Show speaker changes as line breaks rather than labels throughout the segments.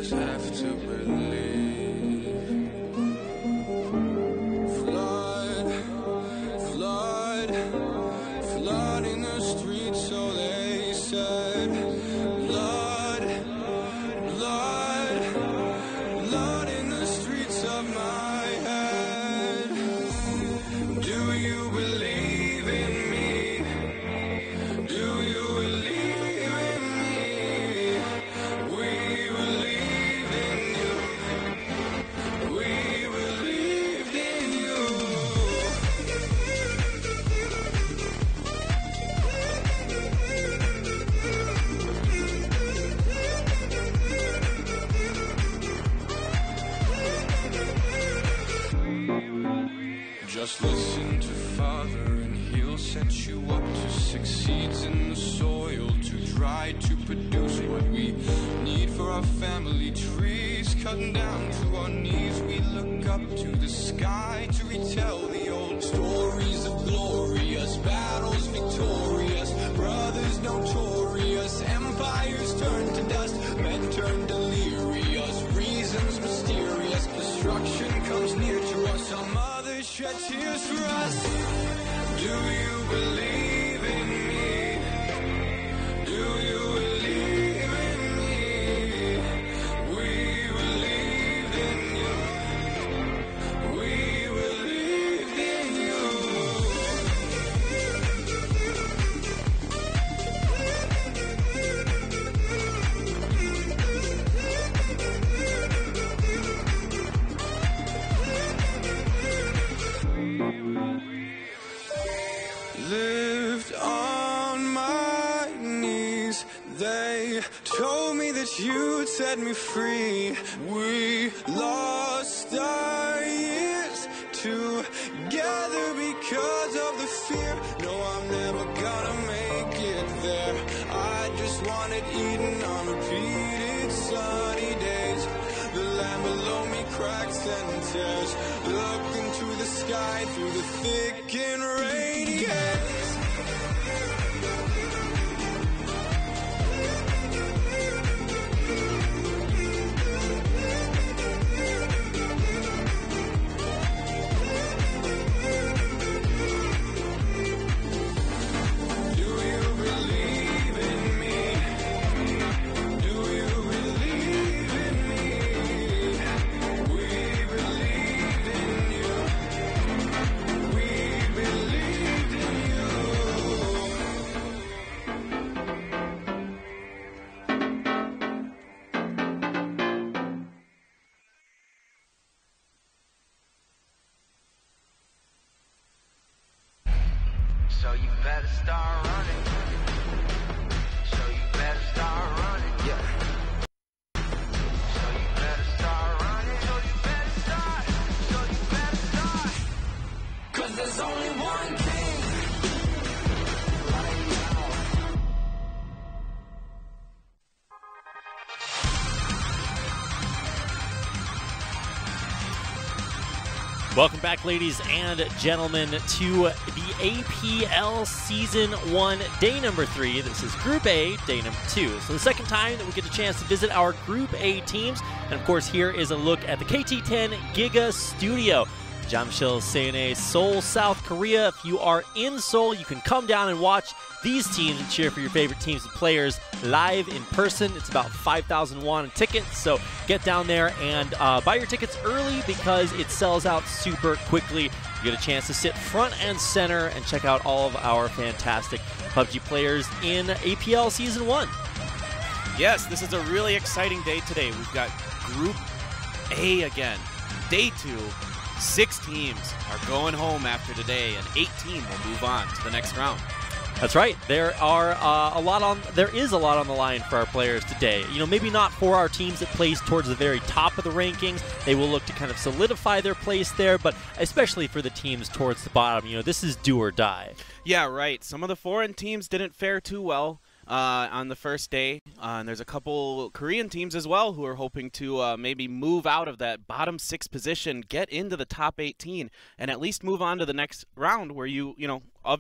just have to believe. Flood, flood, flood in the streets, so they said. Blood, blood, blood in the streets of my head. Do you believe in me? Do you believe in me? We believed in you. We believed in you. Just listen to Father and He'll set you up to succeed in the soil, to try to produce what we need for our family trees. Cutting down to our knees, we look up to the sky to retell the old stories of glorious battles, victorious brothers notorious, empires turned to dust, men turned delirious, reasons mysterious, destruction comes near to us, some others shed tears for us. Do you believe in me? Do you believe in me? We believed in you. We believed in you. Lived on my knees. They told me that you'd set me free. We lost our years together because of the fear. No, I'm never gonna make it there. I just wanted Eden on repeated sunny days. The land below me cracks and tears. Look into the sky through the thick and rainy haze. Do you believe in me? Do you believe in me? We believed in you. We believed in you.
So you better start running. So you better start running. Yeah. So you better start running. So you better start. So you better start. 'Cause there's only one king right now.
Welcome back, ladies and gentlemen, to the APL Season 1, Day number 3. This is Group A, Day number 2. So the second time that we get a chance to visit our Group A teams. And of course, here is a look at the KT10 Giga Studio. Jamshil, Seoul, Seoul, South Korea. If you are in Seoul, you can come down and watch these teams and cheer for your favorite teams and players live in person. It's about 5,000 won a ticket, so get down there and buy your tickets early because it sells out super quickly. You get a chance to sit front and center and check out all of our fantastic PUBG players in APL Season 1.
Yes, this is a really exciting day today. We've got Group A again. Day 2, 6 teams are going home after today, and 18 will move on to the next round.
That's right. There is a lot on the line for our players today. You know, maybe not for our teams that place towards the very top of the rankings. They will look to kind of solidify their place there, but especially for the teams towards the bottom. You know, this is do or die.
Yeah, right. Some of the foreign teams didn't fare too well on the first day. And there's a couple Korean teams as well who are hoping to maybe move out of that bottom 6 position, get into the top 18, and at least move on to the next round where you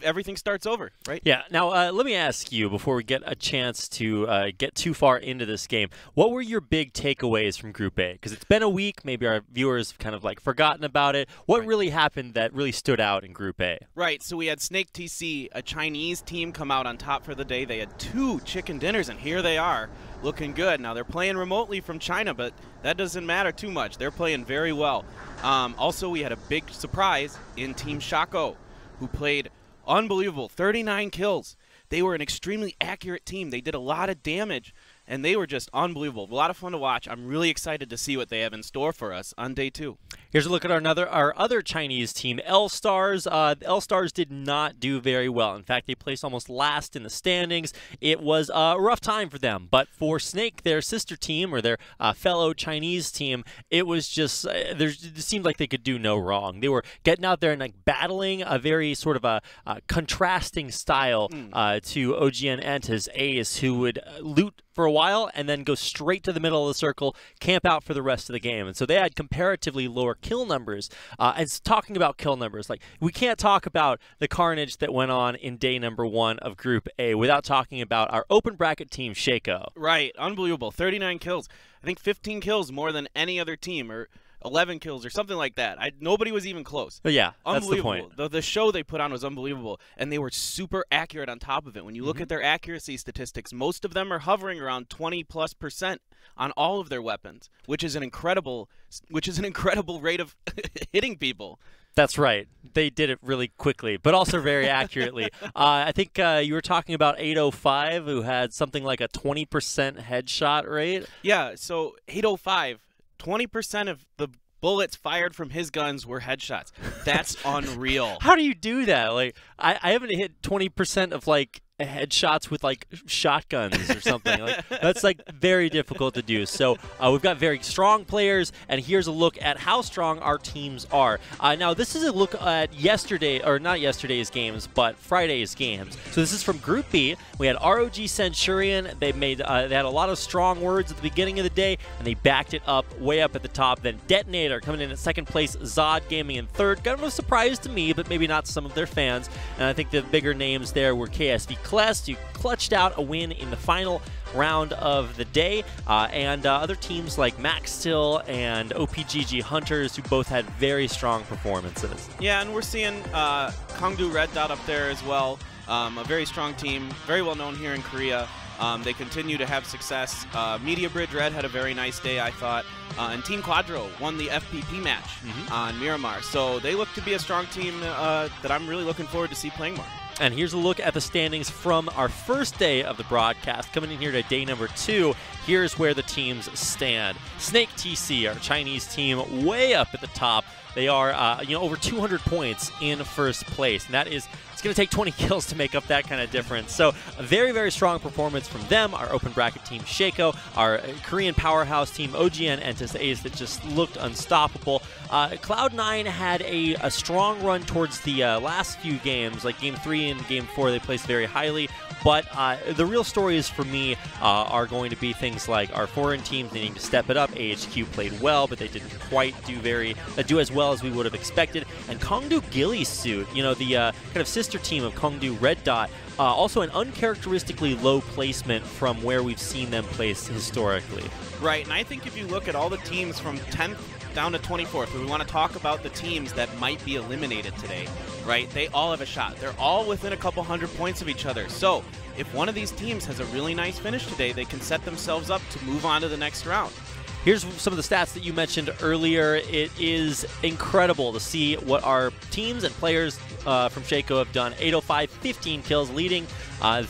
everything starts over, right?
Yeah. Now, let me ask you, before we get a chance to get too far into this game, what were your big takeaways from Group A? Because it's been a week. Maybe our viewers have kind of like forgotten about it. What really happened that really stood out in Group A?
Right. So we had Snake TC, a Chinese team, come out on top for the day. They had 2 chicken dinners, and here they are, looking good. Now, they're playing remotely from China, but that doesn't matter too much. They're playing very well. Also, we had a big surprise in Team Shaco, who played unbelievable, 39 kills. They were an extremely accurate team. They did a lot of damage, and they were just unbelievable. A lot of fun to watch. I'm really excited to see what they have in store for us on day 2.
Here's a look at our other Chinese team, L-Stars. The L-Stars did not do very well. In fact, they placed almost last in the standings. It was a rough time for them. But for Snake, their sister team, or their fellow Chinese team, it was just, it seemed like they could do no wrong. They were getting out there and like battling a very sort of a contrasting style to OGN Enta's Ace, who would loot for a while and then go straight to the middle of the circle, camp out for the rest of the game. And so they had comparatively lower kill numbers. And talking about kill numbers, like, we can't talk about the carnage that went on in day number 1 of Group A without talking about our open bracket team, Shaco.
Right, unbelievable. 39 kills. I think 15 kills more than any other team, or 11 kills or something like that. Nobody was even close.
But yeah, that's the point.
The show they put on was unbelievable, and they were super accurate on top of it. When you look at their accuracy statistics, most of them are hovering around 20+% on all of their weapons, which is an incredible rate of hitting people.
That's right. They did it really quickly, but also very accurately. I think you were talking about 805, who had something like a 20% headshot rate.
Yeah, so 805, 20% of the bullets fired from his guns were headshots. That's unreal.
How do you do that? Like, I haven't hit 20% of like headshots with like shotguns or something. Like, that's like very difficult to do. So we've got very strong players, and here's a look at how strong our teams are. Now this is a look at not yesterday's games, but Friday's games. So this is from Group B. We had ROG Centurion. They had a lot of strong words at the beginning of the day, and they backed it up way up at the top. Then Detonator coming in at second place, Zod Gaming in third. Kind of a surprise to me, but maybe not to some of their fans. And I think the bigger names there were KSV Klest, who clutched out a win in the final round of the day, and other teams like Maxtill and OPGG Hunters, who both had very strong performances.
Yeah, and we're seeing Kongdu Red Dot up there as well. A very strong team, very well known here in Korea. They continue to have success. Media Bridge Red had a very nice day, I thought. And Team Quadro won the FPP match on Miramar. So they look to be a strong team that I'm really looking forward to see playing more.
And here's a look at the standings from our first day of the broadcast. Coming in here to day number 2, here's where the teams stand. Snake TC, our Chinese team, way up at the top. They are over 200 points in first place, and that is, it's going to take 20 kills to make up that kind of difference. So a very, very strong performance from them. Our open bracket team, Shaco, our Korean powerhouse team, OGN Entis Ace, that just looked unstoppable. Cloud9 had a strong run towards the last few games, like Game 3 and Game 4. They placed very highly. But the real stories for me are going to be things like our foreign teams needing to step it up. AHQ played well, but they didn't quite do as well as we would have expected. And Kongdu Gilly Suit, the kind of sister team of Kongdu Red Dot, also an uncharacteristically low placement from where we've seen them place historically.
Right, and I think if you look at all the teams from 10th down to 24th, we want to talk about the teams that might be eliminated today, right? They all have a shot. They're all within a couple hundred points of each other. So if one of these teams has a really nice finish today, they can set themselves up to move on to the next round.
Here's some of the stats that you mentioned earlier. It is incredible to see what our teams and players from Shaco have done. 805, 15 kills leading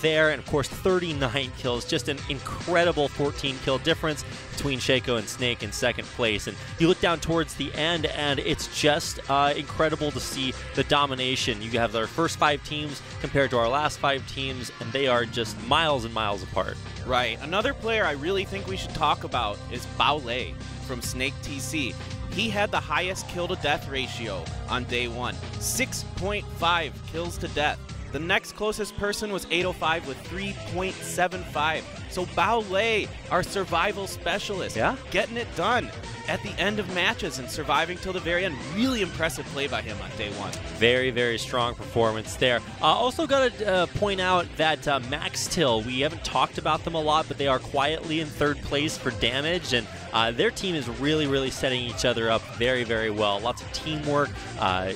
there, and of course 39 kills. Just an incredible 14-kill difference between Shaco and Snake in second place. And you look down towards the end, and it's just incredible to see the domination. You have our first 5 teams compared to our last 5 teams, and they are just miles and miles apart.
Right. Another player I really think we should talk about is Bao Lei from Snake TC. He had the highest kill-to-death ratio on day 1, 6.5 kills to death. The next closest person was 805 with 3.75. So Bao Lei, our survival specialist, getting it done. at the end of matches and surviving till the very end. Really impressive play by him on day one.
Very, very strong performance there. Also got to point out that Max Till, we haven't talked about them a lot, but they are quietly in third place for damage, and their team is really, really setting each other up very, very well. Lots of teamwork,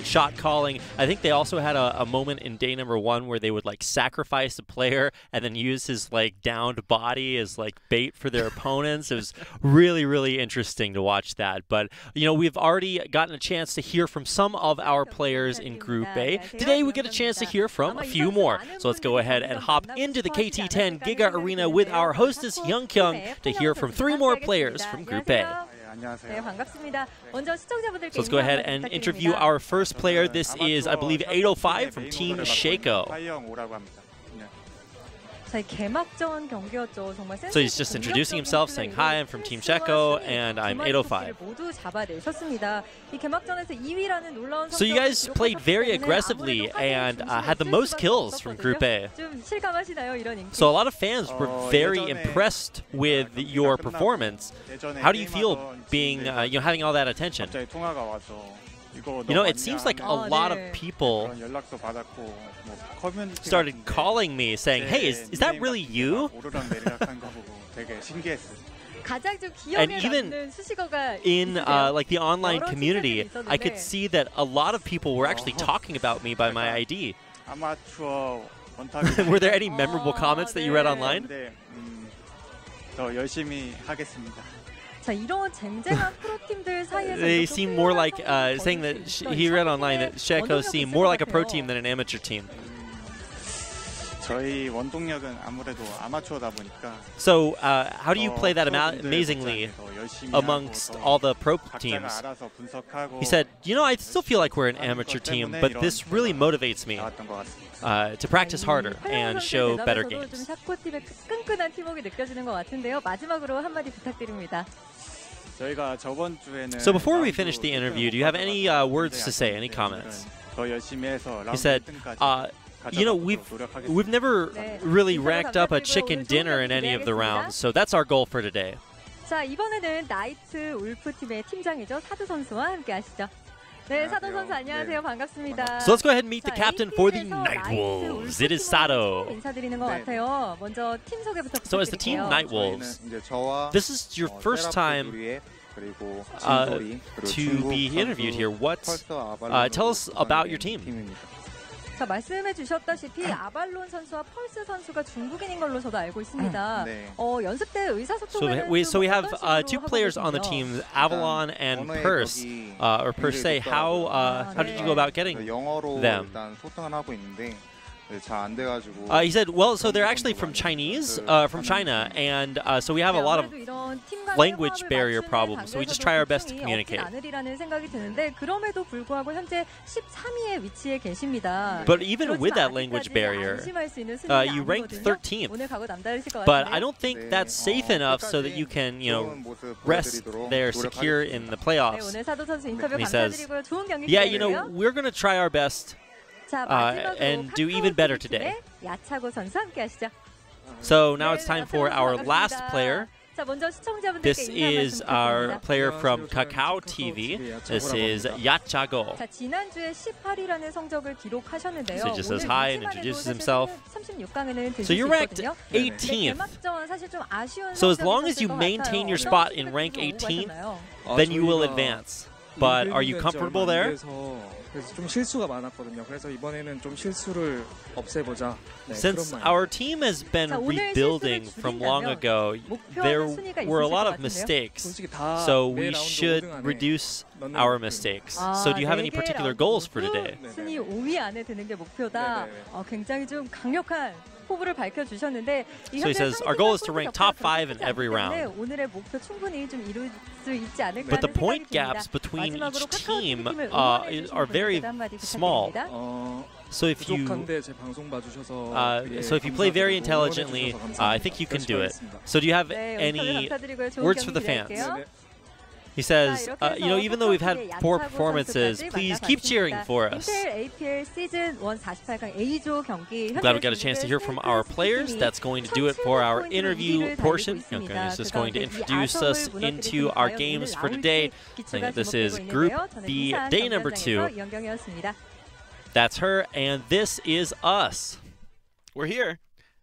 shot calling. I think they also had a moment in day number 1 where they would like sacrifice a player and then use his like downed body as like bait for their opponents. It was really, really interesting to watch that. But, you know, we've already gotten a chance to hear from some of our players in Group A. Today we get a chance to hear from a few more. So let's go ahead and hop into the KT10 Giga Arena with our hostess, Young Kyung, to hear from 3 more players from Group A. So let's go ahead and interview our first player. This is, I believe, 805 from Team Shaco. So he's just introducing himself, saying, hi, I'm from Team Shaco, and I'm 805. So you guys played very aggressively and had the most kills from Group A. So a lot of fans were very impressed with your performance. How do you feel being, having all that attention? You know, it seems like a lot of people started calling me saying, hey, is that really you? And even in like the online community, I could see that a lot of people were actually talking about me by my ID. Were there any memorable comments that you read online? They seem more like saying that he read online that Shaco seemed more like a pro team than an amateur team. So how do you play that amazingly amongst all the pro teams? He said, you know, I still feel like we're an amateur team, but this really motivates me to practice harder and show better games. So before we finish the interview, do you have any words to say, any comments? He said, you know, we've never really racked up a chicken dinner in any of the rounds, so that's our goal for today.
자, 이번에는 나이트 울프 팀의 팀장이죠. 사두 선수와 함께 하시죠. 네, 사도 선수 안녕하세요. 반갑습니다.
So let's go ahead and meet the captain for the Night Wolves. It is Sato.
인사드리는 것 같아요. 먼저 팀 소개부터 부탁드릴게요.
So as the team Night Wolves, this is your first time to be interviewed here. Tell us about your team.
자, 말씀해 주셨다시피 아발론 선수와 펄스 선수가 중국인인 걸로 저도 알고 있습니다. 연습 때 의사소통을
So we have 2 players on the team, Avalon and Purse, or Per se. How did you go about getting them? He said, well, so they're actually from from China, and so we have a lot of language barrier problems, so we just try our best to communicate. But even with that language barrier, you ranked 13th, but I don't think that's safe enough so that you can, rest there secure in the playoffs. And he says, yeah, we're going to try our best and do even better today. So now it's time for our last player. This is our player from KakaoTV. This is Yachago. So he just says hi and introduces himself. So you're ranked 18th. So as long as you maintain your spot in rank 18, then you will advance. But are you comfortable there? Since our team has been rebuilding from long ago, there were a lot of mistakes, so we should reduce our mistakes. So do you have any particular goals for today? So he says, our goal is to rank top 5 in every round. But the point gaps between each team are very small. So if you play very intelligently, I think you can do it. So do you have any words for the fans? He says, even though we've had poor performances, please keep cheering for us.
APL 시즌 1 48강 A조 경기.
Glad we got a chance to hear from our players. That's going to do it for our interview portion. Okay, this is going to introduce us into our games for today. This is Group B, day number 2. That's her, and this is us.
We're here,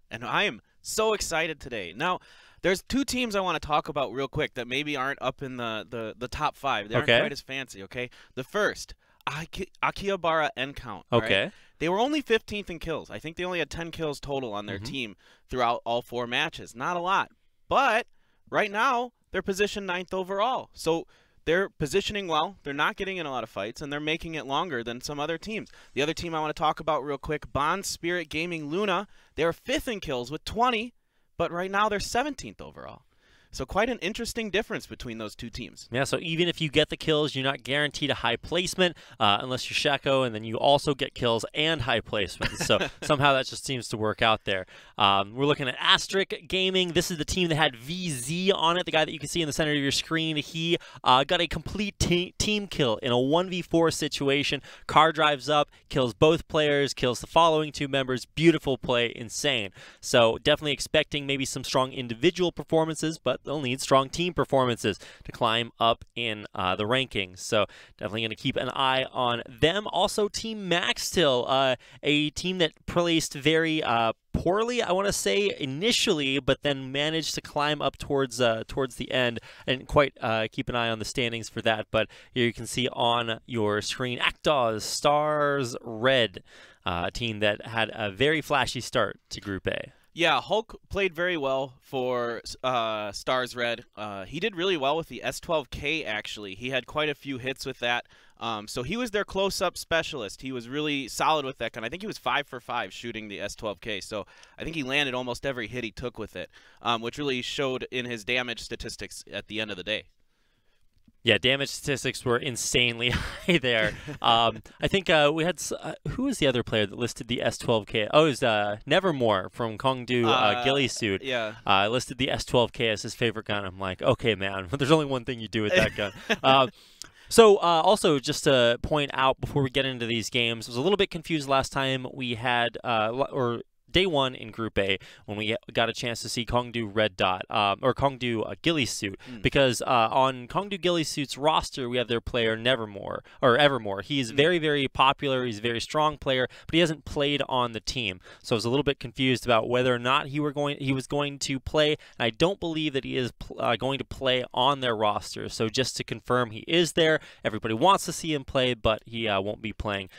and I am so excited today. Now, there's 2 teams I want to talk about real quick that maybe aren't up in the top 5. They aren't quite as fancy, okay? The first, Akihabara N-Count.
Okay.
Right? They were only 15th in kills. I think they only had 10 kills total on their team throughout all 4 matches. Not a lot. But right now, they're positioned 9th overall. So they're positioning well, they're not getting in a lot of fights, and they're making it longer than some other teams. The other team I want to talk about real quick, Bond Spirit Gaming Luna. They're 5th in kills with 20, but right now they're 17th overall. So quite an interesting difference between those 2 teams.
Yeah, so even if you get the kills, you're not guaranteed a high placement unless you're Shako, and then you also get kills and high placements. So somehow that just seems to work out there. We're looking at Asterisk Gaming. This is the team that had VZ on it, the guy that you can see in the center of your screen. He got a complete team kill in a 1v4 situation. Car drives up, kills both players, kills the following 2 members. Beautiful play, insane. So definitely expecting maybe some strong individual performances, but they'll need strong team performances to climb up in the rankings. So definitely going to keep an eye on them. Also, Team Maxtill, a team that placed very poorly, I want to say, initially, but then managed to climb up towards the end. And quite keep an eye on the standings for that. But here you can see on your screen, Actos Stars Red, a team that had a very flashy start to Group A.
Yeah, Hulk played very well for Stars Red. He did really well with the S12K, actually. He had quite a few hits with that. So he was their close-up specialist. He was really solid with that gun. I think he was 5 for 5 shooting the S12K. So I think he landed almost every hit he took with it, which really showed in his damage statistics at the end of the day.
Yeah, damage statistics were insanely high there. I think we had who was the other player that listed the S12K? Oh, it was Nevermore from Kongdu Ghillie Suit.
Yeah,
listed the S12K as his favorite gun. I'm like, okay, man, but there's only one thing you do with that gun. So also, just to point out before we get into these games, I was a little bit confused last time we had, Day 1 in Group A, when we got a chance to see Kongdu Red Dot, or Kongdu Ghillie Suit, because on Kongdu Ghillie Suit's roster, we have their player Evermore. He's very, very popular. He's a very strong player, but he hasn't played on the team. So I was a little bit confused about whether or not he was going to play, and I don't believe that he is going to play on their roster. So just to confirm, he is there. Everybody wants to see him play, but he won't be playing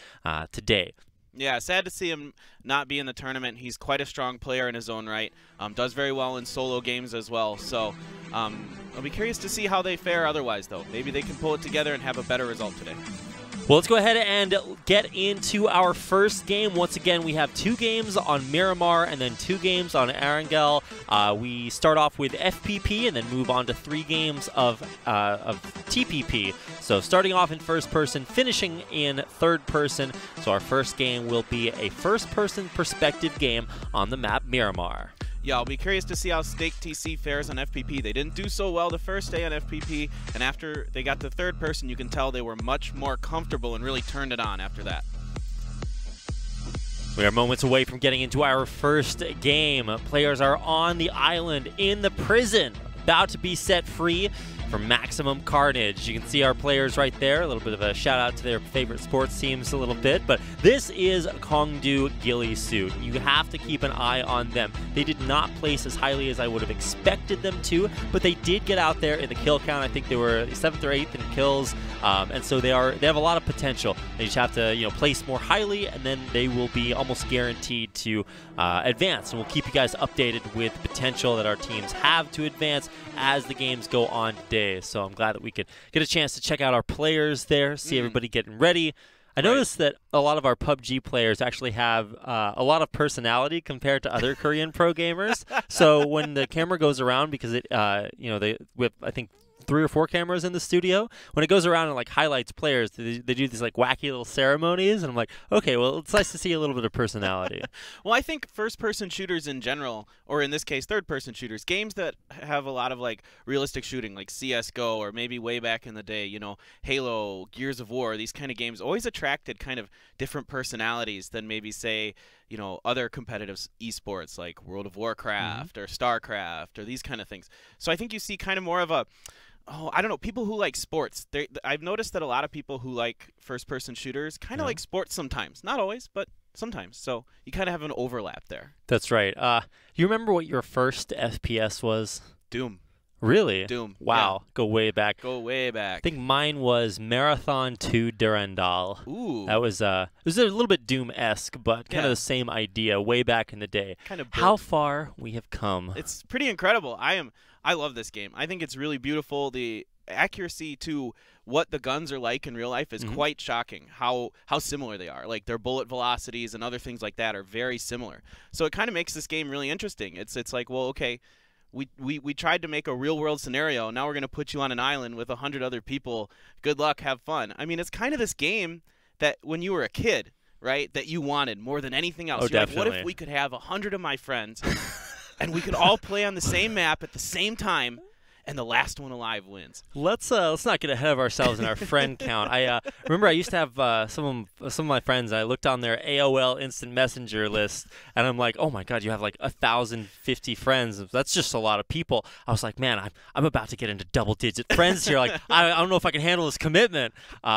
today.
Yeah, sad to see him not be in the tournament. He's quite a strong player in his own right. Does very well in solo games as well. So I'll be curious to see how they fare otherwise, though. Maybe they can pull it together and have a better result today.
Well, let's go ahead and get into our first game. Once again, we have 2 games on Miramar and then 2 games on Erangel. We start off with FPP and then move on to 3 games of TPP. So starting off in first person, finishing in third person. So our first game will be a first-person perspective game on the map Miramar.
Yeah, I'll be curious to see how Stake TC fares on FPP. They didn't do so well the first day on FPP, and after they got to third person, you can tell they were much more comfortable and really turned it on after that.
We are moments away from getting into our first game. Players are on the island in the prison, about to be set free for maximum carnage. You can see our players right there. A little bit of a shout out to their favorite sports teams a little bit, but this is Kongdu Ghillie Suit. You have to keep an eye on them. They did not place as highly as I would have expected them to, but they did get out there in the kill count. I think they were 7th or 8th in kills, and so they have a lot of potential. They just have to place more highly, and then they will be almost guaranteed to advance. And we'll keep you guys updated with potential that our teams have to advance as the games go on today. So I'm glad that we could get a chance to check out our players there, see everybody getting ready. I noticed that a lot of our PUBG players actually have a lot of personality compared to other Korean pro gamers. So when the camera goes around, because it, with I think 3 or 4 cameras in the studio. When it goes around and like highlights players, they do these like wacky little ceremonies, and I'm like, okay, well, it's nice to see a little bit of personality.
Well, I think first-person shooters in general, or in this case, third-person shooters, games that have a lot of like realistic shooting, like CS:GO, or maybe way back in the day, you know, Halo, Gears of War, these kind of games always attracted kind of different personalities than maybe say, you know, other competitive esports like World of Warcraft or StarCraft or these kind of things. So I think you see kind of more of a, I don't know, people who like sports. I've noticed that a lot of people who like first-person shooters kind of like sports sometimes. Not always, but sometimes. So you kind of have an overlap there.
That's right. You remember what your first FPS was?
Doom.
Really?
Doom.
Wow.
Yeah.
Go way back.
Go way back.
I think mine was Marathon 2 Durandal.
Ooh.
That was it was a little bit Doom-esque, but kind of the same idea way back in the day.
Kind of
how far we have come.
It's pretty incredible. I love this game. I think it's really beautiful. The accuracy to what the guns are like in real life is quite shocking. How similar they are. Like their bullet velocities and other things like that are very similar. So it kind of makes this game really interesting. It's like, well, okay, we tried to make a real-world scenario. Now we're going to put you on an island with 100 other people. Good luck. Have fun. I mean, it's kind of this game that when you were a kid, right, that you wanted more than anything else.
Oh,
You're
definitely.
like, what if we could have 100 of my friends and we could all play on the same map at the same time, and the last one alive wins?
Let's not get ahead of ourselves in our friend count. I remember I used to have some of my friends. I looked on their AOL Instant Messenger list, and I'm like, oh my God, you have like 1,050 friends. That's just a lot of people. I was like, man, I'm about to get into double-digit friends here. Like, I don't know if I can handle this commitment.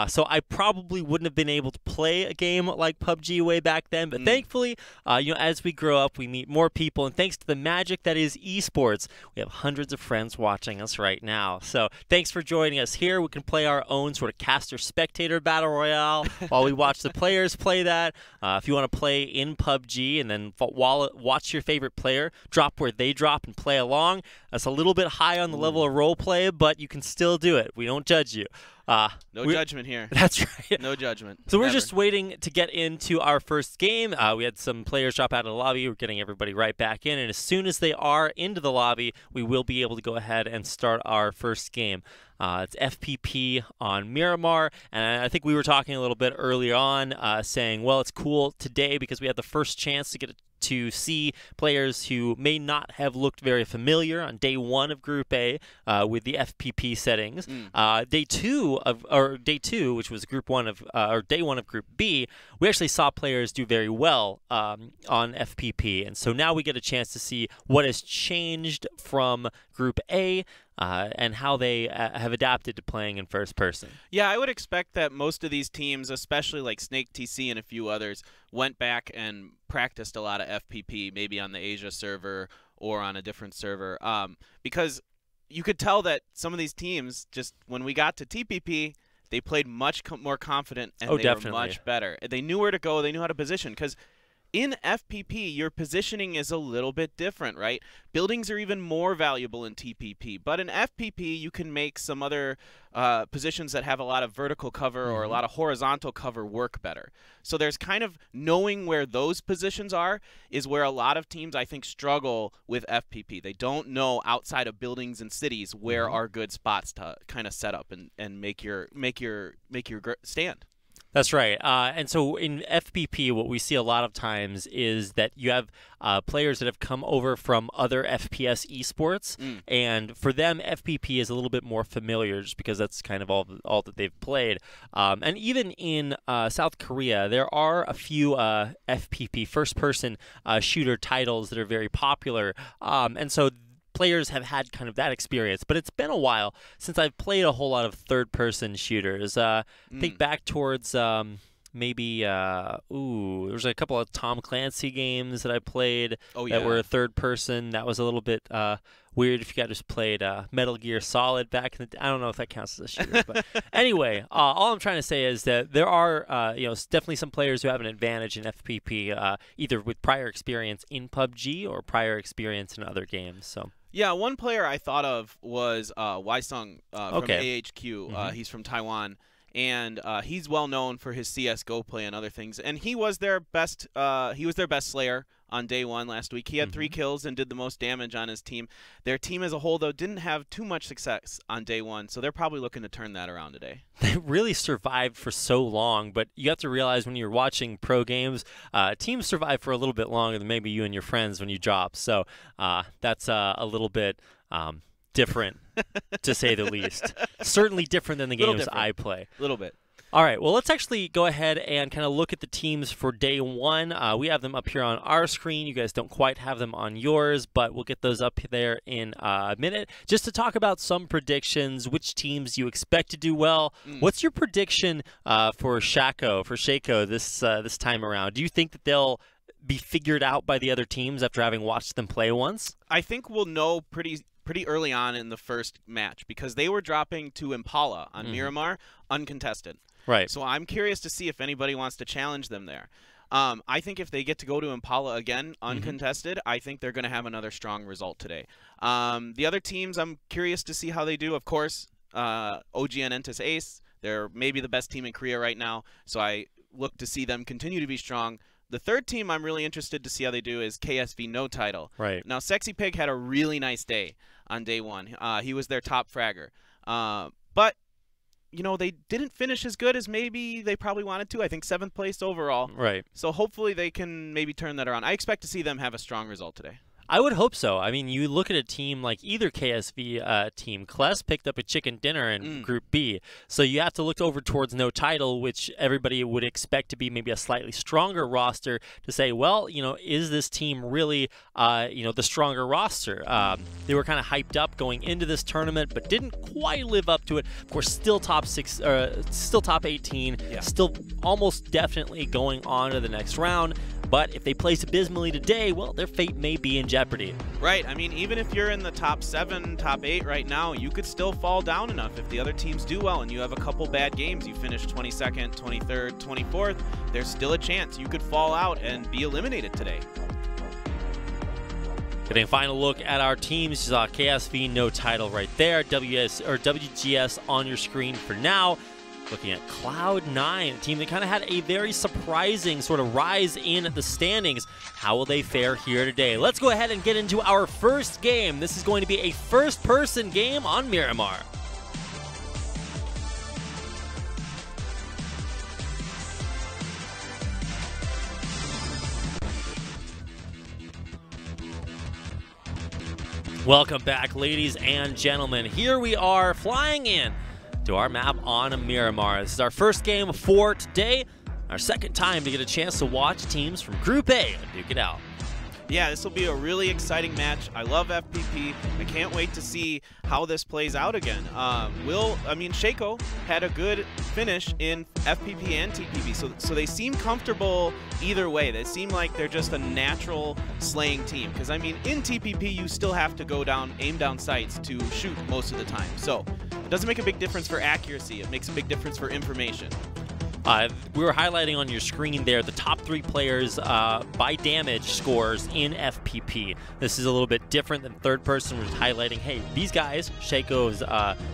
So I probably wouldn't have been able to play a game like PUBG way back then. But thankfully, as we grow up, we meet more people, and thanks to the magic that is esports, we have hundreds of friends watching us right now. So thanks for joining us here. We can play our own sort of caster-spectator battle royale while we watch the players play that. If you want to play in PUBG and then watch your favorite player drop where they drop and play along, that's a little bit high on the level of role play, but you can still do it. We don't judge you.
No judgment here.
That's right.
No judgment.
So we're just waiting to get into our first game. We had some players drop out of the lobby. We're getting everybody right back in. And as soon as they are into the lobby, we will be able to go ahead and start our first game. It's FPP on Miramar. And I think we were talking a little bit earlier on saying, well, it's cool today because we had the first chance to get to see players who may not have looked very familiar on day 1 of Group A with the FPP settings. Day 2, which was Group 1 of or day 1 of Group B, we actually saw players do very well on FPP, and so now we get a chance to see what has changed from Group A. And how they have adapted to playing in first person.
Yeah, I would expect that most of these teams, especially like Snake TC and a few others, went back and practiced a lot of FPP, maybe on the Asia server or on a different server, because you could tell that some of these teams, just when we got to TPP, they played much more confident and they were much better. They knew where to go. They knew how to position, because in FPP, your positioning is a little bit different, right? Buildings are even more valuable in TPP, but in FPP, you can make some other positions that have a lot of vertical cover or a lot of horizontal cover work better. So there's kind of knowing where those positions are is where a lot of teams, I think, struggle with FPP. They don't know outside of buildings and cities where are good spots to kind of set up and make your stand.
That's right. And so in FPP, what we see a lot of times is that you have players that have come over from other FPS esports, and for them, FPP is a little bit more familiar just because that's kind of all that they've played. And even in South Korea, there are a few FPP, first-person shooter titles that are very popular, and so players have had kind of that experience, but it's been a while since I've played a whole lot of third-person shooters. Think back towards maybe there was a couple of Tom Clancy games that I played that were third-person. That was a little bit weird if you guys just played Metal Gear Solid back in the I don't know if that counts as a shooter, but anyway, all I'm trying to say is that there are definitely some players who have an advantage in FPP, either with prior experience in PUBG or prior experience in other games. So.
Yeah, one player I thought of was Wysung from AHQ. He's from Taiwan. and he's well known for his CS:GO play and other things. And he was their best slayer on day 1 last week. He had 3 kills and did the most damage on his team. Their team as a whole, though, didn't have too much success on day 1, so they're probably looking to turn that around today.
They really survived for so long, but you have to realize when you're watching pro games, teams survive for a little bit longer than maybe you and your friends when you drop. So that's a little bit different, to say the least. Certainly different than the games I play.
A little bit.
All right, well, let's actually go ahead and kind of look at the teams for day 1. We have them up here on our screen. You guys don't quite have them on yours, but we'll get those up there in a minute. Just to talk about some predictions, which teams you expect to do well. What's your prediction for Shaco this time around? Do you think that they'll be figured out by the other teams after having watched them play once?
I think we'll know pretty early on in the first match, because they were dropping to Impala on Miramar uncontested.
Right.
So I'm curious to see if anybody wants to challenge them there. I think if they get to go to Impala again uncontested, I think they're going to have another strong result today. The other teams, I'm curious to see how they do. Of course, OG and Entis Ace, they're maybe the best team in Korea right now, so I look to see them continue to be strong. The third team I'm really interested to see how they do is KSV No Title.
Right.
Now, Sexy Pig had a really nice day on day 1. He was their top fragger. But, you know, they didn't finish as good as maybe they probably wanted to. I think 7th place overall.
Right.
So hopefully they can maybe turn that around. I expect to see them have a strong result today.
I would hope so. I mean, you look at a team like either KSV team. Kless picked up a chicken dinner in Group B. So you have to look over towards No Title, which everybody would expect to be maybe a slightly stronger roster, to say, well, you know, is this team really, the stronger roster? They were kind of hyped up going into this tournament, but didn't quite live up to it. Of course, still top 18, still almost definitely going on to the next round. But if they place abysmally today, well, their fate may be in jeopardy.
Right. I mean, even if you're in the top 7, top 8 right now, you could still fall down enough if the other teams do well and you have a couple bad games. You finish 22nd, 23rd, 24th. There's still a chance you could fall out and be eliminated today.
Getting a final look at our teams. You saw KSV No Title right there. WGS on your screen for now. Looking at Cloud9, a team that kind of had a very surprising sort of rise in the standings. How will they fare here today? Let's go ahead and get into our first game. This is going to be a first-person game on Miramar. Welcome back, ladies and gentlemen. Here we are flying in to our map on Miramar. This is our first game for today, our second time to get a chance to watch teams from Group A duke it out.
Yeah, this will be a really exciting match. I love FPP. I can't wait to see how this plays out again. Shaco had a good finish in FPP and TPP, so they seem comfortable either way. They seem like they're just a natural slaying team. Because, I mean, in TPP, you still have to go down, aim down sights to shoot most of the time. So it doesn't make a big difference for accuracy. It makes a big difference for information.
We were highlighting on your screen there the top 3 players by damage scores in FPP. This is a little bit different than third person. We're just highlighting, hey, these guys, Shaco's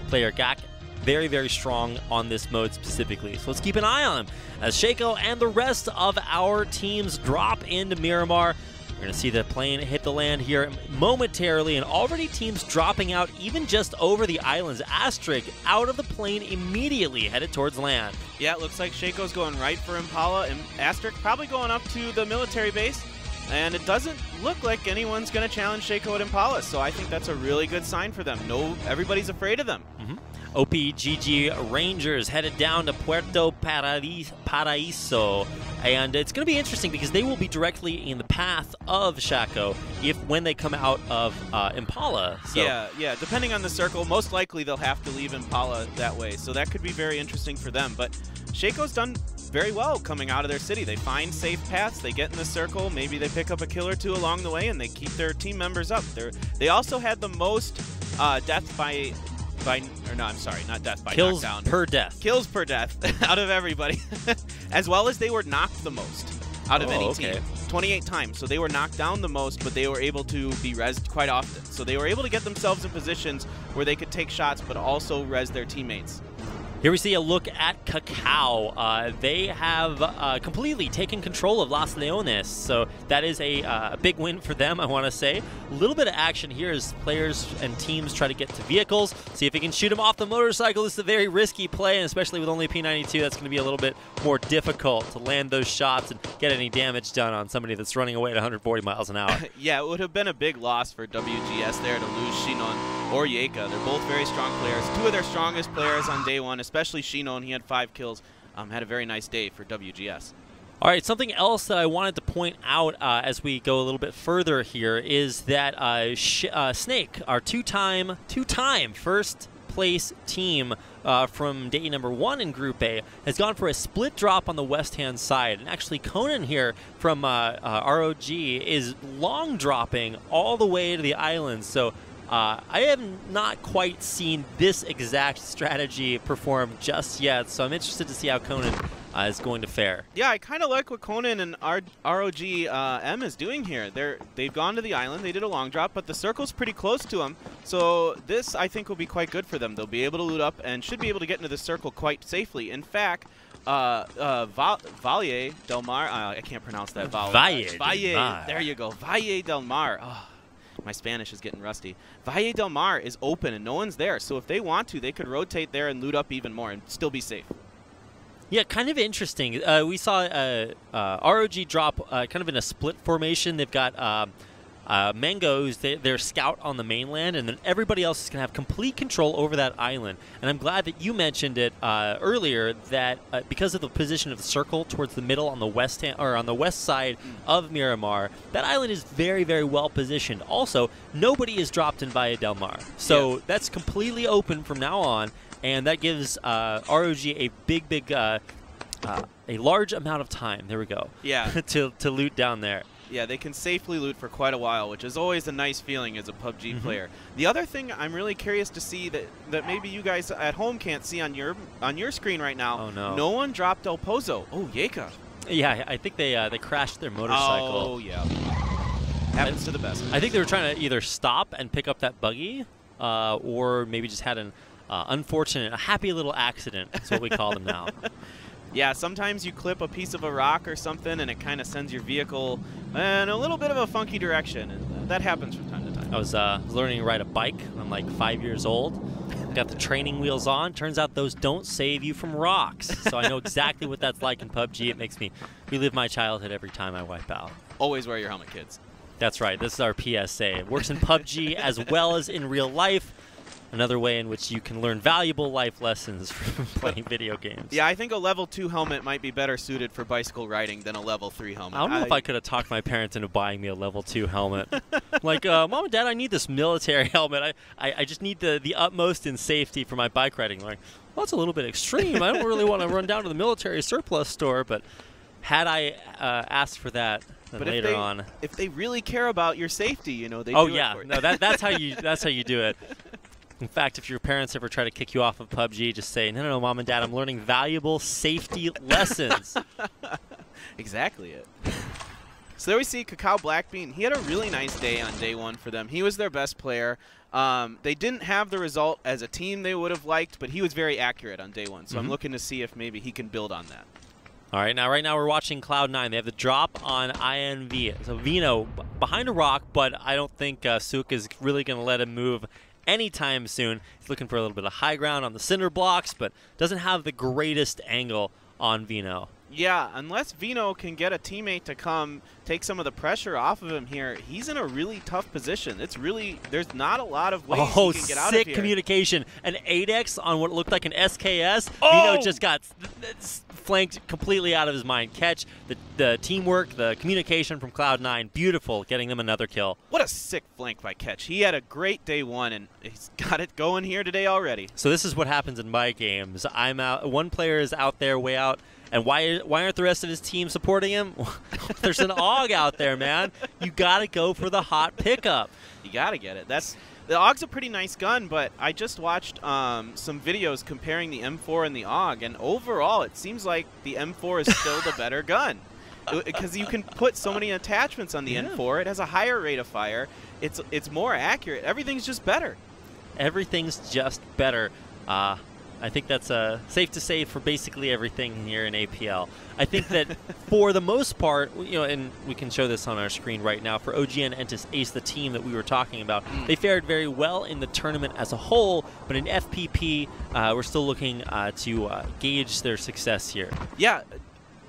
player Gak, very, very strong on this mode specifically. So let's keep an eye on them as Shaco and the rest of our teams drop into Miramar. We're going to see the plane hit the land here momentarily, and already teams dropping out even just over the islands. Asterisk out of the plane immediately, headed towards land.
Yeah, it looks like Shaco's going right for Impala, and Asterisk probably going up to the military base. And it doesn't look like anyone's going to challenge Shaco at Impala, so I think that's a really good sign for them. Everybody's afraid of them.
OPGG Rangers headed down to Puerto Paraíso, and it's going to be interesting because they will be directly in the path of Shaco when they come out of Impala. So.
Yeah, depending on the circle, most likely they'll have to leave Impala that way, so that could be very interesting for them. But Shaco's done very well coming out of their city. They find safe paths, they get in the circle, maybe they pick up a kill or 2 along the way, and they keep their team members up. They also had the most
kills
knockdown.
Per death.
Kills per death out of everybody. As well as they were knocked the most out of any team. 28 times. So they were knocked down the most, but they were able to be rezzed quite often. So they were able to get themselves in positions where they could take shots, but also res their teammates.
Here we see a look at Cacao. They have completely taken control of Las Leones, so that is a big win for them, I want to say. A little bit of action here as players and teams try to get to vehicles, see if he can shoot him off the motorcycle. This is a very risky play, and especially with only P92, that's going to be a little bit more difficult to land those shots and get any damage done on somebody that's running away at 140 miles an hour.
Yeah, it would have been a big loss for WGS there to lose Shinon or Yeka. They're both very strong players. Two of their strongest players on day one, especially Shinon. He had 5 kills. Had a very nice day for WGS.
All right, something else that I wanted to point out as we go a little bit further here is that Snake, our two-time first place team from day number 1 in Group A, has gone for a split drop on the west-hand side. And actually, Conan here from ROG is long dropping all the way to the island. So I have not quite seen this exact strategy perform just yet. So I'm interested to see how Conan is going to fare.
Yeah, I kind of like what Conan and ROG M is doing here. They've gone to the island. They did a long drop, but the circle's pretty close to them. So this, I think, will be quite good for them. They'll be able to loot up and should be able to get into the circle quite safely. In fact, Valle Del Mar, I can't pronounce that vowel.
Valle.
There you go. Valle Del Mar. Oh, my Spanish is getting rusty. Valle Del Mar is open and no one's there. So if they want to, they could rotate there and loot up even more and still be safe.
Yeah, kind of interesting. We saw ROG drop kind of in a split formation. They've got Mangoes, they're scout on the mainland, and then everybody else is going to have complete control over that island. And I'm glad that you mentioned it earlier that because of the position of the circle towards the middle on the west side of Miramar, that island is very, very well positioned. Also, nobody is dropped in Valle Del Mar, so that's completely open from now on. And that gives ROG a a large amount of time. There we go.
Yeah.
to loot down there.
Yeah, they can safely loot for quite a while, which is always a nice feeling as a PUBG player. The other thing I'm really curious to see that maybe you guys at home can't see on your screen right now.
Oh no!
No one dropped El Pozo. Oh, Yeka.
Yeah, I think they crashed their motorcycle.
Oh yeah. Happens to the best.
I think they were trying to either stop and pick up that buggy, or maybe just had an unfortunate, a happy little accident. That's what we call them now.
Yeah, sometimes you clip a piece of a rock or something and it kind of sends your vehicle in a little bit of a funky direction. And that happens from time to time.
I was learning to ride a bike when I'm like 5 years old. Got the training wheels on. Turns out those don't save you from rocks. So I know exactly what that's like in PUBG. It makes me relive my childhood every time I wipe out.
Always wear your helmet, kids.
That's right. This is our PSA. It works in PUBG as well as in real life. Another way in which you can learn valuable life lessons from playing video games.
Yeah, I think a level 2 helmet might be better suited for bicycle riding than a level 3 helmet.
I don't know if I could have talked my parents into buying me a level 2 helmet. Like, Mom and Dad, I need this military helmet. I just need the utmost in safety for my bike riding. Like, well, that's a little bit extreme. I don't really want to run down to the military surplus store. But had I asked for that later on,
if they really care about your safety, you know, they
do
it for you.
No, that's how you do it. In fact, if your parents ever try to kick you off of PUBG, just say, no, Mom and Dad, I'm learning valuable safety lessons.
Exactly it. So there we see Cacao Blackbean. He had a really nice day on day 1 for them. He was their best player. They didn't have the result as a team they would have liked, but he was very accurate on day 1. So I'm looking to see if maybe he can build on that.
All right, right now we're watching Cloud9. They have the drop on INV. So Vino behind a rock, but I don't think Suk is really going to let him move anytime soon. He's looking for a little bit of high ground on the cinder blocks, but doesn't have the greatest angle on Vino.
Yeah, unless Vino can get a teammate to come take some of the pressure off of him here, he's in a really tough position. It's really, there's not a lot of ways he can get out of here.
Sick communication. An 8X on what looked like an SKS. Vino just got flanked completely out of his mind. Catch, the teamwork, the communication from Cloud9, beautiful, getting them another kill.
What a sick flank by Catch. He had a great day 1, and he's got it going here today already.
So this is what happens in my games. I'm out. One player is out there, way out. And why aren't the rest of his team supporting him? There's an AUG out there, man. You got to go for the hot pickup.
You got to get it. The AUG's a pretty nice gun, but I just watched some videos comparing the M4 and the AUG, and overall it seems like the M4 is still the better gun. Because you can put so many attachments on the M4. It has a higher rate of fire. It's more accurate. Everything's just better.
Everything's just better. I think that's safe to say for basically everything here in APL. I think that for the most part, and we can show this on our screen right now, for OGN Entis Ace, the team that we were talking about, they fared very well in the tournament as a whole, but in FPP, we're still looking to gauge their success here.
Yeah,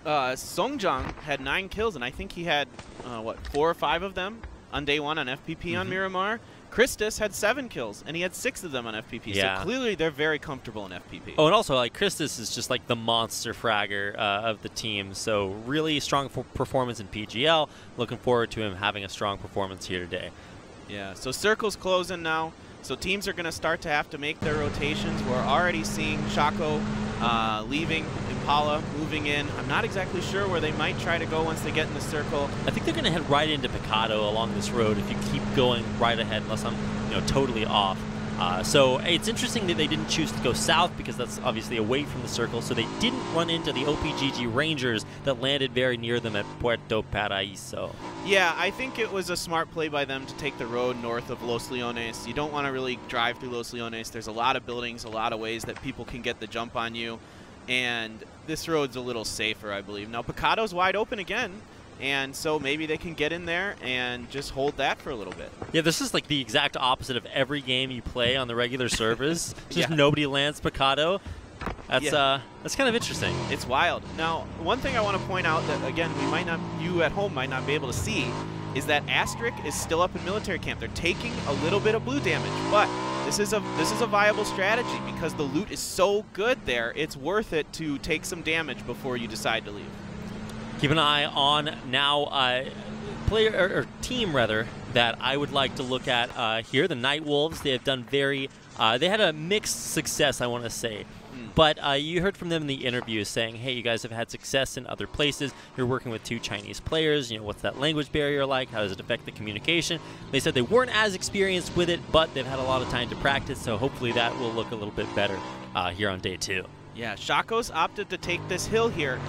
Songjang had 9 kills, and I think he had, 4 or 5 of them on day 1 on FPP on Miramar. Christus had 7 kills, and he had 6 of them on FPP.
Yeah.
So clearly they're very comfortable in FPP.
Oh, and also, like, Christus is just like the monster fragger of the team. So really strong performance in PGL. Looking forward to him having a strong performance here today.
Yeah, so circle's closing now. So teams are going to start to have to make their rotations. We're already seeing Shaco leaving, Impala moving in. I'm not exactly sure where they might try to go once they get in the circle.
I think they're going to head right into Picado along this road if you keep going right ahead, unless I'm totally off. So it's interesting that they didn't choose to go south because that's obviously away from the circle, so they didn't run into the OPGG Rangers that landed very near them at Puerto Paraíso.
Yeah, I think it was a smart play by them to take the road north of Los Leones. You don't want to really drive through Los Leones. There's a lot of buildings, a lot of ways that people can get the jump on you, and this road's a little safer, I believe. Now, Picado's wide open again, and so maybe they can get in there and just hold that for a little bit.
Yeah, this is like the exact opposite of every game you play on the regular servers. Just nobody lands Picado. That's kind of interesting.
It's wild. Now, one thing I want to point out that, again, you at home might not be able to see is that Asterisk is still up in military camp. They're taking a little bit of blue damage, but this is a viable strategy because the loot is so good there. It's worth it to take some damage before you decide to leave.
Keep an eye on now player or team rather that I would like to look at here. The Night Wolves. They have done they had a mixed success, I want to say. But you heard from them in the interview saying, hey, you guys have had success in other places. You're working with 2 Chinese players. What's that language barrier like? How does it affect the communication? They said they weren't as experienced with it, but they've had a lot of time to practice, so hopefully that will look a little bit better here on day 2.
Yeah, Shaco's opted to take this hill here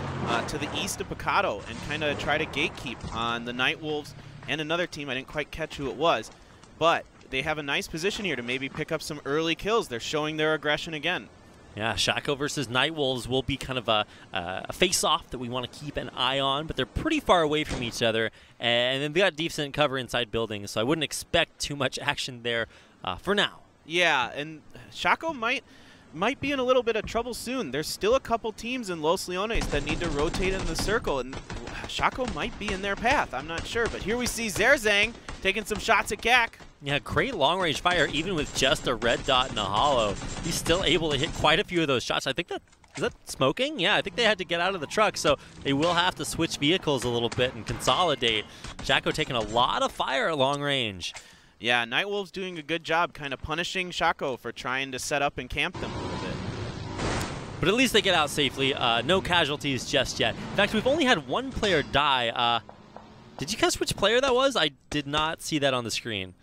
to the east of Picado and kind of try to gatekeep on the Night Wolves and another team. I didn't quite catch who it was, but they have a nice position here to maybe pick up some early kills. They're showing their aggression again.
Yeah, Shaco versus Night Wolves will be kind of a face-off that we want to keep an eye on, but they're pretty far away from each other, and then they got decent cover inside buildings, so I wouldn't expect too much action there for now.
Yeah, and Shaco might be in a little bit of trouble soon. There's still a couple teams in Los Leones that need to rotate in the circle, and Shaco might be in their path. I'm not sure, but here we see Zerzang taking some shots at Gak.
Yeah, great long-range fire, even with just a red dot and a hollow. He's still able to hit quite a few of those shots. I think is that smoking? Yeah, I think they had to get out of the truck, so they will have to switch vehicles a little bit and consolidate. Shaco taking a lot of fire at long range.
Yeah, Nightwolves doing a good job kind of punishing Shaco for trying to set up and camp them a little bit.
But at least they get out safely. No casualties just yet. In fact, we've only had 1 player die. Did you catch which player that was? I did not see that on the screen.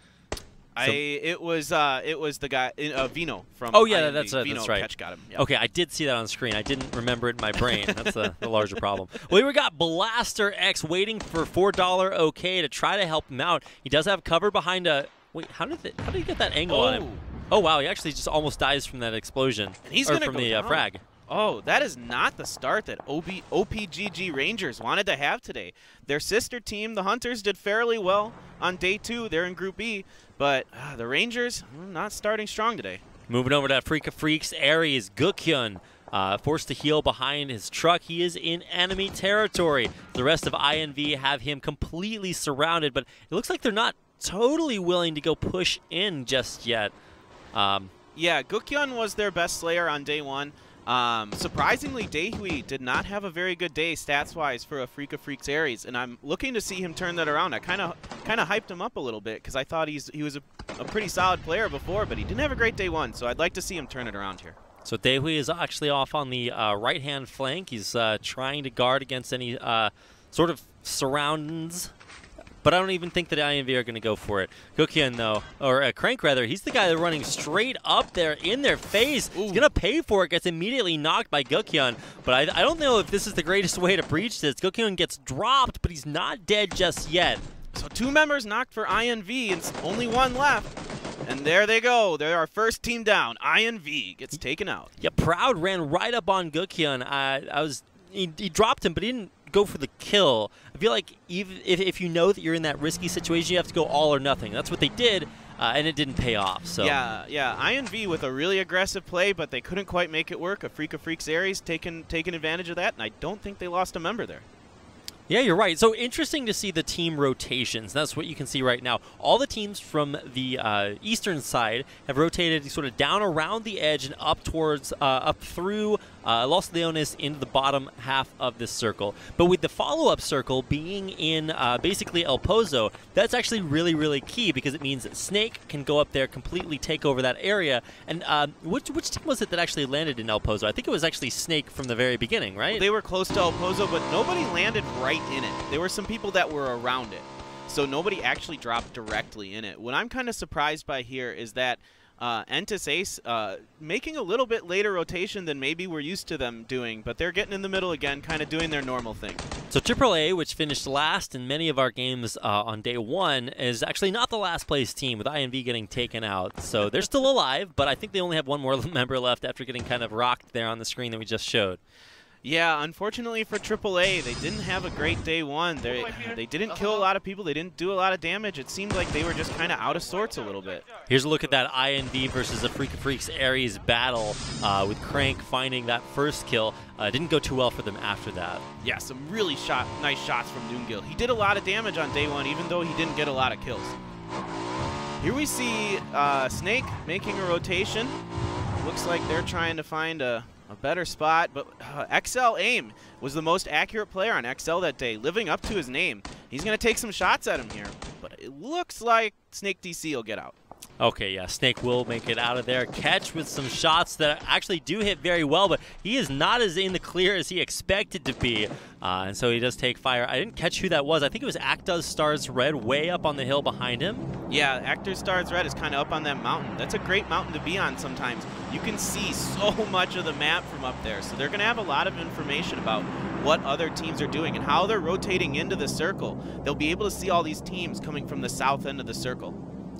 It was the guy Vino from.
Oh yeah,
INV.
that's right.
Catch got him. Yep.
Okay, I did see that on the screen. I didn't remember it in my brain. That's the larger problem. Well, we got Blaster X waiting for $4 OK to try to help him out. He does have cover behind a. Wait, how did he get that angle on him? Oh wow, he actually just almost dies from that explosion.
And he's gonna
from
go
the
down.
frag.
Oh, that is not the start that OPGG Rangers wanted to have today. Their sister team, the Hunters, did fairly well on day 2. They're in Group B, but the Rangers not starting strong today.
Moving over to AfreecaFreaks, Aries Gukhyun forced to heal behind his truck. He is in enemy territory. The rest of INV have him completely surrounded, but it looks like they're not totally willing to go push in just yet.
Yeah, Gukhyun was their best slayer on day 1. Surprisingly, Daehui did not have a very good day stats-wise for AfreecaFreaks Aries, and I'm looking to see him turn that around. I kind of hyped him up a little bit because I thought he was a pretty solid player before, but he didn't have a great day 1, so I'd like to see him turn it around here. So
Daehui is actually off on the right-hand flank. He's trying to guard against any sort of surroundings. But I don't even think that INV are going to go for it. Gukhyun, though, or Crank, rather, he's the guy that's running straight up there in their face. Ooh. He's going to pay for it, gets immediately knocked by Gukhyun. But I don't know if this is the greatest way to breach this. Gukhyun gets dropped, but he's not dead just yet.
So 2 members knocked for INV, and only 1 left. And there they go. They're our first team down. INV gets taken out.
Yeah, Proud ran right up on Gukhyun. He dropped him, but he didn't go for the kill. I feel like even if you know that you're in that risky situation, you have to go all or nothing. That's what they did, and it didn't pay off. So
yeah, INV with a really aggressive play, but they couldn't quite make it work. AfreecaTV's Aries taking advantage of that, and I don't think they lost a member there.
Yeah, you're right. So interesting to see the team rotations. That's what you can see right now. All the teams from the eastern side have rotated sort of down around the edge and up towards, up through Los Leones into the bottom half of this circle. But with the follow-up circle being in basically El Pozo, that's actually really, really key because it means that Snake can go up there, completely take over that area. And which team was it that actually landed in El Pozo? I think it was actually Snake from the very beginning, right?
Well, they were close to El Pozo, but nobody landed right in it. There were some people that were around it. So nobody actually dropped directly in it. What I'm kind of surprised by here is that Entis Ace making a little bit later rotation than maybe we're used to them doing, but they're getting in the middle again, kind of doing their normal thing.
So AAA, which finished last in many of our games on day one, is actually not the last place team, with INV getting taken out. So they're still alive, but I think they only have one more member left after getting kind of rocked there on the screen that we just showed.
Yeah, unfortunately for AAA, they didn't have a great day one. They didn't kill a lot of people. They didn't do a lot of damage. It seemed like they were just kind of out of sorts a little bit.
Here's a look at that INV versus AfreecaTV's Aries battle with Crank finding that first kill. Didn't go too well for them after that.
Yeah, some really nice shots from Noongil. He did a lot of damage on day one, even though he didn't get a lot of kills. Here we see Snake making a rotation. Looks like they're trying to find a better spot, but XL Aim was the most accurate player on XL that day, living up to his name. He's going to take some shots at him here, but it looks like Snake DC will get out.
Okay, yeah, Snake will make it out of there. Catch with some shots that actually do hit very well, but he is not as in the clear as he expected to be, and so he does take fire. I didn't catch who that was. I think it was Acta's Stars Red way up on the hill behind him. Yeah,
Acta's Stars Red is kind of up on that mountain. That's a great mountain to be on sometimes. You can see so much of the map from up there, so they're going to have a lot of information about what other teams are doing and how they're rotating into the circle. They'll be able to see all these teams coming from the south end of the circle.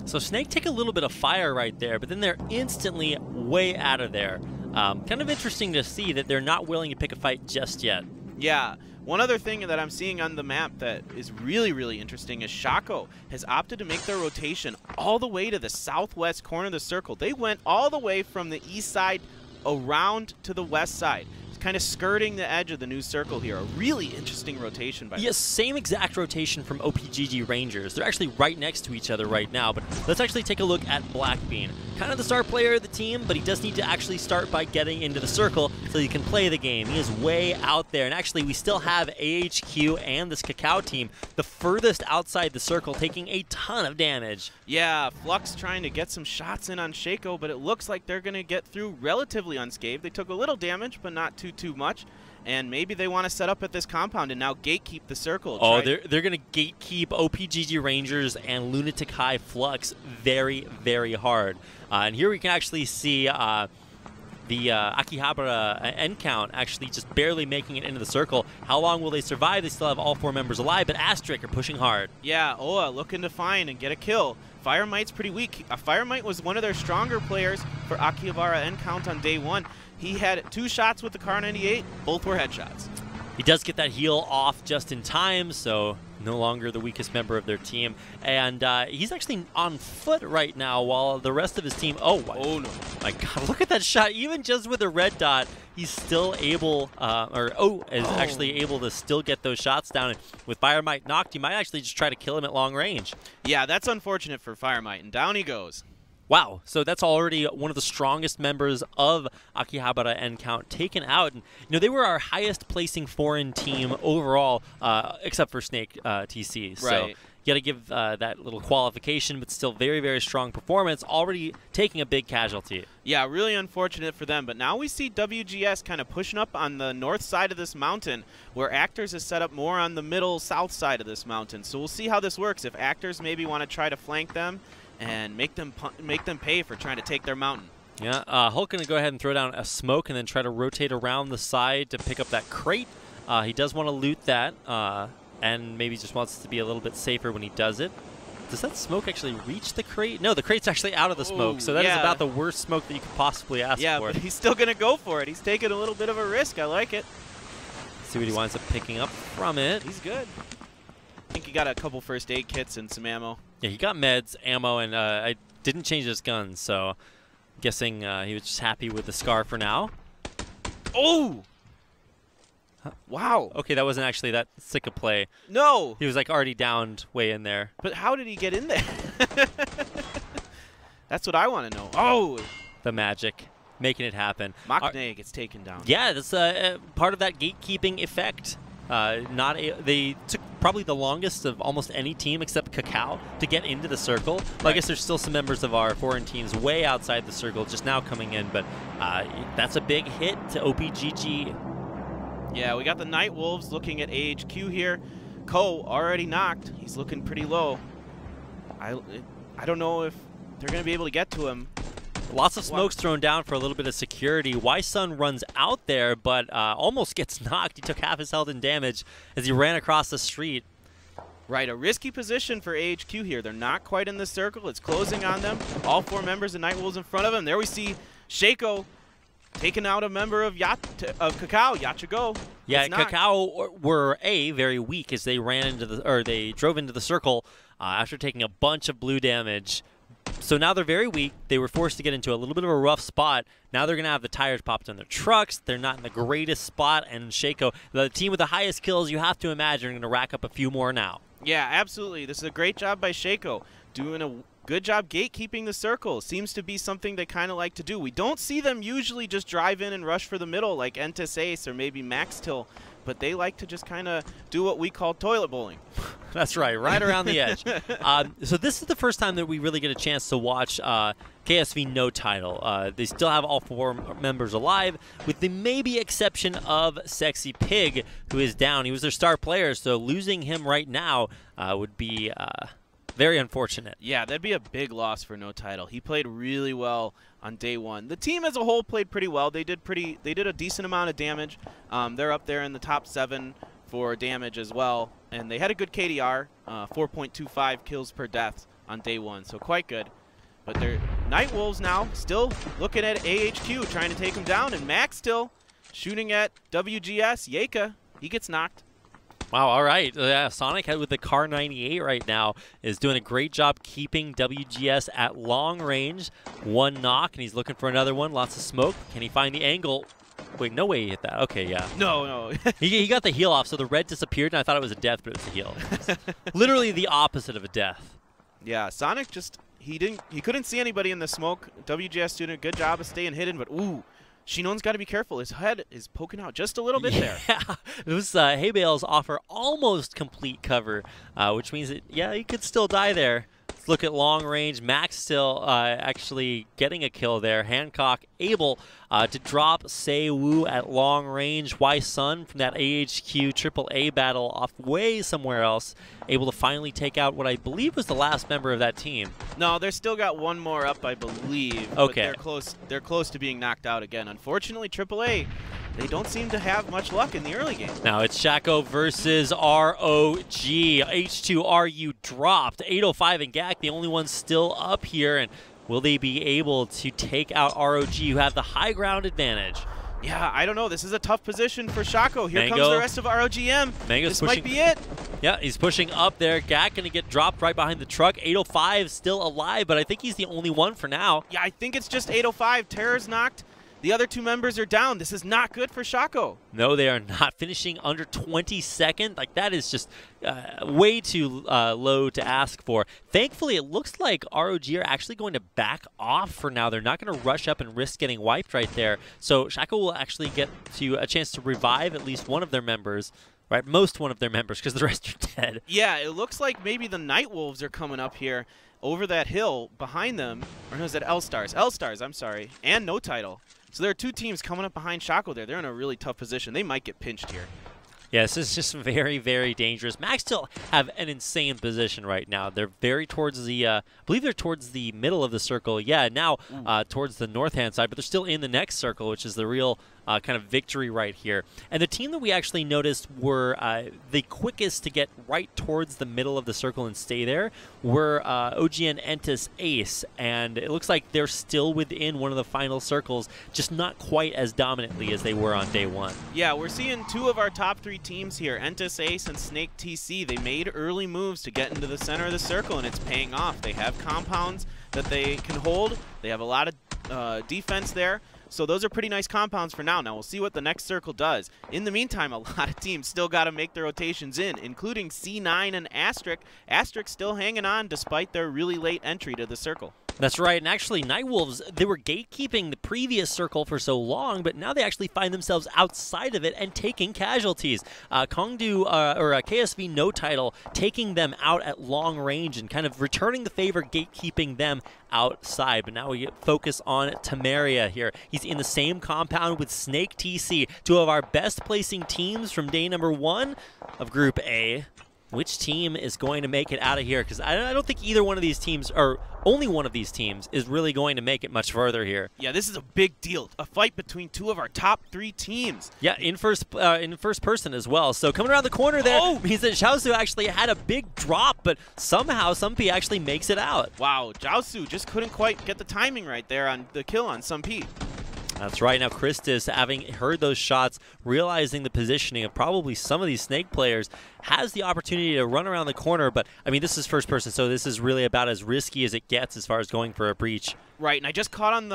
So Snake take a little bit of fire right there, but then they're instantly way out of there. Kind of interesting to see that they're not willing to pick a fight just yet.
Yeah. One other thing that I'm seeing on the map that is really, really interesting is Shaco has opted to make their rotation all the way to the southwest corner of the circle. They went all the way from the east side around to the west side, kind of skirting the edge of the new circle here. A really interesting rotation by them.
Yes, same exact rotation from OPGG Rangers. They're actually right next to each other right now, but let's actually take a look at Blackbean. Kind of the star player of the team, but he does need to actually start by getting into the circle so he can play the game. He is way out there, and actually we still have AHQ and this Cacao team the furthest outside the circle, taking a ton of damage.
Yeah, Flux trying to get some shots in on Shaco, but it looks like they're going to get through relatively unscathed. They took a little damage, but not too much, and maybe they want to set up at this compound and now gatekeep the circle.
Oh, they're going to gatekeep OPGG Rangers and Lunatic High Flux very, very hard. And here we can actually see the Akihabara end count actually just barely making it into the circle. How long will they survive? They still have all 4 members alive, but Astric are pushing hard.
Yeah, Oa looking to find and get a kill. Firemite's pretty weak. Firemite was one of their stronger players for Akihabara end count on day one. He had 2 shots with the Kar 98. Both were headshots.
He does get that heal off just in time, so no longer the weakest member of their team. And he's actually on foot right now while the rest of his team... Oh no. My God, look at that shot. Even just with a red dot, he's still able... actually able to still get those shots down. And with Firemite knocked, you might actually just try to kill him at long range.
Yeah, that's unfortunate for Firemite, and down he goes.
Wow, so that's already one of the strongest members of Akihabara end count taken out. And, they were our highest placing foreign team overall, except for Snake TC.
Right.
So you got to give that little qualification, but still very, very strong performance, already taking a big casualty.
Yeah, really unfortunate for them. But now we see WGS kind of pushing up on the north side of this mountain, where Actors is set up more on the middle south side of this mountain. So we'll see how this works. If Actors maybe want to try to flank them and make them pay for trying to take their mountain.
Yeah, Hulk going to go ahead and throw down a smoke and then try to rotate around the side to pick up that crate. He does want to loot that, and maybe just wants to be a little bit safer when he does it. does that smoke actually reach the crate? No, the crate's actually out of the smoke, so that is about the worst smoke that you could possibly ask for.
Yeah, but he's still going to go for it. He's taking a little bit of a risk. I like it.
See what he winds up picking up from it.
He's good. I think he got a couple first aid kits and some ammo.
Yeah, he got meds, ammo, and I didn't change his gun, so I'm guessing he was just happy with the SCAR for now.
Oh! Huh. Wow.
Okay, that wasn't actually that sick a play.
No!
He was like already downed way in there.
But how did he get in there? That's what I want to know. Oh!
The magic. Making it happen.
Maknae gets taken down.
Yeah, that's part of that gatekeeping effect. They took probably the longest of almost any team except Kakao to get into the circle. Well, I guess there's still some members of our foreign teams way outside the circle just now coming in, but that's a big hit to OPGG.
Yeah, we got the Night Wolves looking at AHQ here. Ko already knocked. He's looking pretty low. I don't know if they're going to be able to get to him.
Lots of smokes thrown down for a little bit of security. Y-Sun runs out there, but almost gets knocked. He took half his health and damage as he ran across the street.
Right, a risky position for AHQ here. They're not quite in the circle. It's closing on them. All 4 members of Night Wolves in front of him. There we see Shaco taking out a member of Kakao, Yachigo.
Yeah, Kakao were very weak as they they drove into the circle after taking a bunch of blue damage. So now they're very weak. They were forced to get into a little bit of a rough spot. Now they're going to have the tires popped on their trucks. They're not in the greatest spot. And Shaco, the team with the highest kills, you have to imagine, are going to rack up a few more now.
Yeah, absolutely. This is a great job by Shaco. Doing a good job gatekeeping the circle. Seems to be something they kind of like to do. We don't see them usually just drive in and rush for the middle like Entes Ace or maybe Max Till. But they like to just kind of do what we call toilet bowling.
That's right, right around the edge. So this is the first time that we really get a chance to watch KSV no title. They still have all 4 members alive, with the maybe exception of Sexy Pig, who is down. He was their star player, so losing him right now would be very unfortunate.
Yeah, that'd be a big loss for no title. He played really well on day 1. The team as a whole played pretty well. They did a decent amount of damage. They're up there in the top 7 for damage as well, and they had a good KDR, 4.25 kills per death on day 1, so quite good. But they're Night Wolves now still looking at AHQ, trying to take him down, and Max still shooting at WGS. Yeka, he gets knocked.
Wow, all right. Yeah, Sonic with the Car 98 right now is doing a great job keeping WGS at long range. 1 knock, and he's looking for another one. Lots of smoke. Can he find the angle? Wait, no way he hit that. Okay, yeah.
No.
he got the heal off, so the red disappeared, and I thought it was a death, but it was a heal. Literally the opposite of a death.
Yeah, Sonic just, he couldn't see anybody in the smoke. WGS doing a good job of staying hidden, but ooh. Shinon's got to be careful. His head is poking out just a little bit there.
Yeah, those hay bales offer almost complete cover, which means that, yeah, he could still die there. Let's look at long range. Max still actually getting a kill there. Hancock able to drop Sei Wu at long range. Y-Sun from that AHQ AAA battle off way somewhere else, able to finally take out what I believe was the last member of that team.
No, they're still got 1 more up, I believe.
Okay.
But they're close to being knocked out again. Unfortunately, AAA, they don't seem to have much luck in the early game.
Now it's Shaco versus ROG. H2RU dropped. 805 and GAC, the only ones still up here. And will they be able to take out ROG, who have the high ground advantage?
Yeah, I don't know. This is a tough position for Shaco. Here comes the rest of ROGM. This might be it.
Yeah, he's pushing up there. GAC going to get dropped right behind the truck. 805 still alive, but I think he's the only one for now.
Yeah, I think it's just 805. Terror's knocked. The other 2 members are down. This is not good for Shaco.
No, they are not. Finishing under 22nd. Like, that is just way too low to ask for. Thankfully, it looks like ROG are actually going to back off for now. They're not going to rush up and risk getting wiped right there. So Shaco will actually get to a chance to revive at least one of their members. Right, most one of their members, because the rest are dead.
Yeah, it looks like maybe the Night Wolves are coming up here over that hill behind them. Or no, is that L-Stars? L-Stars, I'm sorry. And no title. So there are 2 teams coming up behind Shaco there. They're in a really tough position. They might get pinched here.
Yeah, this is just very, very dangerous. Max still have an insane position right now. They're very towards the, I believe they're towards the middle of the circle. Yeah, now towards the north-hand side, but they're still in the next circle, which is the real kind of victory right here. And the team that we actually noticed were the quickest to get right towards the middle of the circle and stay there were OGN Entis Ace, and it looks like they're still within one of the final circles, just not quite as dominantly as they were on day one.
Yeah, we're seeing two of our top 3 teams here, Entis Ace and Snake TC. They made early moves to get into the center of the circle, and it's paying off. They have compounds that they can hold. They have a lot of defense there. So those are pretty nice compounds for now. Now we'll see what the next circle does. In the meantime, a lot of teams still got to make their rotations in, including C9 and Asterisk. Asterisk still hanging on despite their really late entry to the circle.
That's right, and actually Nightwolves, they were gatekeeping the previous circle for so long, but now they actually find themselves outside of it and taking casualties. Kongdu, or KSV No Title, taking them out at long range and kind of returning the favor, gatekeeping them outside. But now we focus on Temeria here. He's in the same compound with Snake TC, two of our best placing teams from day number 1 of Group A. Which team is going to make it out of here? Because I don't think either one of these teams, or only one of these teams, is really going to make it much further here.
Yeah, this is a big deal. A fight between two of our top 3 teams.
Yeah, in first person as well. So coming around the corner there means that Xiaosu actually had a big drop, but somehow Sunpea actually makes it out.
Wow, Xiaosu just couldn't quite get the timing right there on the kill on Sunpea.
That's right. Now Christus, having heard those shots, realizing the positioning of probably some of these Snake players, has the opportunity to run around the corner. But, I mean, this is first person, so this is really about as risky as it gets as far as going for a breach.
Right, and I just caught on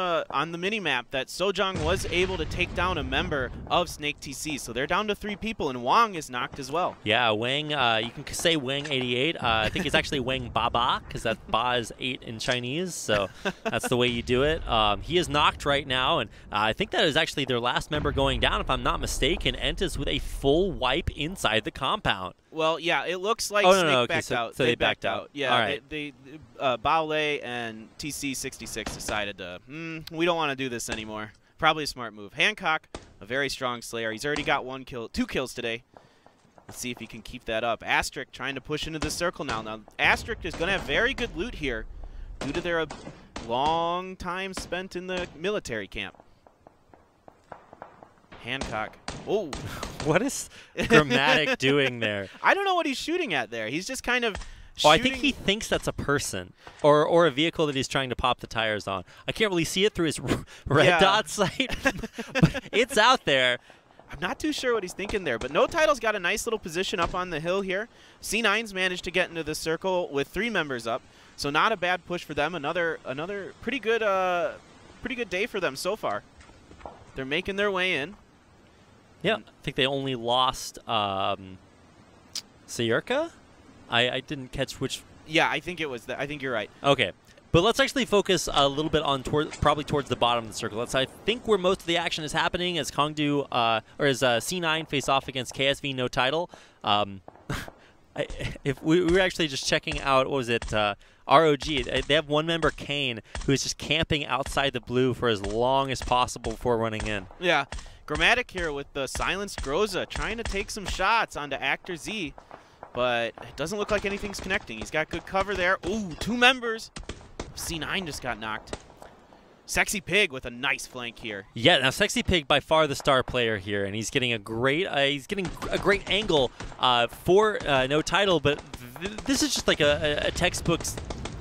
the mini-map that Sojong was able to take down a member of Snake TC, so they're down to 3 people, and Wang is knocked as well.
Yeah, Wang, you can say Wang88. I think it's actually Wang Baba, because that Ba is 8 in Chinese, so that's the way you do it. He is knocked right now, and I think that is actually their last member going down, if I'm not mistaken. Entis with a full wipe inside the compound.
Well, yeah, it looks like Snake backed out.
So they backed out.
Yeah,
all right.
Baole and TC66 decided to, we don't want to do this anymore. Probably a smart move. Hancock, a very strong Slayer. He's already got 2 kills today. Let's see if he can keep that up. Asterisk trying to push into the circle now. Now, Asterisk is going to have very good loot here due to their long time spent in the military camp. Hancock. Oh.
What is Grammatic doing there?
I don't know what he's shooting at there. He's just kind of shooting.
I think he thinks that's a person or a vehicle that he's trying to pop the tires on. I can't really see it through his red dot sight, but it's out there.
I'm not too sure what he's thinking there, but No Title's got a nice little position up on the hill here. C9's managed to get into the circle with 3 members up, so not a bad push for them. Another pretty good day for them so far. They're making their way in.
Yeah, I think they only lost Sayurka. I didn't catch which.
Yeah, I think it was that. I think you're right.
Okay, but let's actually focus a little bit on probably towards the bottom of the circle. That's I think where most of the action is happening as Kongdu or as C9 face off against KSV No Title. If we were actually just checking out, what was it? ROG. They have one member, Kane, who is just camping outside the blue for as long as possible before running in.
Yeah. Grammatic here with the silenced Groza trying to take some shots onto Actor Z, but it doesn't look like anything's connecting. He's got good cover there. Ooh, 2 members. C9 just got knocked. Sexy Pig with a nice flank here.
Yeah, now Sexy Pig by far the star player here, and he's getting a great angle for No Title, but this is just like a textbook,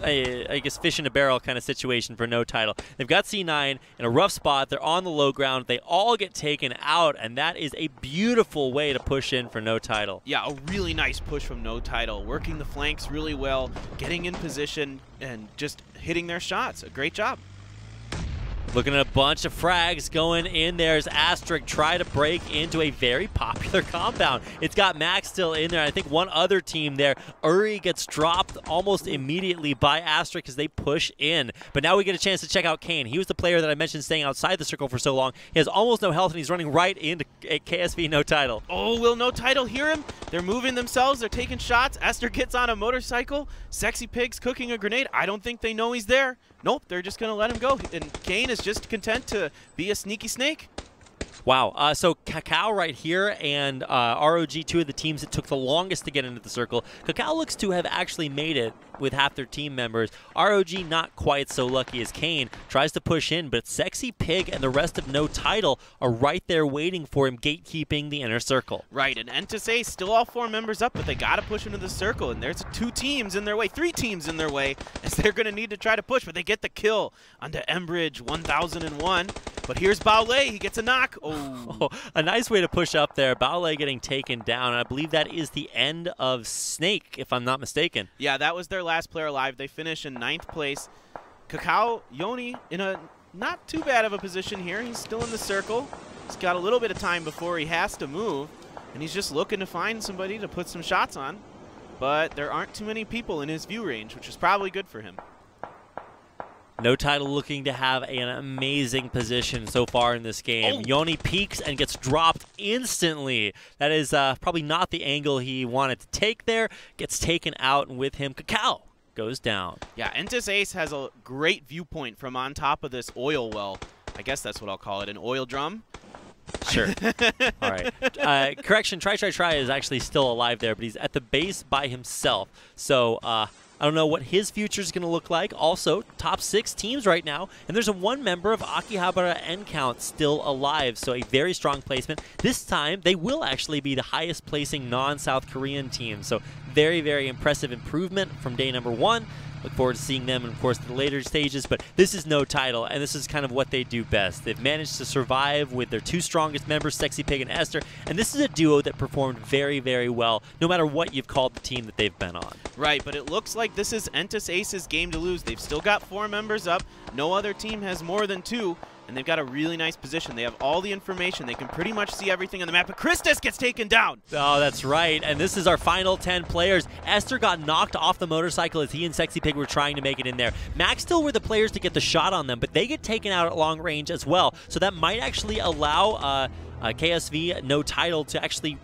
I guess, fish in a barrel kind of situation for No Title. They've got C9 in a rough spot. They're on the low ground. They all get taken out, and that is a beautiful way to push in for No Title.
Yeah, a really nice push from No Title, working the flanks really well, getting in position, and just hitting their shots. A great job.
Looking at a bunch of frags going in there as Asterisk try to break into a very popular compound. It's got Max still in there. I think one other team there, Uri, gets dropped almost immediately by Asterisk as they push in. But now we get a chance to check out Kane. He was the player that I mentioned staying outside the circle for so long. He has almost no health, and he's running right into KSV No Title.
Oh, will No Title hear him? They're moving themselves. They're taking shots. Esther gets on a motorcycle. Sexy Pig's cooking a grenade. I don't think they know he's there. Nope, they're just going to let him go. And Kane is just content to be a sneaky snake.
Wow. So Kakao right here and ROG, 2 of the teams that took the longest to get into the circle. Kakao looks to have actually made it with half their team members. ROG not quite so lucky as Kane. Tries to push in, but Sexy Pig and the rest of No Title are right there waiting for him, gatekeeping the inner circle.
Right, and N2A still all 4 members up, but they got to push into the circle, and there's 2 teams in their way, 3 teams in their way, as they're going to need to try to push, but they get the kill onto Embridge 1001. But here's Baolei. He gets a knock. Oh,
a nice way to push up there. Baolei getting taken down. I believe that is the end of Snake, if I'm not mistaken.
Yeah, that was their last player alive. They finish in 9th place. Kakao Yoni in a not too bad of a position here. He's still in the circle. He's got a little bit of time before he has to move, and he's just looking to find somebody to put some shots on. But there aren't too many people in his view range, which is probably good for him.
No Title looking to have an amazing position so far in this game. Yoni peeks and gets dropped instantly. That is probably not the angle he wanted to take there. Gets taken out, and with him, Kakao goes down.
Yeah, Entis Ace has a great viewpoint from on top of this oil well. I guess that's what I'll call it, an oil drum.
Sure. All right. Correction, Try is actually still alive there, but he's at the base by himself. So, I don't know what his future is going to look like. Also, top 6 teams right now, and there's a 1 member of Akihabara N-Count still alive, so a very strong placement. This time, they will actually be the highest placing non-South Korean team, so very, very impressive improvement from day number 1. Look forward to seeing them, and of course, the later stages, but this is No Title, and this is kind of what they do best. They've managed to survive with their 2 strongest members, Sexy Pig and Esther, and this is a duo that performed very, very well, no matter what you've called the team that they've been on.
Right, but it looks like this is Entis Ace's game to lose. They've still got 4 members up. No other team has more than 2. And they've got a really nice position. They have all the information. They can pretty much see everything on the map. But Christus gets taken down.
Oh, that's right. And this is our final 10 players. Esther got knocked off the motorcycle as he and Sexy Pig were trying to make it in there. Max still were the players to get the shot on them, but they get taken out at long range as well. So that might actually allow KSV No Title to actually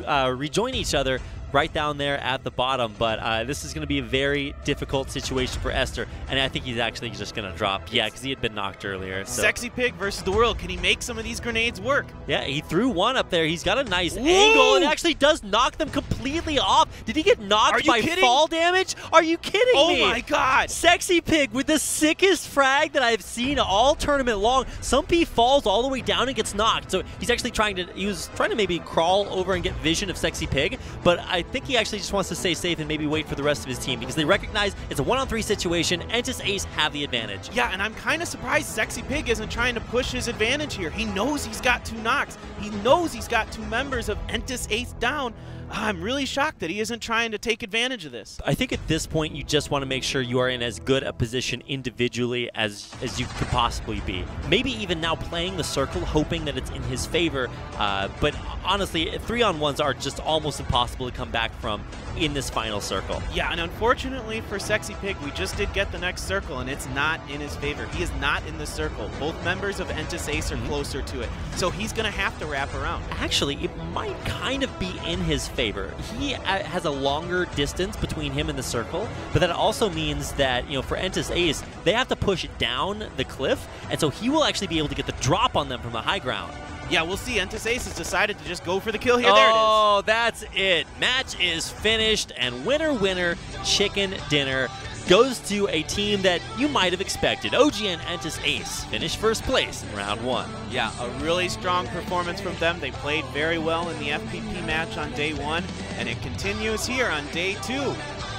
rejoin each other right down there at the bottom, but this is going to be a very difficult situation for Esther, and I think he's actually just going to drop. Yeah, because he had been knocked earlier. So.
Sexy Pig versus the world. Can he make some of these grenades work?
Yeah, he threw one up there. He's got a nice angle. It actually does knock them completely off. Did he get knocked by fall damage? Are you kidding me?
Oh my god!
Sexy Pig with the sickest frag that I've seen all tournament long. Sumpy falls all the way down and gets knocked. So he's actually trying to maybe crawl over and get vision of Sexy Pig, but I think he actually just wants to stay safe and maybe wait for the rest of his team because they recognize it's a 1-on-3 situation. Entis Ace have the advantage.
Yeah, and I'm kind of surprised Sexy Pig isn't trying to push his advantage here. He knows he's got 2 knocks. He knows he's got 2 members of Entis Ace down. I'm really shocked that he isn't trying to take advantage of this.
I think at this point you just want to make sure you are in as good a position individually as you could possibly be. Maybe even now playing the circle, hoping that it's in his favor. But honestly, 3-on-1s are just almost impossible to come back from in this final circle.
Yeah, and unfortunately for Sexy Pig, we just did get the next circle, and it's not in his favor. He is not in the circle. Both members of Entis Ace are closer to it, so he's going to have to wrap around.
Actually, it might kind of be in his favor. He has a longer distance between him and the circle, but that also means that, you know, for Entis Ace, they have to push down the cliff, and so he will actually be able to get the drop on them from the high ground.
Yeah, we'll see. Entis Ace has decided to just go for the kill here. There it is.
Oh, that's it. Match is finished, and winner, chicken dinner goes to a team that you might have expected. OGN Entis Ace finished first place in round 1.
Yeah, a really strong performance from them. They played very well in the FPP match on day 1, and it continues here on day 2.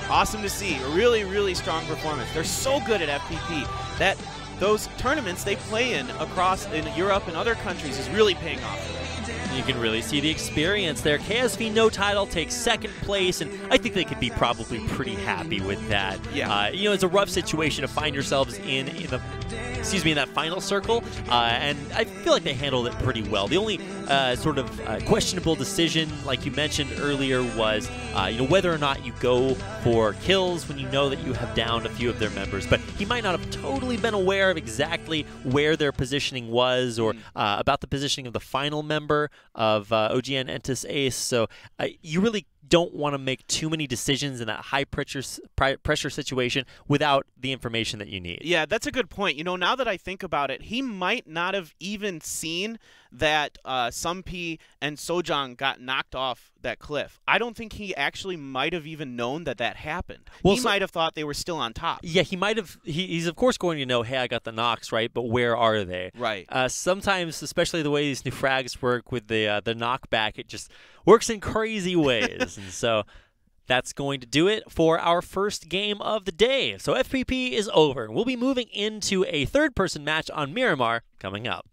Awesome to see. A really, really strong performance. They're so good at FPP that those tournaments they play in Europe and other countries is really paying off.
You can really see the experience there. KSV No Title takes 2nd place, and I think they could be probably pretty happy with that.
Yeah.
You know, it's a rough situation to find yourselves in that final circle, and I feel like they handled it pretty well. The only sort of questionable decision, like you mentioned earlier, was whether or not you go for kills when you know that you have downed a few of their members. But he might not have totally been aware of exactly where their positioning was, or about the positioning of the final member of OGN Entis Ace. So you really don't want to make too many decisions in that high pressure situation without the information that you need.
Yeah, that's a good point. You know, now that I think about it, he might not have even seen that Sumpi and Sojang got knocked off that cliff. I don't think he actually might have even known that that happened. Well, he might have thought they were still on top.
Yeah, he might have. He's of course going to know, hey, I got the knocks, right? But where are they?
Right.
Sometimes, especially the way these new frags work with the knockback, it just works in crazy ways. And so that's going to do it for our first game of the day. So FPP is over. We'll be moving into a third-person match on Miramar coming up.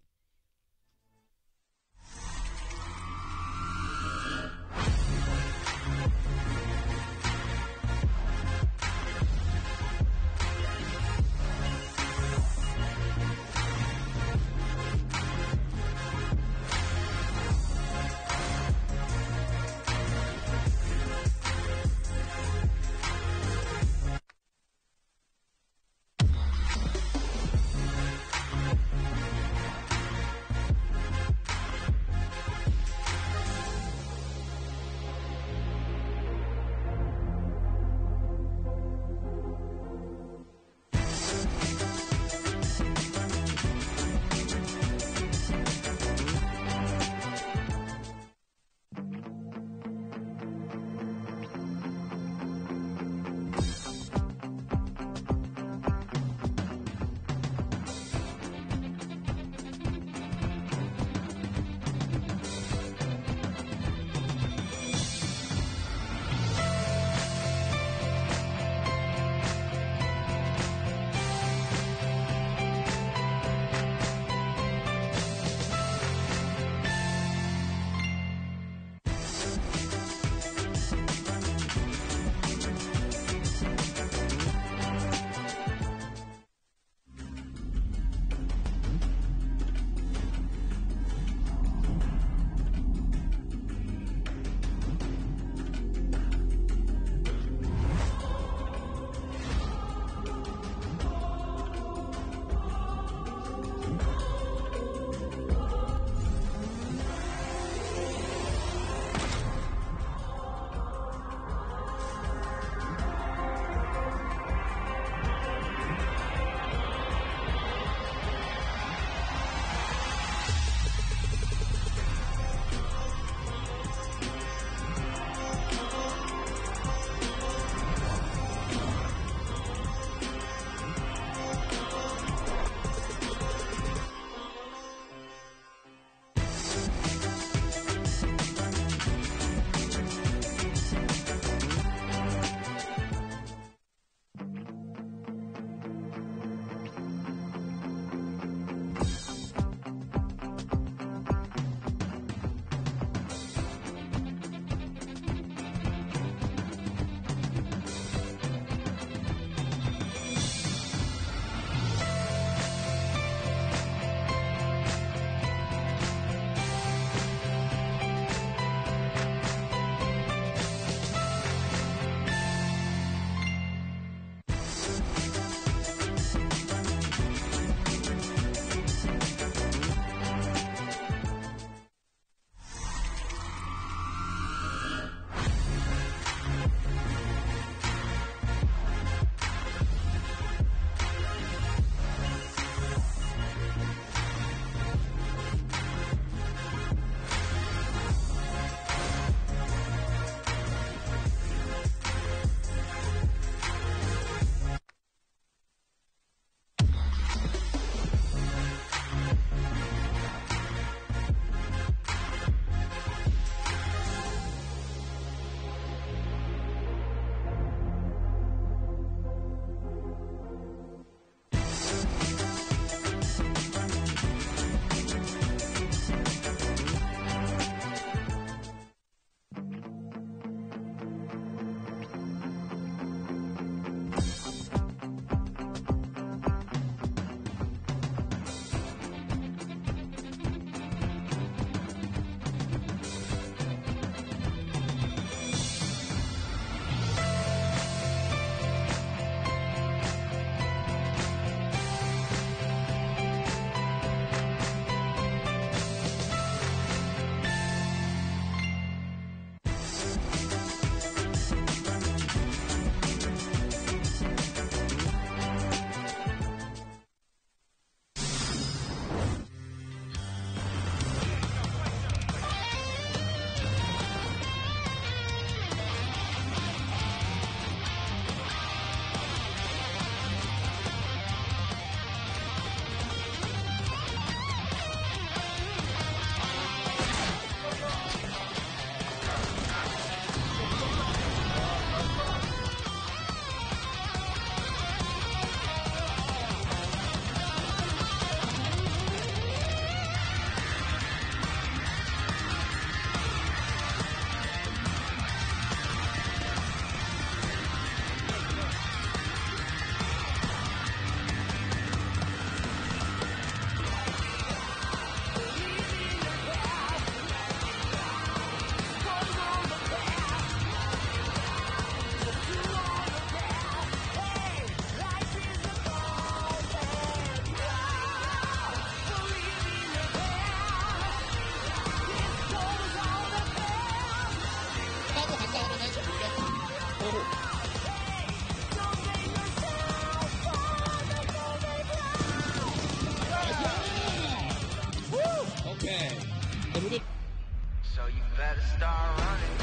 So you better start running.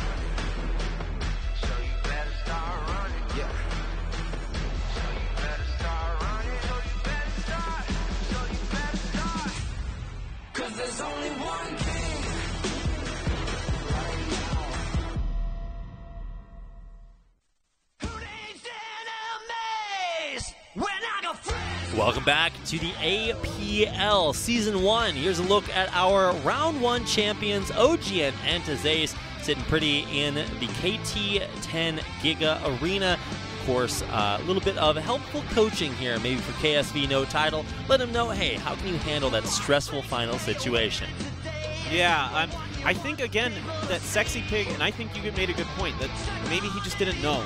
So you better start running. Yeah. So you better start running. So you better start. So you better start. 'Cause there's only one king right now. Who needs enemies when I got friends?
Welcome back to the APL Season 1. Here's a look at our Round 1 champions, OGN Entazace, sitting pretty in the KT10 Giga Arena. Of course, a little bit of helpful coaching here, maybe for KSV no title. Let them know, hey, how can you handle that stressful final situation?
Yeah, I think, again, that Sexy Pig, and I think you made a good point, that maybe he just didn't know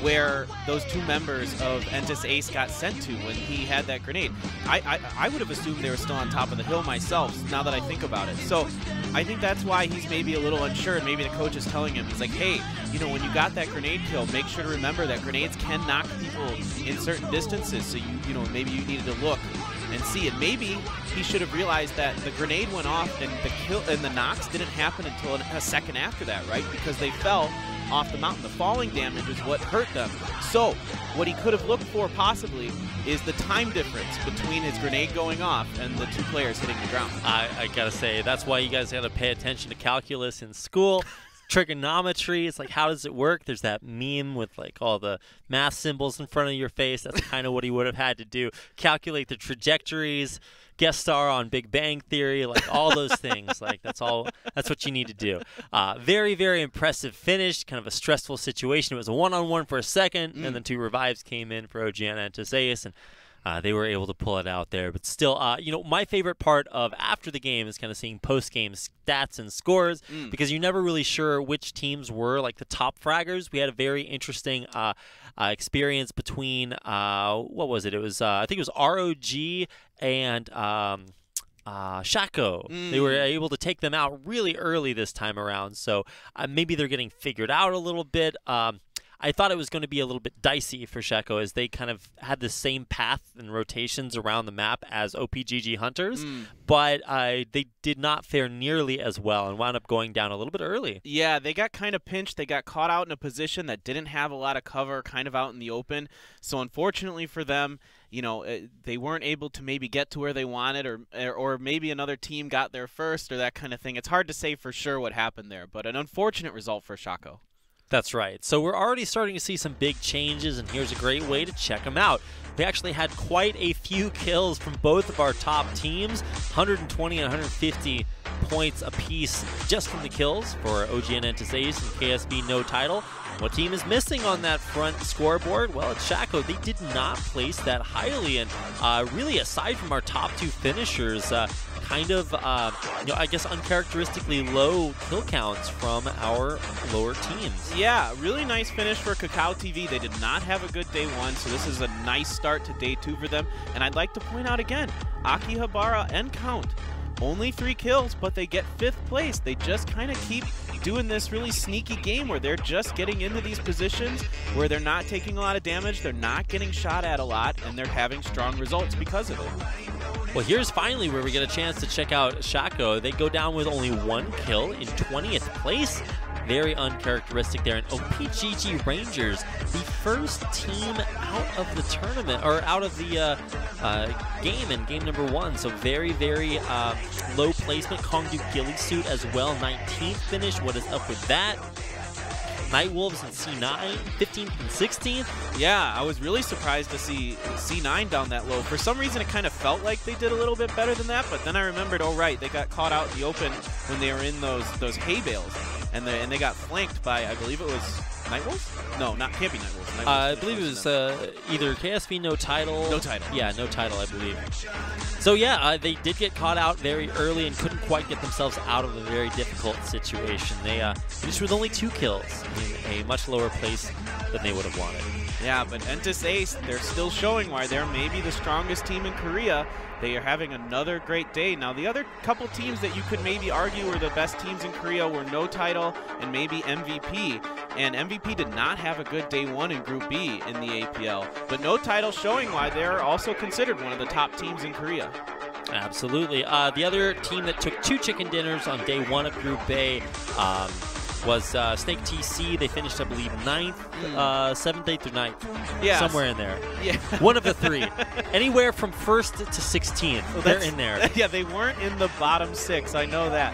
where those two members of Entazace got sent to when he had that grenade. I would have assumed they were still on top of the hill myself, now that I think about it. So I think that's why he's maybe a little unsure, and maybe the coach is telling him, he's like, hey, you know, when you got that grenade kill, make sure to remember that grenades can knock people in certain distances, so you know, maybe you needed to look and see it. Maybe he should have realized that the grenade went off and the kill and the knocks didn't happen until a second after that, right? Because they fell off the mountain. The falling damage is what hurt them. So what he could have looked for possibly is the time difference between his grenade going off and the two players hitting the ground.
I gotta say, that's why you guys gotta pay attention to calculus in school. Trigonometry, it's like, how does it work? There's that meme with like all the math symbols in front of your face. That's kind of what he would have had to do. Calculate the trajectories, guest star on Big Bang Theory, like all those things. Like that's what you need to do. Very, very impressive finish, kind of a stressful situation. It was a one-on-one for a second, and then two revives came in for OGN and Entazace, and they were able to pull it out there. But still, you know, my favorite part of after the game is kind of seeing post-game stats and scores, because you're never really sure which teams were like the top fraggers. We had a very interesting experience between, what was it? It was, I think it was ROG and Shaco. They were able to take them out really early this time around. So maybe they're getting figured out a little bit. I thought it was going to be a little bit dicey for Shaco, as they kind of had the same path and rotations around the map as OPGG Hunters, but they did not fare nearly as well and wound up going down a little bit early.
Yeah, they got kind of pinched. They got caught out in a position that didn't have a lot of cover, kind of out in the open. So unfortunately for them, you know, they weren't able to maybe get to where they wanted, or maybe another team got there first or that kind of thing. It's hard to say for sure what happened there, but an unfortunate result for Shaco.
That's right. So we're already starting to see some big changes, and here's a great way to check them out. We actually had quite a few kills from both of our top teams, 120 and 150 points apiece just from the kills for OGN Entazace and KSB no title. What team is missing on that front scoreboard? Well, it's Shaco. They did not place that highly, and really, aside from our top two finishers, kind of, you know, I guess uncharacteristically low kill counts from our lower teams.
Yeah, really nice finish for KickoffTV. They did not have a good day one, so this is a nice start to day two for them. And I'd like to point out again, Akihabara and Count, only 3 kills, but they get 5th place. They just kind of keep doing this really sneaky game where they're just getting into these positions where they're not taking a lot of damage, they're not getting shot at a lot, and they're having strong results because of it.
Well, here's finally where we get a chance to check out Shaco. They go down with only 1 kill in 20th place. Very uncharacteristic there. And OPGG Rangers, the first team out of the tournament, or out of the game in game number 1. So very, very low placement. Kongdu Ghillie Suit as well, 19th finish. What is up with that? Nightwolves in C9, 15th and 16th.
Yeah, I was really surprised to see C9 down that low. For some reason, it kind of felt like they did a little bit better than that, but then I remembered, oh right, they got caught out in the open when they were in those hay bales, and they got flanked by, I believe it was Nightwolves? No, can't be Nightwolves.
I believe it was either KSV no title.
No title.
Yeah, no title, I believe. So yeah, they did get caught out very early and couldn't quite get themselves out of a very difficult situation. They finished with only 2 kills in a much lower place than they would have wanted.
Yeah, but Entazace, they're still showing why they're maybe the strongest team in Korea. They are having another great day. Now, the other couple teams that you could maybe argue were the best teams in Korea were No Title and maybe MVP. And MVP did not have a good day one in Group B in the APL. But No Title showing why they're also considered one of the top teams in Korea.
Absolutely. The other team that took 2 chicken dinners on day 1 of Group A was Snake TC. They finished, I believe, 9th, 7th, 8th, or 9th.
Yeah.
Somewhere in there.
Yeah.
One of the 3. Anywhere from 1st to 16th. Well, they're in there.
Yeah, they weren't in the bottom 6. I know that.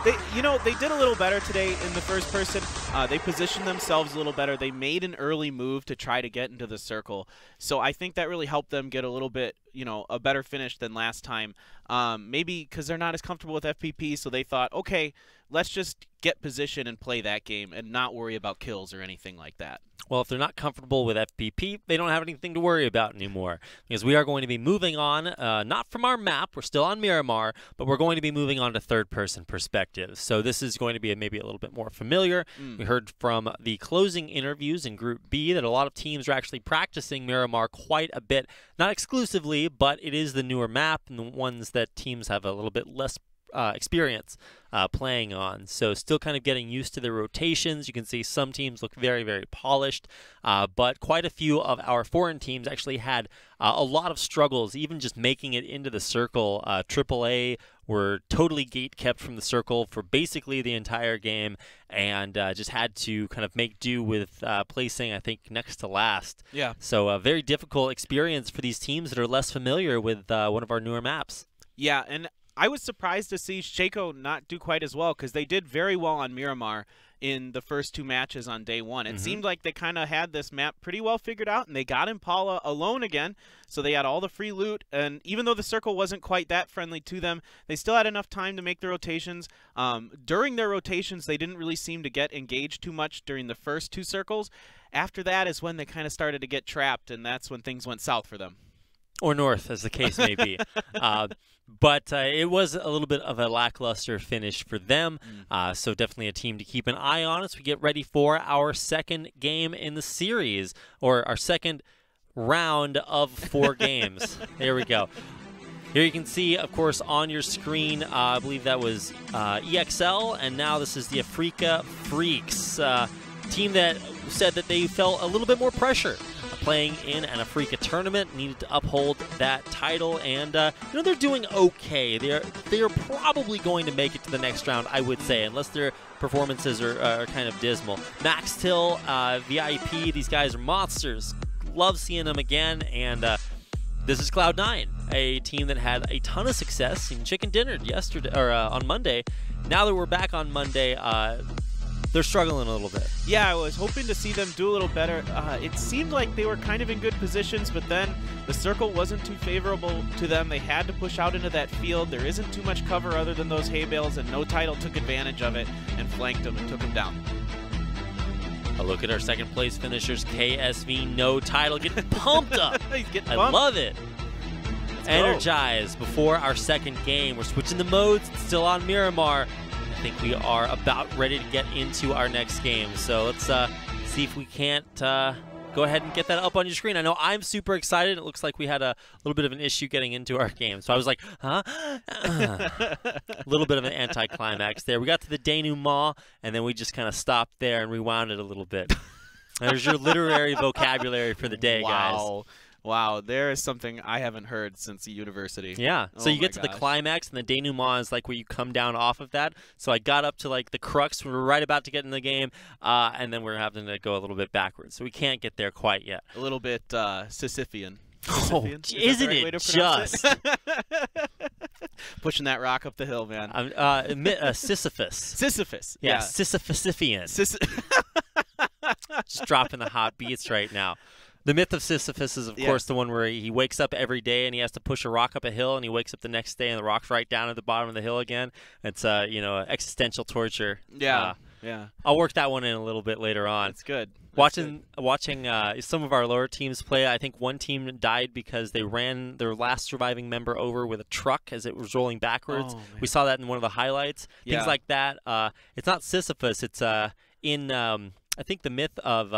They did a little better today in the first person. They positioned themselves a little better. They made an early move to try to get into the circle. So I think that really helped them get a little bit, a better finish than last time. Maybe because they're not as comfortable with FPP, so they thought, okay, let's just get position and play that game and not worry about kills or anything like that.
Well, if they're not comfortable with FPP, they don't have anything to worry about anymore, because we are going to be moving on, not from our map, we're still on Miramar, but we're going to be moving on to third-person perspective. So this is going to be maybe a little bit more familiar. We heard from the closing interviews in Group B that a lot of teams are actually practicing Miramar quite a bit, not exclusively, but it is the newer map and the ones that teams have a little bit less experience playing on. So still kind of getting used to the rotations. You can see some teams look very, very polished, but quite a few of our foreign teams actually had a lot of struggles, even just making it into the circle. AAA were totally gate-kept from the circle for basically the entire game, and just had to kind of make do with placing, I think, next to last.
Yeah.
So a very difficult experience for these teams that are less familiar with one of our newer maps.
Yeah, and I was surprised to see Shaco not do quite as well, because they did very well on Miramar in the first 2 matches on day 1. It seemed like they kind of had this map pretty well figured out, and they got Impala alone again, so they had all the free loot, and even though the circle wasn't quite that friendly to them, they still had enough time to make the rotations. During their rotations, they didn't really seem to get engaged too much during the first 2 circles. After that is when they kind of started to get trapped, and that's when things went south for them.
Or north, as the case may be. But it was a little bit of a lackluster finish for them, so definitely a team to keep an eye on as we get ready for our second game in the series, or our second round of 4 games. There we go. Here you can see, of course, on your screen, I believe that was EXL, and now this is the Africa Freaks, team that said that they felt a little bit more pressure playing in an Africa tournament, needed to uphold that title, and they're doing okay. They are probably going to make it to the next round, I would say, unless their performances are kind of dismal. Max Till, VIP, these guys are monsters. Love seeing them again, and this is Cloud9, a team that had a ton of success in Chicken Dinner yesterday or on Monday. Now that we're back on Monday, they're struggling a little bit. Yeah, I was hoping to see them do a little better. It seemed like they were kind of in good positions, but then the circle wasn't too favorable to them. They had to push out into that field. There isn't too much cover other than those hay bales, and No Title took advantage of it and flanked them and took them down. A look at our second place finishers, KSV, No Title, getting pumped up.
He's getting
I
pumped.
love it. Energized before our second game. We're switching the modes. It's still on Miramar. I think we are about ready to get into our next game. So let's see if we can't go ahead and get that up on your screen. I know I'm super excited. It looks like we had a little bit of an issue getting into our game. So I was like, huh? A little bit of an anticlimax there. We got to the denouement, and then we just kind of stopped there and rewound it a little bit. There's your literary vocabulary for the day, guys.
Wow, there is something I haven't heard since the university.
Yeah, so you get to the climax, and the denouement is like where you come down off of that. So I got up to like the crux. We were right about to get in the game, and then we're having to go a little bit backwards. So we can't get there quite yet.
A little bit Sisyphean.
Oh, isn't it just?
Pushing that rock up the hill, man.
Sisyphus.
Sisyphus.
Yeah, Sisyphician. Just dropping the hot beats right now. The myth of Sisyphus is, of course, the one where he wakes up every day and he has to push a rock up a hill, and he wakes up the next day and the rock's right down at the bottom of the hill again. It's, existential torture.
Yeah.
I'll work that one in a little bit later on.
It's good.
Watching some of our lower teams play, I think one team died because they ran their last surviving member over with a truck as it was rolling backwards.
Oh,
we saw that in one of the highlights. Things like that. It's not Sisyphus. It's in I think the myth of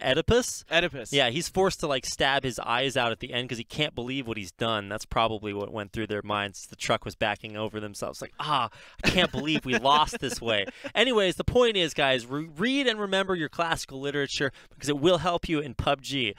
Oedipus.
Oedipus.
Yeah, he's forced to like stab his eyes out at the end because he can't believe what he's done. That's probably what went through their minds. The truck was backing over themselves. Like, I can't believe we lost this way. Anyways, the point is, guys, read and remember your classical literature because it will help you in PUBG.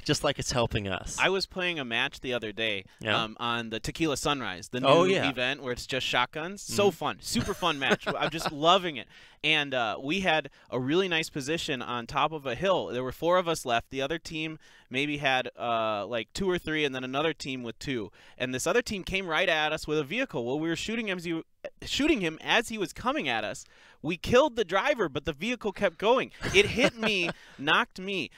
Just like it's helping us.
I was playing a match the other day on the Tequila Sunrise, the new event where it's just shotguns. So fun. Super fun match. I'm just loving it. And we had a really nice position on top of a hill. There were 4 of us left. The other team maybe had like 2 or 3, and then another team with 2. And this other team came right at us with a vehicle. Well, we were shooting him as he was coming at us. We killed the driver, but the vehicle kept going. It hit me, knocked me.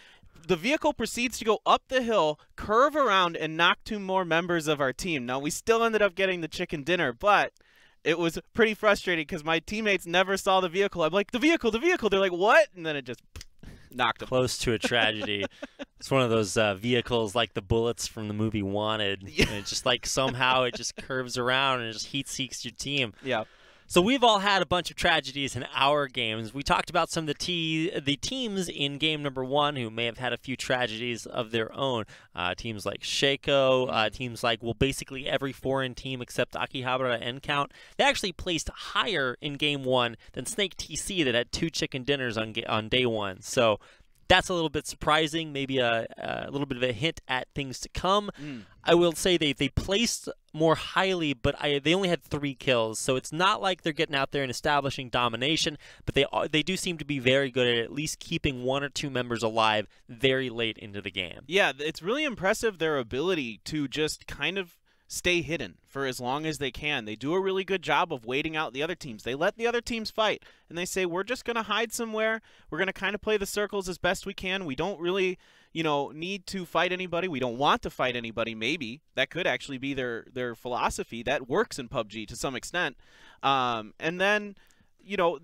The vehicle proceeds to go up the hill, curve around, and knock 2 more members of our team. Now, we still ended up getting the chicken dinner, but it was pretty frustrating because my teammates never saw the vehicle. I'm like, the vehicle, the vehicle. They're like, what? And then it just knocked them.
Close to a tragedy. It's one of those vehicles like the bullets from the movie Wanted.
Yeah.
And it's just like somehow it just curves around and it just heat seeks your team.
Yeah.
So we've all had a bunch of tragedies in our games. We talked about some of the teams in game number 1 who may have had a few tragedies of their own. Teams like Shaco, teams like, well, basically every foreign team except Akihabara and Count. They actually placed higher in game 1 than Snake TC that had 2 chicken dinners on day 1. So that's a little bit surprising, maybe a little bit of a hint at things to come. I will say they placed more highly, but they only had 3 kills, so it's not like they're getting out there and establishing domination, but they do seem to be very good at least keeping 1 or 2 members alive very late into the game.
Yeah, it's really impressive, their ability to just kind of stay hidden for as long as they can. They do a really good job of waiting out the other teams. They let the other teams fight, and they say, we're just going to hide somewhere. We're going to kind of play the circles as best we can. We don't really, need to fight anybody. We don't want to fight anybody, maybe. That could actually be their philosophy. That works in PUBG to some extent. And then,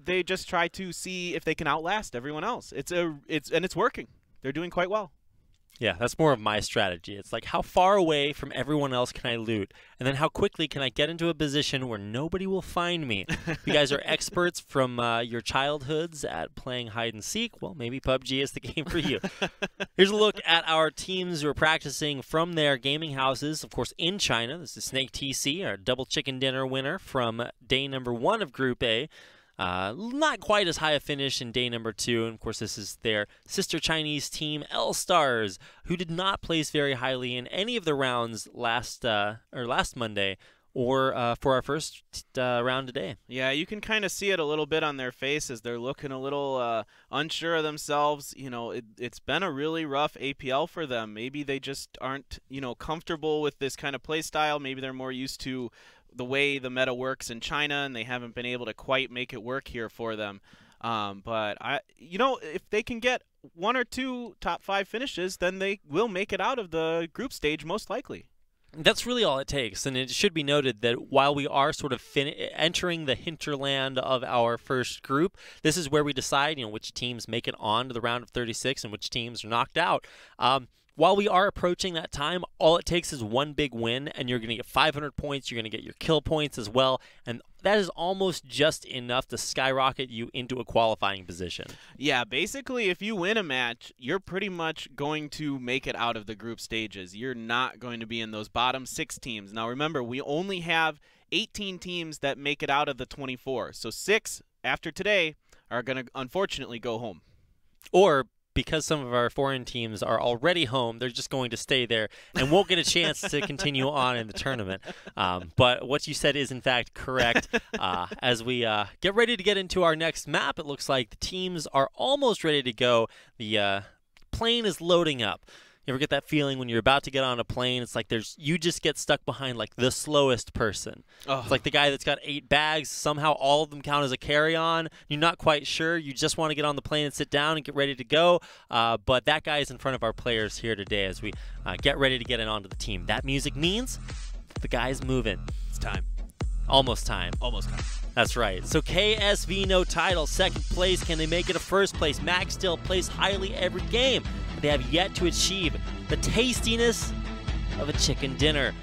they just try to see if they can outlast everyone else. It's working. They're doing quite well.
Yeah, that's more of my strategy. It's like, how far away from everyone else can I loot? And then how quickly can I get into a position where nobody will find me? If you guys are experts from your childhoods at playing hide and seek, well, maybe PUBG is the game for you. Here's a look at our teams who are practicing from their gaming houses, of course, in China. This is Snake TC, our double chicken dinner winner from day number 1 of Group A. Not quite as high a finish in day number 2, and of course this is their sister Chinese team, L-Stars, who did not place very highly in any of the rounds last Monday or for our first round today.
Yeah, you can kind of see it a little bit on their faces. They're looking a little unsure of themselves. It's been a really rough APL for them. Maybe they just aren't comfortable with this kind of play style. Maybe they're more used to the way the meta works in China, and they haven't been able to quite make it work here for them. But if they can get 1 or 2 top 5 finishes, then they will make it out of the group stage most likely.
That's really all it takes, and it should be noted that while we are sort of entering the hinterland of our first group, this is where we decide, which teams make it on to the round of 36 and which teams are knocked out. While we are approaching that time, all it takes is 1 big win, and you're going to get 500 points. You're going to get your kill points as well, and that is almost just enough to skyrocket you into a qualifying position.
Yeah, basically, if you win a match, you're pretty much going to make it out of the group stages. You're not going to be in those bottom 6 teams. Now, remember, we only have 18 teams that make it out of the 24, so 6 after today are going to, unfortunately, go home.
Or because some of our foreign teams are already home, they're just going to stay there and won't get a chance to continue on in the tournament. But what you said is, in fact, correct. As we get ready to get into our next map, it looks like the teams are almost ready to go. The plane is loading up. You ever get that feeling when you're about to get on a plane? It's like you just get stuck behind like the slowest person. Oh. It's like the guy that's got 8 bags. Somehow all of them count as a carry-on. You're not quite sure. You just want to get on the plane and sit down and get ready to go. But that guy is in front of our players here today as we get ready to get in onto the team. That music means the guy's moving.
It's time.
Almost time.
Almost time.
That's right. So KSV, no title. 2nd place. Can they make it a 1st place? Max still plays highly every game. They have yet to achieve the tastiness of a chicken dinner.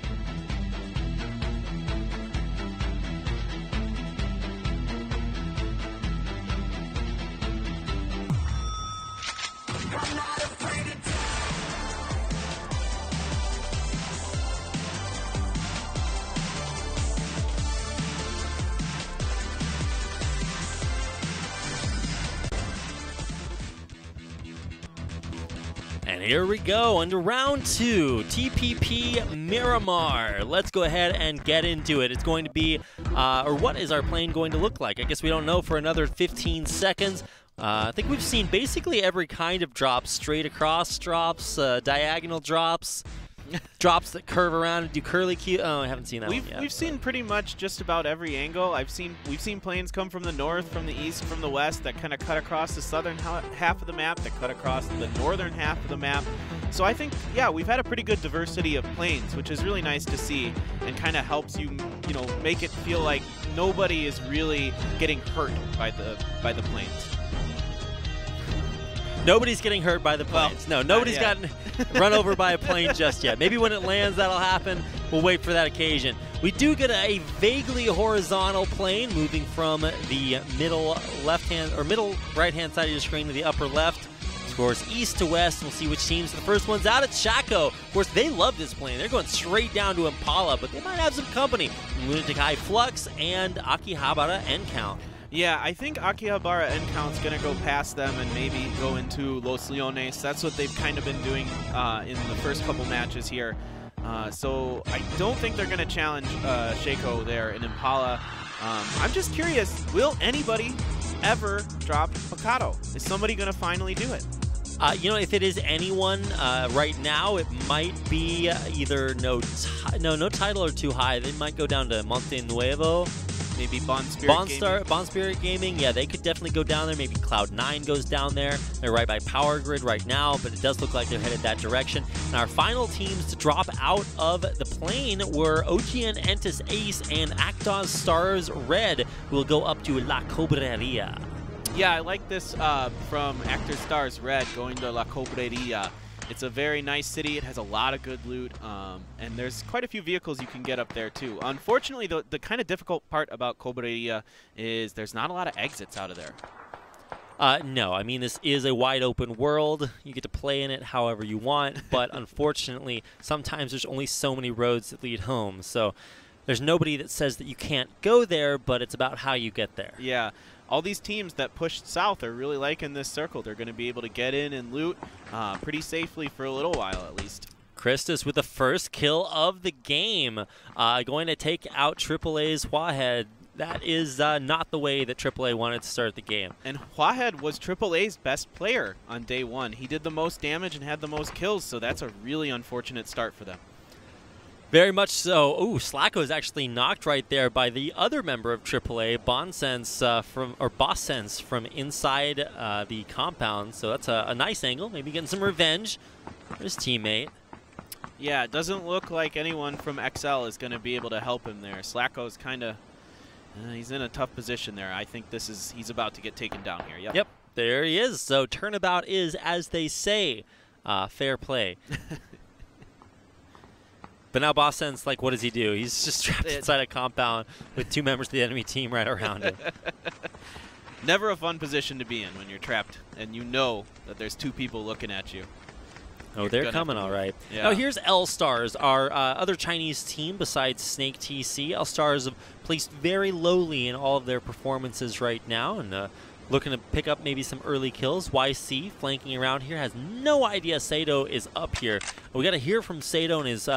And here we go into round 2, TPP Miramar. Let's go ahead and get into it. It's going to be, or what is our plane going to look like? I guess we don't know for another 15 seconds. I think we've seen basically every kind of drop, straight across drops, diagonal drops, drops that curve around and do curly Q. Oh, I haven't seen that one yet.
We've seen pretty much just about every angle. We've seen planes come from the north, from the east, from the west that kind of cut across the southern half of the map, that cut across the northern half of the map. So I think, yeah, we've had a pretty good diversity of planes, which is really nice to see, and kind of helps you know, make it feel like nobody is really getting hurt by the planes.
Nobody's getting hurt by the planes.
Well,
no, nobody's gotten run over by a plane just yet. Maybe when it lands, that'll happen. We'll wait for that occasion. We do get a vaguely horizontal plane moving from the middle left-hand or middle right-hand side of your screen to the upper left. Scores east to west. We'll see which team's the first one's out. It's Shaco. Of course, they love this plane. They're going straight down to Impala, but they might have some company. Lunatic High Flux and Akihabara End Count.
Yeah, I think Akihabara End Count's going to go past them and maybe go into Los Leones. That's what they've kind of been doing in the first couple matches here. So I don't think they're going to challenge Shaco there in Impala. I'm just curious, will anybody ever drop Picado? Is somebody going to finally do it?
You know, if it is anyone right now, it might be either no title or too high. They might go down to Monte Nuevo.
Maybe Bond
Spirit Gaming, yeah, they could definitely go down there. Maybe Cloud9 goes down there. They're right by Power Grid right now, but it does look like they're headed that direction. And our final teams to drop out of the plane were OGN Entis Ace and Actos Stars Red, who will go up to La Cobreria.
Yeah, I like this from Actor Stars Red going to La Cobreria. It's a very nice city. It has a lot of good loot, and there's quite a few vehicles you can get up there, too. Unfortunately, the kind of difficult part about Cobreria is there's not a lot of exits out of there.
No, I mean, this is a wide open world. You get to play in it however you want, but unfortunately, sometimes there's only so many roads that lead home. So there's nobody that says that you can't go there, but it's about how you get there.
Yeah. All these teams that pushed south are really liking this circle. They're going to be able to get in and loot pretty safely for a little while at least.
Christus with the first kill of the game. Going to take out AAA's Huahead. That is not the way that AAA wanted to start the game.
And Huahead was AAA's best player on day 1. He did the most damage and had the most kills, so that's a really unfortunate start for them.
Very much so. Ooh, Slacko is actually knocked right there by the other member of AAA, Bossense from inside the compound. So that's a nice angle. Maybe getting some revenge for his teammate.
Yeah, it doesn't look like anyone from XL is going to be able to help him there. Slacko's kind of he's in a tough position there. I think he's about to get taken down here.
Yep, there he is. So turnabout is, as they say, fair play. But now Bossense, like, what does he do? He's just trapped inside a compound with 2 members of the enemy team right around him.
Never a fun position to be in when you're trapped and you know that there's 2 people looking at you.
Oh, they're coming all right.
Yeah.
Now here's L-Stars, our other Chinese team besides Snake TC. L-Stars have placed very lowly in all of their performances right now and looking to pick up maybe some early kills. YC flanking around here, has no idea Sato is up here. We got to hear from Sato and his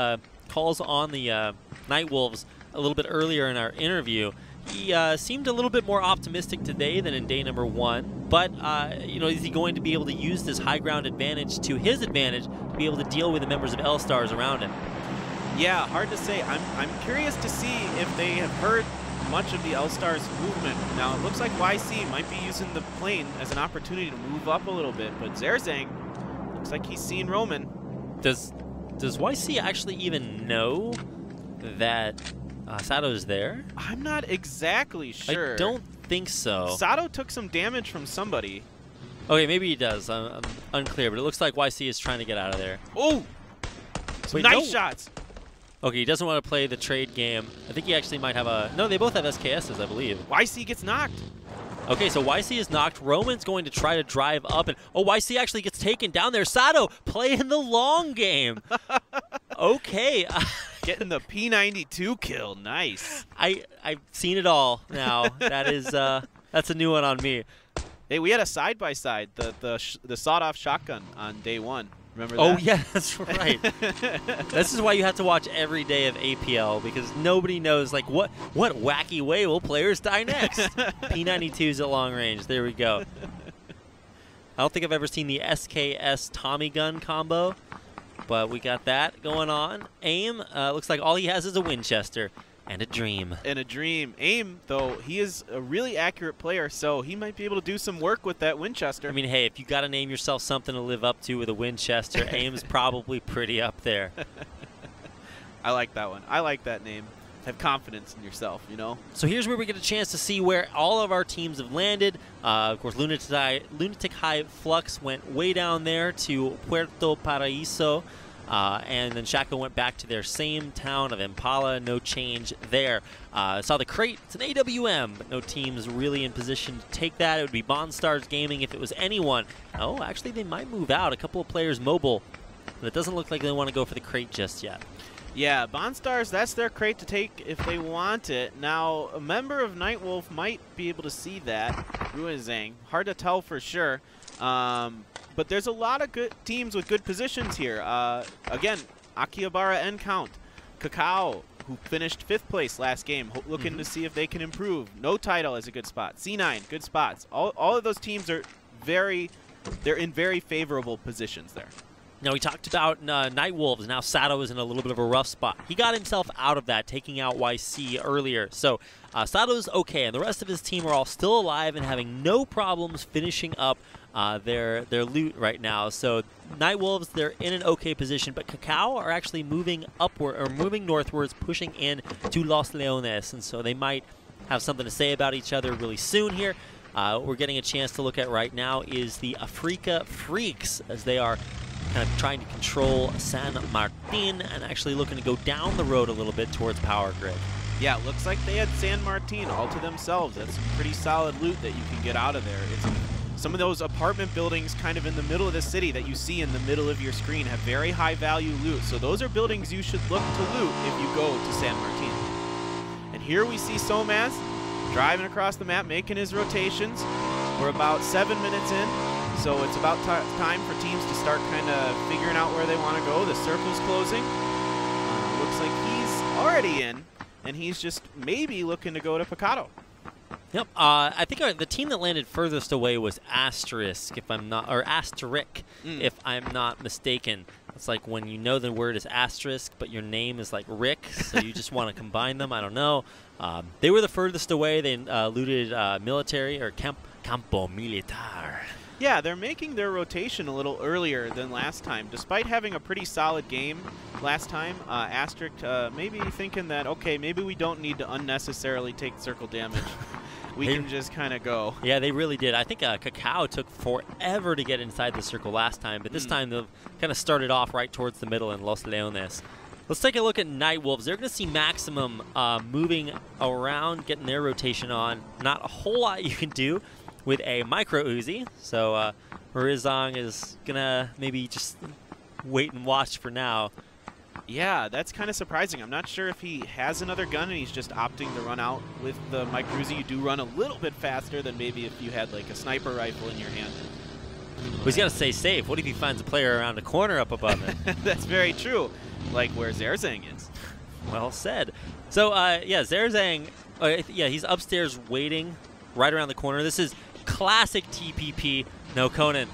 calls on the Night Wolves a little bit earlier in our interview. He seemed a little bit more optimistic today than in day number 1, but you know, is he going to be able to use this high ground advantage to his advantage to be able to deal with the members of L-Stars around him?
Yeah, hard to say. I'm curious to see if they have heard much of the L-Stars movement. Now, it looks like YC might be using the plane as an opportunity to move up a little bit, but Zerzang looks like he's seeing Roman.
Does YC actually even know that Sato's there?
I'm not exactly sure.
I don't think so.
Sato took some damage from somebody.
Okay, maybe he does. I'm unclear, but it looks like YC is trying to get out of there.
Oh! Nice shots!
Okay, he doesn't want to play the trade game. I think he actually might have a... No, they both have SKSs, I believe.
YC gets knocked.
Okay, so YC is knocked. Roman's going to try to drive up, and YC actually gets taken down there. Sato playing the long game. Okay.
Getting the P92 kill. Nice.
I've seen it all now. That is that's a new one on me.
Hey, we had a side-by-side, the sawed-off shotgun on day 1. Remember that?
Oh, yeah, that's right. This is why you have to watch every day of APL, because nobody knows, like, what wacky way will players die next? P92's at long range. There we go. I don't think I've ever seen the SKS Tommy gun combo, but we got that going on. AIM, looks like all he has is a Winchester and a dream.
And a dream. AIM, though, he is a really accurate player, so he might be able to do some work with that Winchester.
I mean, hey, if you got to name yourself something to live up to with a Winchester, AIM's probably pretty up there.
I like that one. I like that name. Have confidence in yourself, you know?
So here's where we get a chance to see where all of our teams have landed. Of course, Lunatic High Flux went way down there to Puerto Paraíso. And then Shaka went back to their same town of Impala. No change there. Saw the crate. It's an AWM, but no teams really in position to take that. It would be Bonstars Gaming if it was anyone. Oh, actually, they might move out. A couple of players mobile. But it doesn't look like they want to go for the crate just yet.
Yeah, Bonstars, that's their crate to take if they want it. Now, a member of Nightwolf might be able to see that. Ruizang. Hard to tell for sure. But there's a lot of good teams with good positions here. Again, Akihabara and Count. Kakao, who finished 5th place last game, looking to see if they can improve. No Title is a good spot. C9, good spots. All of those teams are they're in very favorable positions there.
Now, we talked about Nightwolves. Now Sato is in a little bit of a rough spot. He got himself out of that, taking out YC earlier. So Sato's okay, and the rest of his team are all still alive and having no problems finishing up their loot right now. So Nightwolves, they're in an okay position, but Kakao are actually moving upward or moving northwards, pushing in to Los Leones, and so they might have something to say about each other really soon here. What we're getting a chance to look at right now is the Africa Freaks, as they are kind of trying to control San Martin and actually looking to go down the road a little bit towards Power Grid.
Yeah, looks like they had San Martin all to themselves. That's some pretty solid loot that you can get out of there. It's some of those apartment buildings kind of in the middle of the city that you see in the middle of your screen have very high value loot. So those are buildings you should look to loot if you go to San Martin. And here we see Somaz driving across the map, making his rotations. We're about 7 minutes in. So it's about time for teams to start kind of figuring out where they want to go. The circle's closing. Looks like he's already in, and he's just maybe looking to go to Picado.
Yep. I think the team that landed furthest away was Asterisk, if I'm not, or Asterisk, if I'm not mistaken. It's like when you know the word is asterisk, but your name is like Rick, so you just want to combine them. I don't know. They were the furthest away. They looted military or Campo Militar.
Yeah, they're making their rotation a little earlier than last time. Despite having a pretty solid game last time, Asterisk maybe thinking that, okay, maybe we don't need to unnecessarily take circle damage. We can just kind of go.
Yeah, they really did. I think Kakao took forever to get inside the circle last time, but this time they've kind of started off right towards the middle in Los Leones. Let's take a look at Nightwolves. They're going to see Maximum moving around, getting their rotation on. Not a whole lot you can do with a micro Uzi, so Rizong is going to maybe just wait and watch for now.
Yeah, that's kind of surprising. I'm not sure if he has another gun and he's just opting to run out with the micro Uzi. You do run a little bit faster than maybe if you had like a sniper rifle in your hand.
Well, he's got to stay safe. What if he finds a player around a corner up above him?
That's very true, like where Zerzang is.
Well said. So, yeah, Zerzang, yeah, he's upstairs waiting right around the corner. This is classic TPP. No, Conan.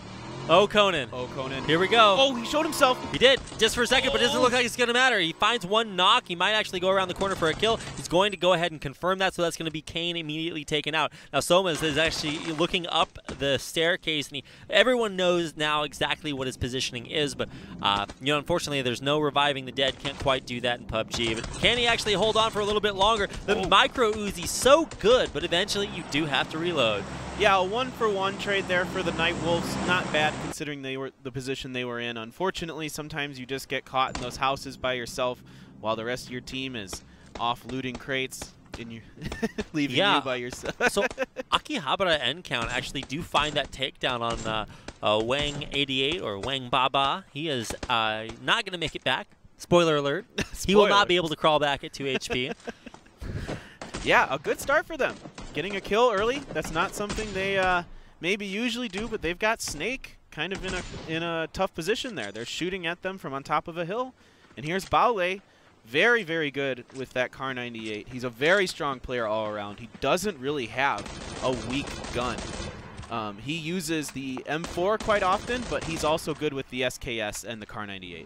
Oh, Conan.
Oh, Conan.
Here we go.
Oh, he showed himself.
He did, just for a second, but it doesn't look like it's going to matter. He finds one knock. He might actually go around the corner for a kill. He's going to go ahead and confirm that, so that's going to be Kane immediately taken out. Now, Somas is actually looking up the staircase, and everyone knows now exactly what his positioning is, but, you know, unfortunately, there's no reviving the dead. Can't quite do that in PUBG. But can he actually hold on for a little bit longer? The micro Uzi, so good, but eventually you do have to reload.
Yeah, a 1-for-1 trade there for the Nightwolves. Not bad considering they were the position they were in. Unfortunately, sometimes you just get caught in those houses by yourself while the rest of your team is off looting crates and you leaving you by yourself.
So Akihabara and Count actually do find that takedown on Wang 88 or Wang Baba. He is not going to make it back. Spoiler alert. He will not be able to crawl back at 2 HP.
Yeah, a good start for them. Getting a kill early, that's not something they maybe usually do, but they've got Snake kind of in a tough position there. They're shooting at them from on top of a hill. And here's Baule, very, very good with that Kar 98. He's a very strong player all around. He doesn't really have a weak gun. He uses the M4 quite often, but he's also good with the SKS and the Kar 98.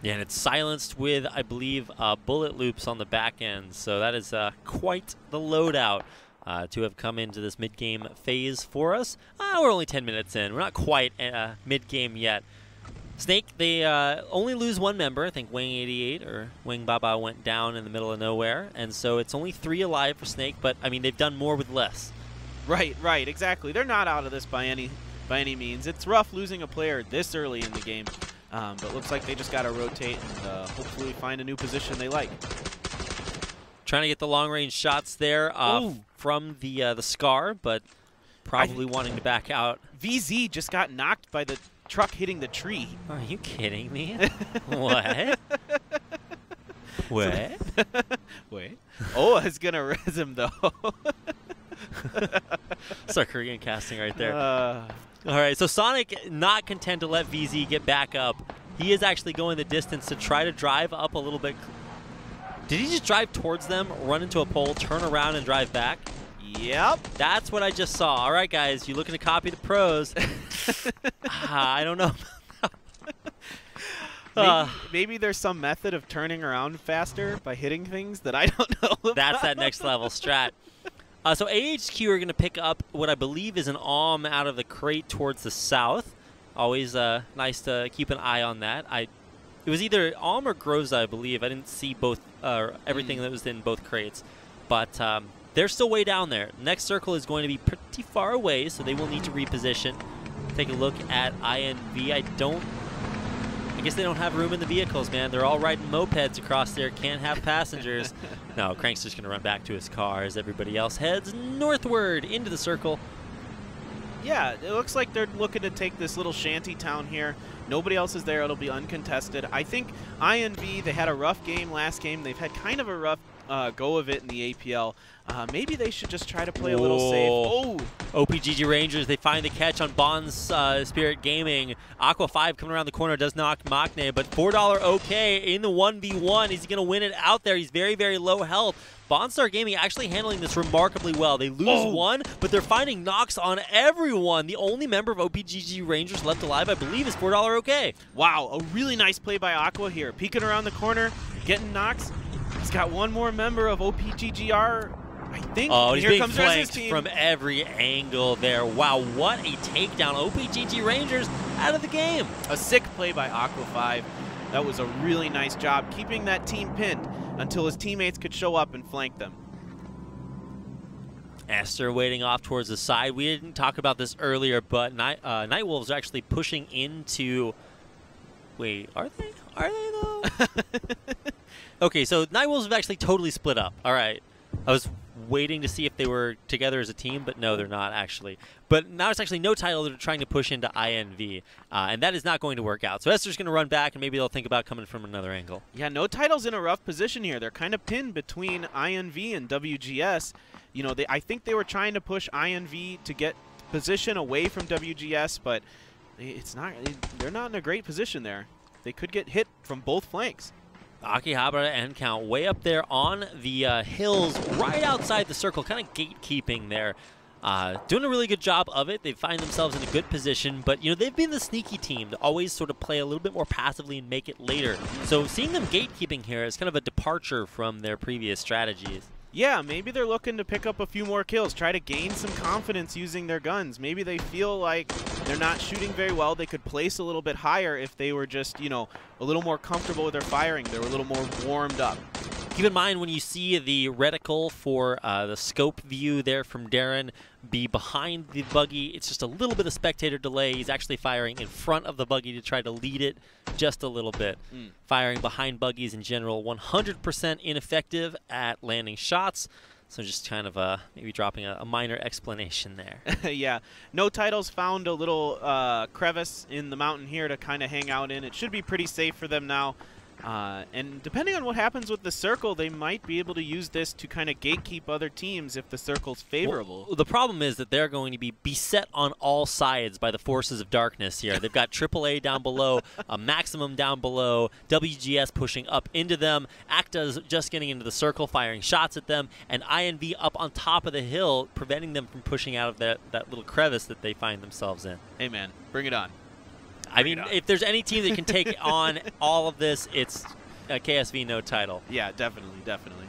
Yeah, and it's silenced with, I believe, bullet loops on the back end. So that is quite the loadout to have come into this mid-game phase for us. We're only 10 minutes in. We're not quite mid-game yet. Snake, they only lose one member. I think Wang88 or Wang Baba went down in the middle of nowhere. And so it's only 3 alive for Snake, but, I mean, they've done more with less.
Right, exactly. They're not out of this by any means. It's rough losing a player this early in the game. But looks like they just got to rotate and hopefully find a new position they like.
Trying to get the long-range shots there from the Scar, but probably wanting to back out.
VZ just got knocked by the truck hitting the tree.
Are you kidding me? What? What?
Wait. Oh, it's going to res him, though.
It's Korean casting right there. All right, so Sonic not content to let VZ get back up. He is actually going the distance to try to drive up a little bit. Did he just drive towards them, run into a pole, turn around, and drive back?
Yep.
That's what I just saw. All right, guys, you looking to copy the pros? I don't know.
Maybe there's some method of turning around faster by hitting things that I don't know about.
That's that next level strat. So AHQ are going to pick up what I believe is an AWM out of the crate towards the south. Always nice to keep an eye on that. It was either AWM or Groza, I believe. I didn't see both everything that was in both crates. But they're still way down there. Next circle is going to be pretty far away, so they will need to reposition. Take a look at INV. I guess they don't have room in the vehicles, man. They're all riding mopeds across there. Can't have passengers. No, Crank's just going to run back to his car as everybody else heads northward into the circle.
Yeah, it looks like they're looking to take this little shanty town here. Nobody else is there. It'll be uncontested. I think INV, they had a rough game last game. They've had kind of a rough go of it in the APL. Maybe they should just try to play a little safe. Oh!
OPGG Rangers, they find the catch on Bond's Spirit Gaming. Aqua 5 coming around the corner does knock Makne, but $4 OK in the 1v1. Is he going to win it out there? He's very, very low health. Bondstar Gaming actually handling this remarkably well. They lose one, but they're finding knocks on everyone. The only member of OPGG Rangers left alive, I believe, is $4 OK.
Wow, a really nice play by Aqua here. Peeking around the corner, getting knocks. He's got one more member of OPGGR, I think.
Oh, he's
here
being
comes
flanked
team.
from every angle there. Wow, what a takedown. OPGG Rangers out of the game.
A sick play by Aqua 5. That was a really nice job keeping that team pinned until his teammates could show up and flank them.
Esther waiting off towards the side. We didn't talk about this earlier, but Nightwolves are actually pushing into... Wait, are they? Are they, though? Okay, so Nightwolves have actually totally split up. All right. I was waiting to see if they were together as a team, but no, they're not actually. But now it's actually no title. They're trying to push into INV, and that is not going to work out. So Esther's going to run back, and maybe they'll think about coming from another angle.
Yeah, no title's in a rough position here. They're kind of pinned between INV and WGS. You know, I think they were trying to push INV to get position away from WGS, but it's not. They're not in a great position there. They could get hit from both flanks.
Akihabara and Count way up there on the hills right outside the circle, kind of gatekeeping there. Doing a really good job of it. They find themselves in a good position, but you know they've been the sneaky team to always sort of play a little bit more passively and make it later. So seeing them gatekeeping here is kind of a departure from their previous strategies.
Yeah, maybe they're looking to pick up a few more kills, try to gain some confidence using their guns. Maybe they feel like they're not shooting very well. They could place a little bit higher if they were just, you know, a little more comfortable with their firing. They were a little more warmed up.
Keep in mind when you see the reticle for the scope view there from Darren be behind the buggy, it's just a little bit of spectator delay. He's actually firing in front of the buggy to try to lead it just a little bit. Firing behind buggies in general, 100% ineffective at landing shots. So just kind of maybe dropping a minor explanation there.
Yeah, no titles found a little crevice in the mountain here to kind of hang out in. It should be pretty safe for them now. And depending on what happens with the circle, they might be able to use this to kind of gatekeep other teams if the circle's favorable.
Well, the problem is that they're going to be beset on all sides by the forces of darkness here. They've got AAA down below, a Maximum down below, WGS pushing up into them, Acta's just getting into the circle, firing shots at them, and INV up on top of the hill, preventing them from pushing out of that little crevice that they find themselves in.
Hey, man, bring it on.
I mean, if there's any team that can take on all of this, it's KSV no title.
Yeah, definitely, definitely.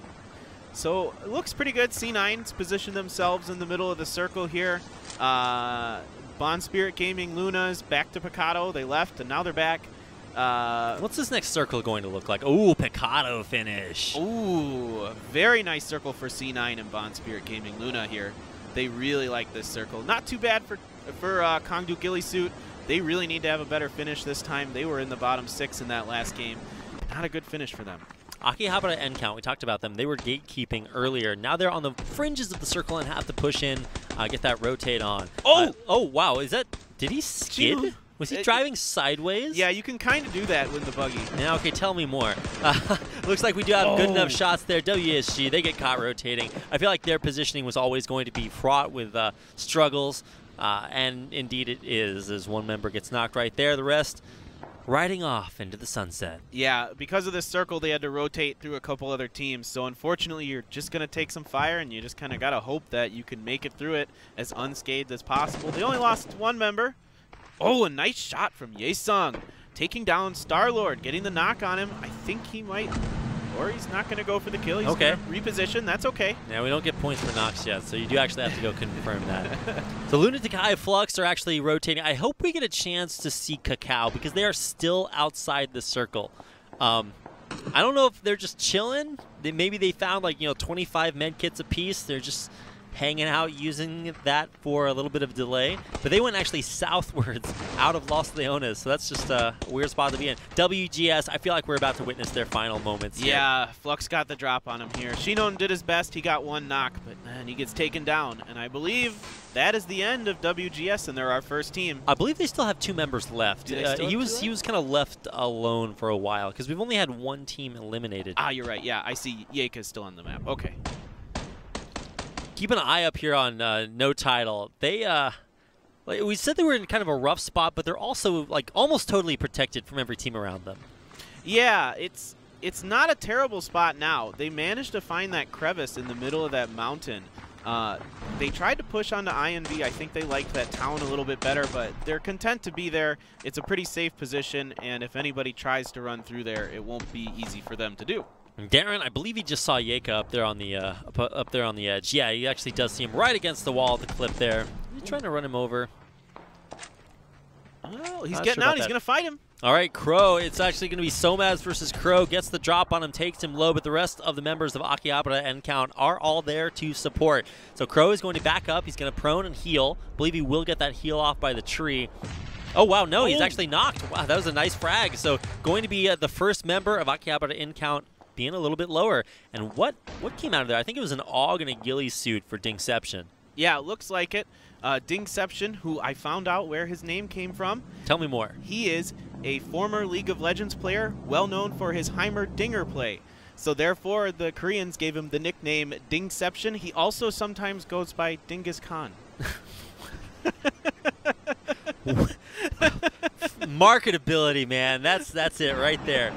So it looks pretty good. C9's positioned themselves in the middle of the circle here. Bond Spirit Gaming, Luna's back to Picado. They left, and now they're back.
What's this next circle going to look like? Ooh, Picado finish.
Ooh, very nice circle for C9 and Bond Spirit Gaming Luna here. They really like this circle. Not too bad for Kongdu Gillisuit. They really need to have a better finish this time. They were in the bottom 6 in that last game. Not a good finish for them.
Akihabara end count, we talked about them. They were gatekeeping earlier. Now they're on the fringes of the circle and have to push in, get that rotate on.
Oh!
Oh, wow. Did he skid? Was he driving sideways?
Yeah, you can kind of do that with the buggy.
Yeah, okay, tell me more. Looks like we do have good enough shots there. WSG, they get caught rotating. I feel like their positioning was always going to be fraught with struggles. And indeed it is, as one member gets knocked right there, the rest riding off into the sunset.
Yeah, because of this circle, they had to rotate through a couple other teams. So unfortunately, you're just going to take some fire, and you just kind of got to hope that you can make it through it as unscathed as possible. They only lost one member. Oh, a nice shot from Ye-sung, taking down Star-Lord, getting the knock on him. I think he might... Or he's not going to go for the kill. He's going to reposition. That's okay.
Yeah, we don't get points for knocks yet, so you do actually have to go confirm that. So Lunatic High Flux are actually rotating. I hope we get a chance to see Kakao because they are still outside the circle. I don't know if they're just chilling. Maybe they found 25 med kits apiece. They're just hanging out using that for a little bit of delay. But they went actually southwards out of Los Leones, so that's just a weird spot to be in. WGS, I feel like we're about to witness their final moments here.
Yeah, Flux got the drop on him here. Shinon did his best. He got one knock, but man, he gets taken down. And I believe that is the end of WGS, and they're our first team.
I believe they still have 2 members left. He was kind of left alone for a while because we've only had one team eliminated.
Ah, you're right. Yeah, I see Yeka's still on the map. Okay.
Keep an eye up here on no title. They we said they were in kind of a rough spot, but they're also almost totally protected from every team around them.
Yeah, it's not a terrible spot now. They managed to find that crevice in the middle of that mountain. They tried to push onto INV. I think they liked that town a little bit better, but they're content to be there. It's a pretty safe position, and if anybody tries to run through there, it won't be easy for them to do.
Darren, I believe he just saw Yeka up there on the edge. Yeah, he actually does see him right against the wall at the clip there. He's trying to run him over.
Oh, he's getting out. He's going to fight him.
All right, Crow. It's actually going to be Somaz versus Crow. Gets the drop on him, takes him low, but the rest of the members of Akihabara and Count are all there to support. So Crow is going to back up. He's going to prone and heal. I believe he will get that heal off by the tree. Oh, wow, no, he's actually knocked. Wow, that was a nice frag. So going to be the first member of Akihabara in Count being a little bit lower. And what came out of there? I think it was an AUG and a ghillie suit for Dingception.
Yeah, it looks like it. Dingception, who I found out where his name came from.
Tell me more.
He is a former League of Legends player, well known for his Heimerdinger play. So therefore, the Koreans gave him the nickname Dingception. He also sometimes goes by Dingus Khan.
Marketability, man. That's it right there.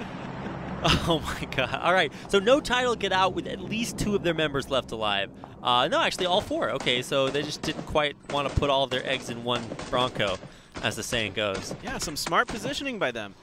Oh my god. All right. So no title get out with at least 2 of their members left alive. No, actually all 4. Okay, so they just didn't quite want to put all of their eggs in one Bronco, as the saying goes.
Yeah, some smart positioning by them.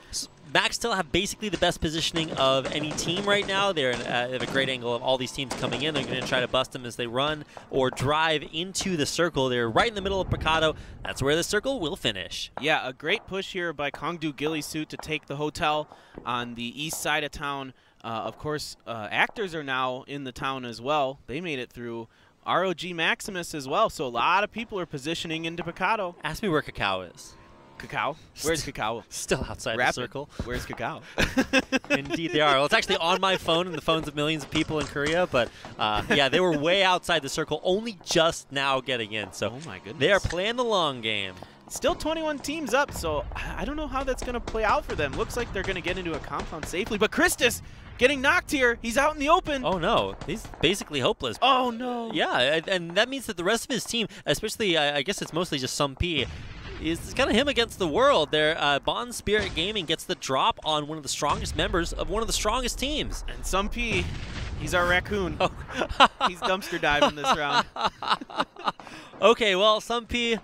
Max still have basically the best positioning of any team right now. They're at a great angle of all these teams coming in. They're going to try to bust them as they run or drive into the circle. They're right in the middle of Picado. That's where the circle will finish.
Yeah, a great push here by Kongdu Gillisuit to take the hotel on the east side of town. Of course, actors are now in the town as well. They made it through. ROG Maximus as well, so a lot of people are positioning into Picado.
Ask me where Kakao is.
Kakao? Where's Kakao?
Still outside the circle.
Where's Kakao?
Indeed they are. Well, it's actually on my phone and the phones of millions of people in Korea, but yeah, they were way outside the circle, only just now getting in. So
oh my goodness.
They are playing the long game.
still 21 teams up, so I don't know how that's going to play out for them. Looks like they're going to get into a compound safely, but Christus getting knocked here. He's out in the open.
Oh, no. He's basically hopeless.
Oh, no.
Yeah, and that means that the rest of his team, especially, I guess it's mostly just some P, is kind of him against the world. There, Bond Spirit Gaming gets the drop on one of the strongest members of one of the strongest teams.
And some P, he's our raccoon. Oh. He's dumpster diving this round.
Okay, well, some P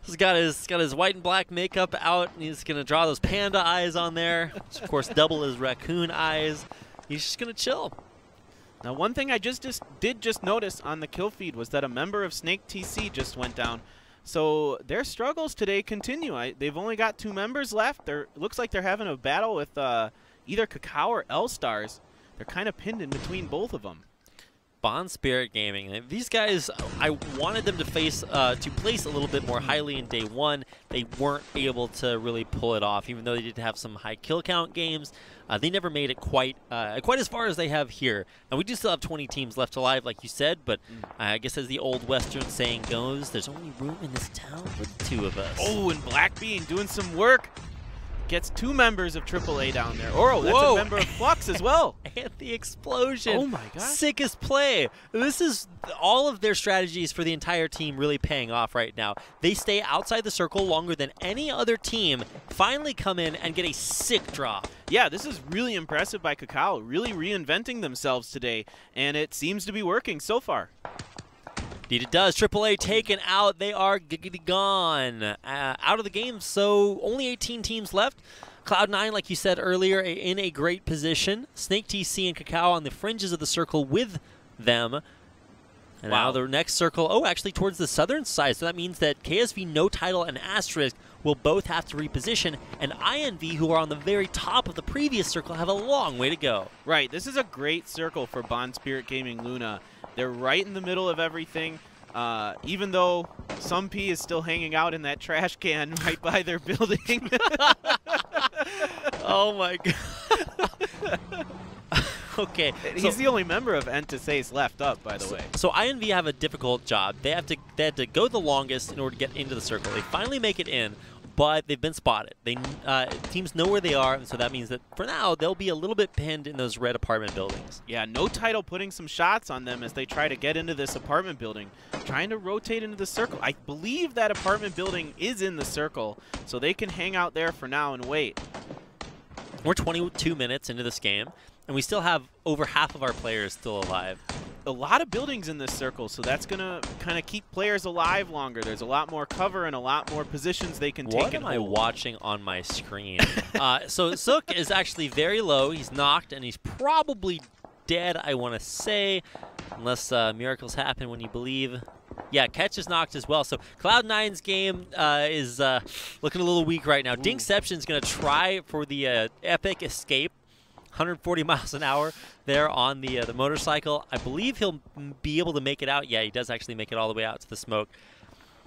has got his white and black makeup out, and he's gonna draw those panda eyes on there, which of course double his raccoon eyes. He's just gonna chill.
Now, one thing I just did notice on the kill feed was that a member of Snake TC just went down. So their struggles today continue. They've only got 2 members left. Looks like they're having a battle with either Kakao or L-Stars. They're kind of pinned in between both of them.
Bond Spirit Gaming. These guys, I wanted them to place a little bit more highly in day 1. They weren't able to really pull it off, even though they did have some high kill count games. They never made it quite as far as they have here. Now, we do still have 20 teams left alive, like you said, but I guess as the old Western saying goes, there's only room in this town for the 2 of us.
Oh, and Black Bean doing some work. Gets 2 members of AAA down there. Oro, that's
Whoa.
a member of Flux as well.
And the explosion.
Oh my gosh.
Sickest play. This is all of their strategies for the entire team really paying off right now. They stay outside the circle longer than any other team, finally come in and get a sick drop.
Yeah, this is really impressive by Kakao, really reinventing themselves today, and it seems to be working so far.
Indeed it does. AAA taken out. They are gone out of the game, so only 18 teams left. Cloud9, like you said earlier, in a great position. Snake TC and Kakao on the fringes of the circle with them. And now the next circle, actually towards the southern side, so that means that KSV, No Title, and Asterisk will both have to reposition, and INV, who are on the very top of the previous circle, have a long way to go.
Right, this is a great circle for Bond Spirit Gaming Luna. They're right in the middle of everything, even though some P is still hanging out in that trash can right by their building.
Oh my god. Okay.
He's the only member of Entasace left up, by the way.
So INV have a difficult job. They had to go the longest in order to get into the circle. They finally make it in, but they've been spotted. Teams know where they are, and so that means that for now they'll be a little bit pinned in those red apartment buildings.
Yeah, No Title putting some shots on them as they try to get into this apartment building, trying to rotate into the circle. I believe that apartment building is in the circle, so they can hang out there for now and wait.
We're 22 minutes into this game, and we still have over half of our players still alive.
A lot of buildings in this circle, so that's going to kind of keep players alive longer. There's a lot more cover and a lot more positions they can take.
What am I watching on my screen? So Sook is actually very low. He's knocked, and he's probably dead, I want to say, unless miracles happen when you believe. Yeah, Catch is knocked as well. So Cloud9's game is looking a little weak right now. Dinkception's going to try for the epic escape. 140 miles an hour there on the motorcycle. I believe he'll be able to make it out. Yeah, he does actually make it all the way out to the smoke.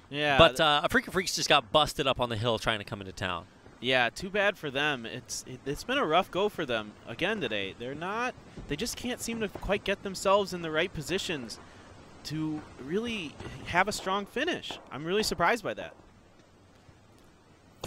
Yeah.
But AfreecaTV just got busted up on the hill trying to come into town.
Yeah, too bad for them. It's been a rough go for them again today. They just can't seem to quite get themselves in the right positions to really have a strong finish. I'm really surprised by that.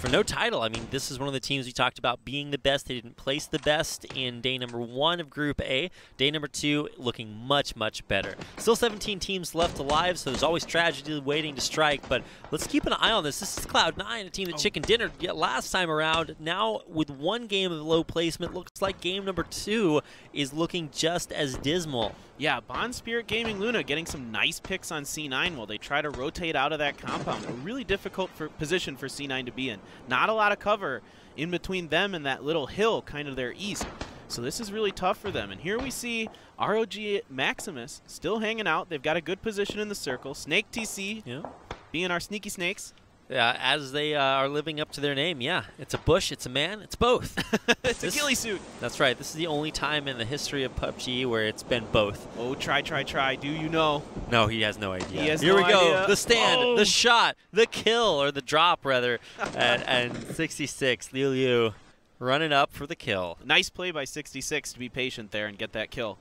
For No Title, I mean, this is one of the teams we talked about being the best. They didn't place the best in day number 1 of Group A. Day number 2 looking much, much better. Still 17 teams left alive, so there's always tragedy waiting to strike, but let's keep an eye on this. This is Cloud9, a team that chicken dinner last time around. Now, with 1 game of low placement, looks like game number 2 is looking just as dismal.
Yeah, Bond Spirit Gaming Luna getting some nice picks on C9 while they try to rotate out of that compound. A really difficult position for C9 to be in. Not a lot of cover in between them and that little hill kind of their east. So this is really tough for them. And here we see ROG Maximus still hanging out. They've got a good position in the circle. Snake TC being our sneaky snakes.
Yeah, as they are living up to their name, yeah. It's a bush, it's a man, it's both.
It's a ghillie suit.
That's right. This is the only time in the history of PUBG where it's been both.
Oh, try. Do you know?
No, he has no idea.
He has
Here
no
we go.
idea.
The stand, the shot, the kill, or the drop, rather. and 66, Liu running up for the kill.
Nice play by 66 to be patient there and get that kill.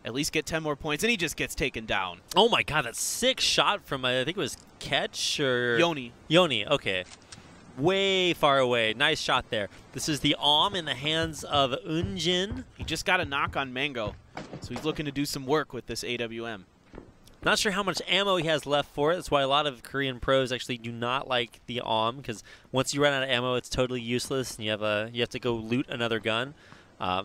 at least get 10 more points, and he just gets taken down.
Oh my god, that sick shot from, I think it was Ketch or...
Yoni.
Yoni, okay. Way far away. Nice shot there. This is the Om in the hands of Unjin.
He just got a knock on Mango, so he's looking to do some work with this AWM.
Not sure how much ammo he has left for it. That's why a lot of Korean pros actually do not like the Om, because once you run out of ammo, it's totally useless, and you have to go loot another gun.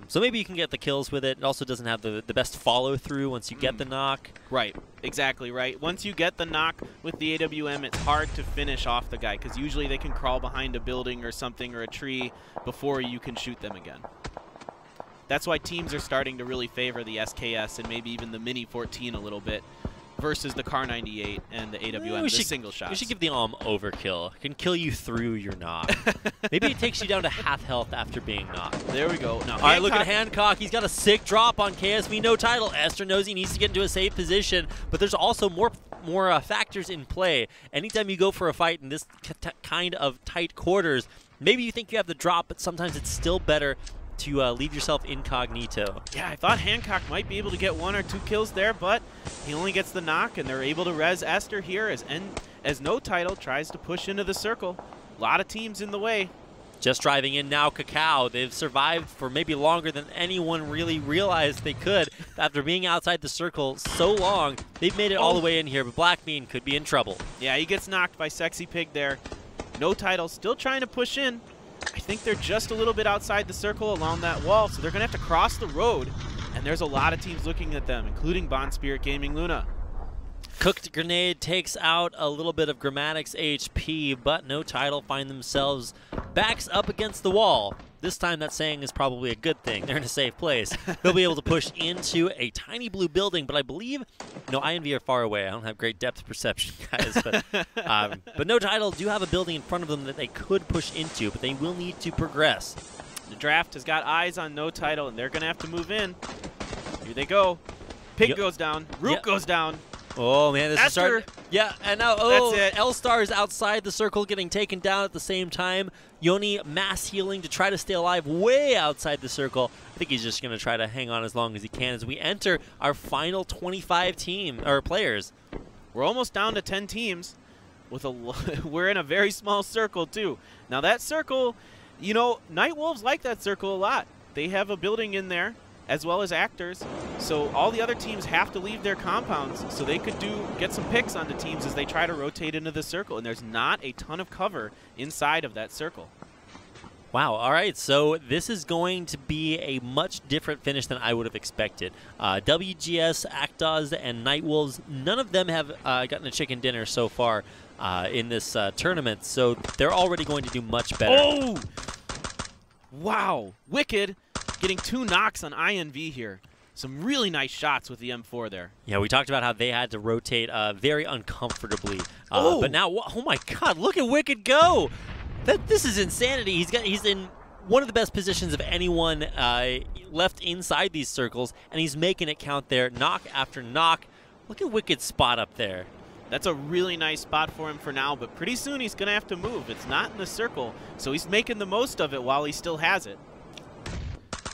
So maybe you can get the kills with it. It also doesn't have the best follow-through once you get the knock.
Right, exactly right. Once you get the knock with the AWM, it's hard to finish off the guy, because usually they can crawl behind a building or something or a tree before you can shoot them again. That's why teams are starting to really favor the SKS and maybe even the Mini 14 a little bit versus the Car 98 and the AWM, the single shots.
We should give the Om overkill. It can kill you through your knock. Maybe it takes you down to half health after being knocked.
There we go. Now,
all right, look at Hancock. He's got a sick drop on KSV. No title. Esther knows he needs to get into a safe position, but there's also more factors in play. Anytime you go for a fight in this kind of tight quarters, maybe you think you have the drop, but sometimes it's still better to leave yourself incognito.
Yeah, I thought Hancock might be able to get 1 or 2 kills there, but he only gets the knock, and they're able to res Esther here as No Title tries to push into the circle. A lot of teams in the way.
Just driving in now, Cacao. They've survived for maybe longer than anyone really realized they could. After being outside the circle so long, they've made it all the way in here, but Black Bean could be in trouble.
Yeah, he gets knocked by Sexy Pig there. No Title still trying to push in. I think they're just a little bit outside the circle along that wall, so they're going to have to cross the road, and there's a lot of teams looking at them, including Bond Spirit Gaming Luna.
Cooked Grenade takes out a little bit of Grammatics HP, but No Title find themselves backs up against the wall. This time that saying is probably a good thing. They're in a safe place. They'll be able to push into a tiny blue building, but I believe, no, INV are far away. I don't have great depth perception, guys. But No Title do have a building in front of them that they could push into, but they will need to progress.
The draft has got eyes on No Title, and they're going to have to move in. Here they go. Pig goes down. Root goes down.
Oh, man, this is starting. Yeah, and now,
that's it.
L-Star is outside the circle getting taken down at the same time. Yoni mass healing to try to stay alive way outside the circle. I think he's just going to try to hang on as long as he can as we enter our final 25 players.
We're almost down to 10 teams. We're in a very small circle, too. Now, that circle, you know, Night Wolves like that circle a lot. They have a building in there, as well as actors. So all the other teams have to leave their compounds so they could get some picks onto teams as they try to rotate into the circle. And there's not a ton of cover inside of that circle.
Wow, all right, so this is going to be a much different finish than I would have expected. WGS, Actos, and Night Wolves, none of them have gotten a chicken dinner so far in this tournament, so they're already going to do much better.
Oh! Wow, Wicked getting 2 knocks on INV here. Some really nice shots with the M4 there.
Yeah, we talked about how they had to rotate very uncomfortably. But now, oh my God, look at Wicked go! This is insanity. He's in one of the best positions of anyone left inside these circles, and he's making it count there, knock after knock. Look at Wicked's spot up there.
That's a really nice spot for him for now, but pretty soon he's going to have to move. It's not in the circle, so he's making the most of it while he still has it.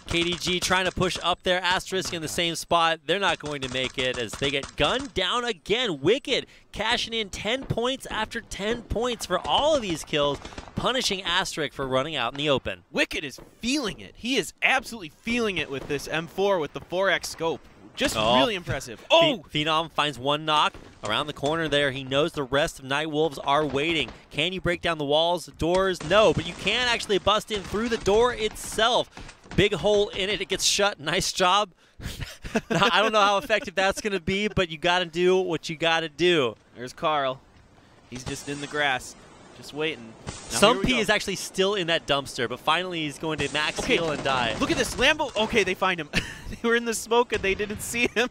KDG trying to push up there. Asterisk in the same spot. They're not going to make it as they get gunned down again. Wicked cashing in 10 points after 10 points for all of these kills, punishing Asterisk for running out in the open.
Wicked is feeling it. He is absolutely feeling it with this M4 with the 4X scope. Just really impressive. Oh!
Phenom finds 1 knock around the corner there. He knows the rest of Night Wolves are waiting. Can you break down the walls, doors? No, but you can actually bust in through the door itself. Big hole in it. It gets shut. Nice job. Now, I don't know how effective that's going to be, but you got to do what you got to do.
There's Carl. He's just in the grass, just waiting.
Sumpy is actually still in that dumpster, but finally he's going to max heal and die.
Look at this. Lambo. Okay, they find him. They were in the smoke and they didn't see him.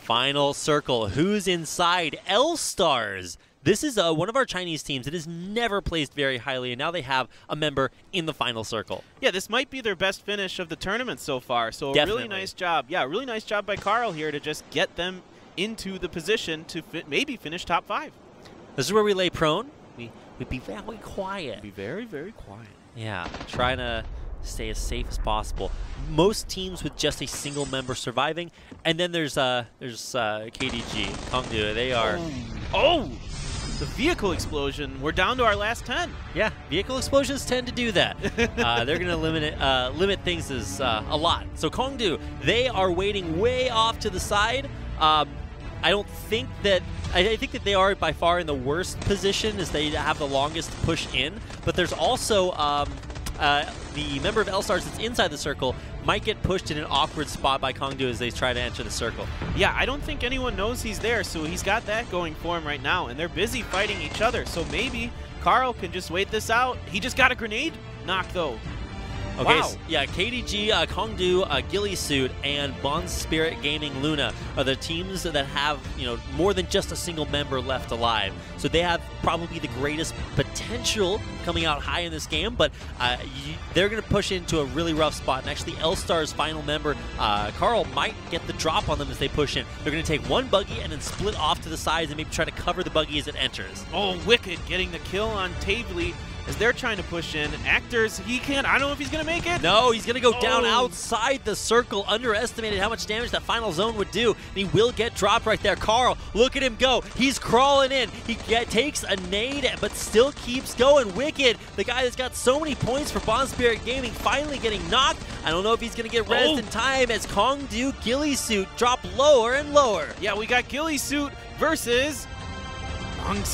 Final circle. Who's inside? L-Stars. This is one of our Chinese teams that has never placed very highly, and now they have a member in the final circle.
Yeah, this might be their best finish of the tournament so far, so a really nice job. Yeah, really nice job by Carl here to just get them into the position to maybe finish top 5.
This is where we lay prone. We be very quiet.
Be very, very quiet.
Yeah, trying to stay as safe as possible. Most teams with just a single member surviving, and then there's KDG, Kongdu. They are.
Oh! The vehicle explosion. We're down to our last 10.
Yeah, vehicle explosions tend to do that. They're going to limit things as a lot. So Kongdu, they are waiting way off to the side. I think that they are by far in the worst position as they have the longest push in. But there's also the member of L-Stars that's inside the circle might get pushed in an awkward spot by Kongdu as they try to enter the circle.
Yeah, I don't think anyone knows he's there, so he's got that going for him right now, and they're busy fighting each other, so maybe Carl can just wait this out. He just got a grenade knock, though.
Okay,
wow.
So, yeah, KDG, Kongdu, Ghillie Suit, and Bond Spirit Gaming Luna are the teams that have, more than just a single member left alive. So they have probably the greatest potential coming out high in this game, but they're going to push into a really rough spot. And actually, L-Star's final member, Carl, might get the drop on them as they push in. They're going to take one buggy and then split off to the sides and maybe try to cover the buggy as it enters.
Oh, Wicked getting the kill on Tavely as they're trying to push in. Actors, I don't know if he's going to make it.
No, he's going to go down outside the circle. Underestimated how much damage that final zone would do. And he will get dropped right there. Carl, look at him go. He's crawling in. He takes a nade, but still keeps going. Wicked, the guy that's got so many points for Bond Spirit Gaming, finally getting knocked. I don't know if he's going to get rezzed in time as Kongdu Ghillie Suit drop lower and lower.
Yeah, we got Ghillie Suit versus
Bond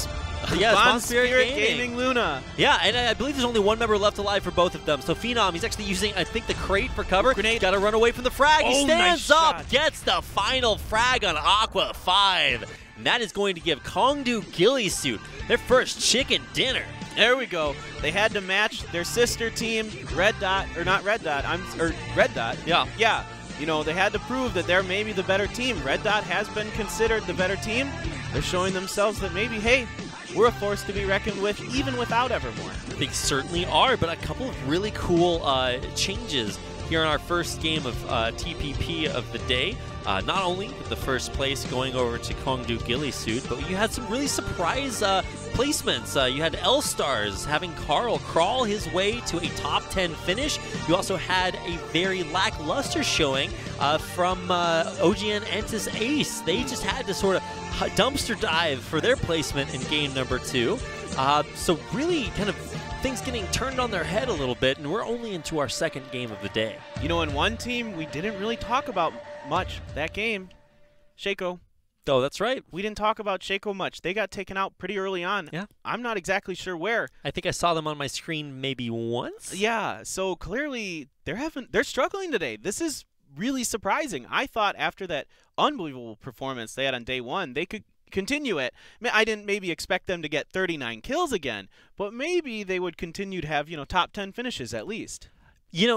Spirit
Gaming Luna.
Yeah, and I believe there's only one member left alive for both of them. So Phenom, he's actually using, I think, the crate for cover.
Grenade.
Got to run away from the frag. He stands
nice
up,
shot.
Gets the final frag on Aqua 5. And that is going to give Kongdu Ghillie Suit their first chicken dinner.
There we go. They had to match their sister team, Red Dot.
Yeah.
Yeah. They had to prove that they're maybe the better team. Red Dot has been considered the better team. They're showing themselves that maybe, hey, we're a force to be reckoned with, even without Evermore.
They certainly are, but a couple of really cool changes here in our first game of TPP of the day. Not only with the first place going over to Kongdu Ghillie Suit, but you had some really surprise placements. You had L-Stars having Carl crawl his way to a top 10 finish. You also had a very lackluster showing from OGN Entis Ace. They just had to sort of dumpster dive for their placement in game number 2. So really kind of things getting turned on their head a little bit, and we're only into our second game of the day.
In one team we didn't really talk about much that game, Shaco.
Oh, that's right.
We didn't talk about Shaco much. They got taken out pretty early on.
Yeah.
I'm not exactly sure where.
I think I saw them on my screen maybe once.
Yeah, so clearly they're struggling today. This is really surprising. I thought after that unbelievable performance they had on day 1, they could continue it. I didn't maybe expect them to get 39 kills again, but maybe they would continue to have, top 10 finishes at least.
In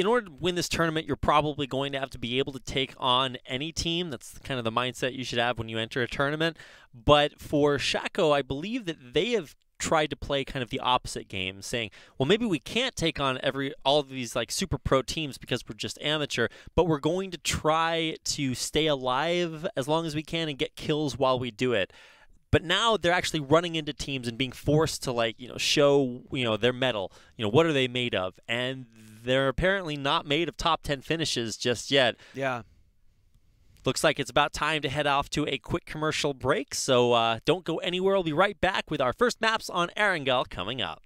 order to win this tournament, you're probably going to have to be able to take on any team. That's kind of the mindset you should have when you enter a tournament. But for Shaco, I believe that they have tried to play kind of the opposite game, saying, well, maybe we can't take on all of these like super pro teams because we're just amateur, but we're going to try to stay alive as long as we can and get kills while we do it. But now they're actually running into teams and being forced to show, their mettle. What are they made of? And they're apparently not made of top 10 finishes just yet.
Yeah.
Looks like it's about time to head off to a quick commercial break. So don't go anywhere. We'll be right back with our first maps on Erangel coming up.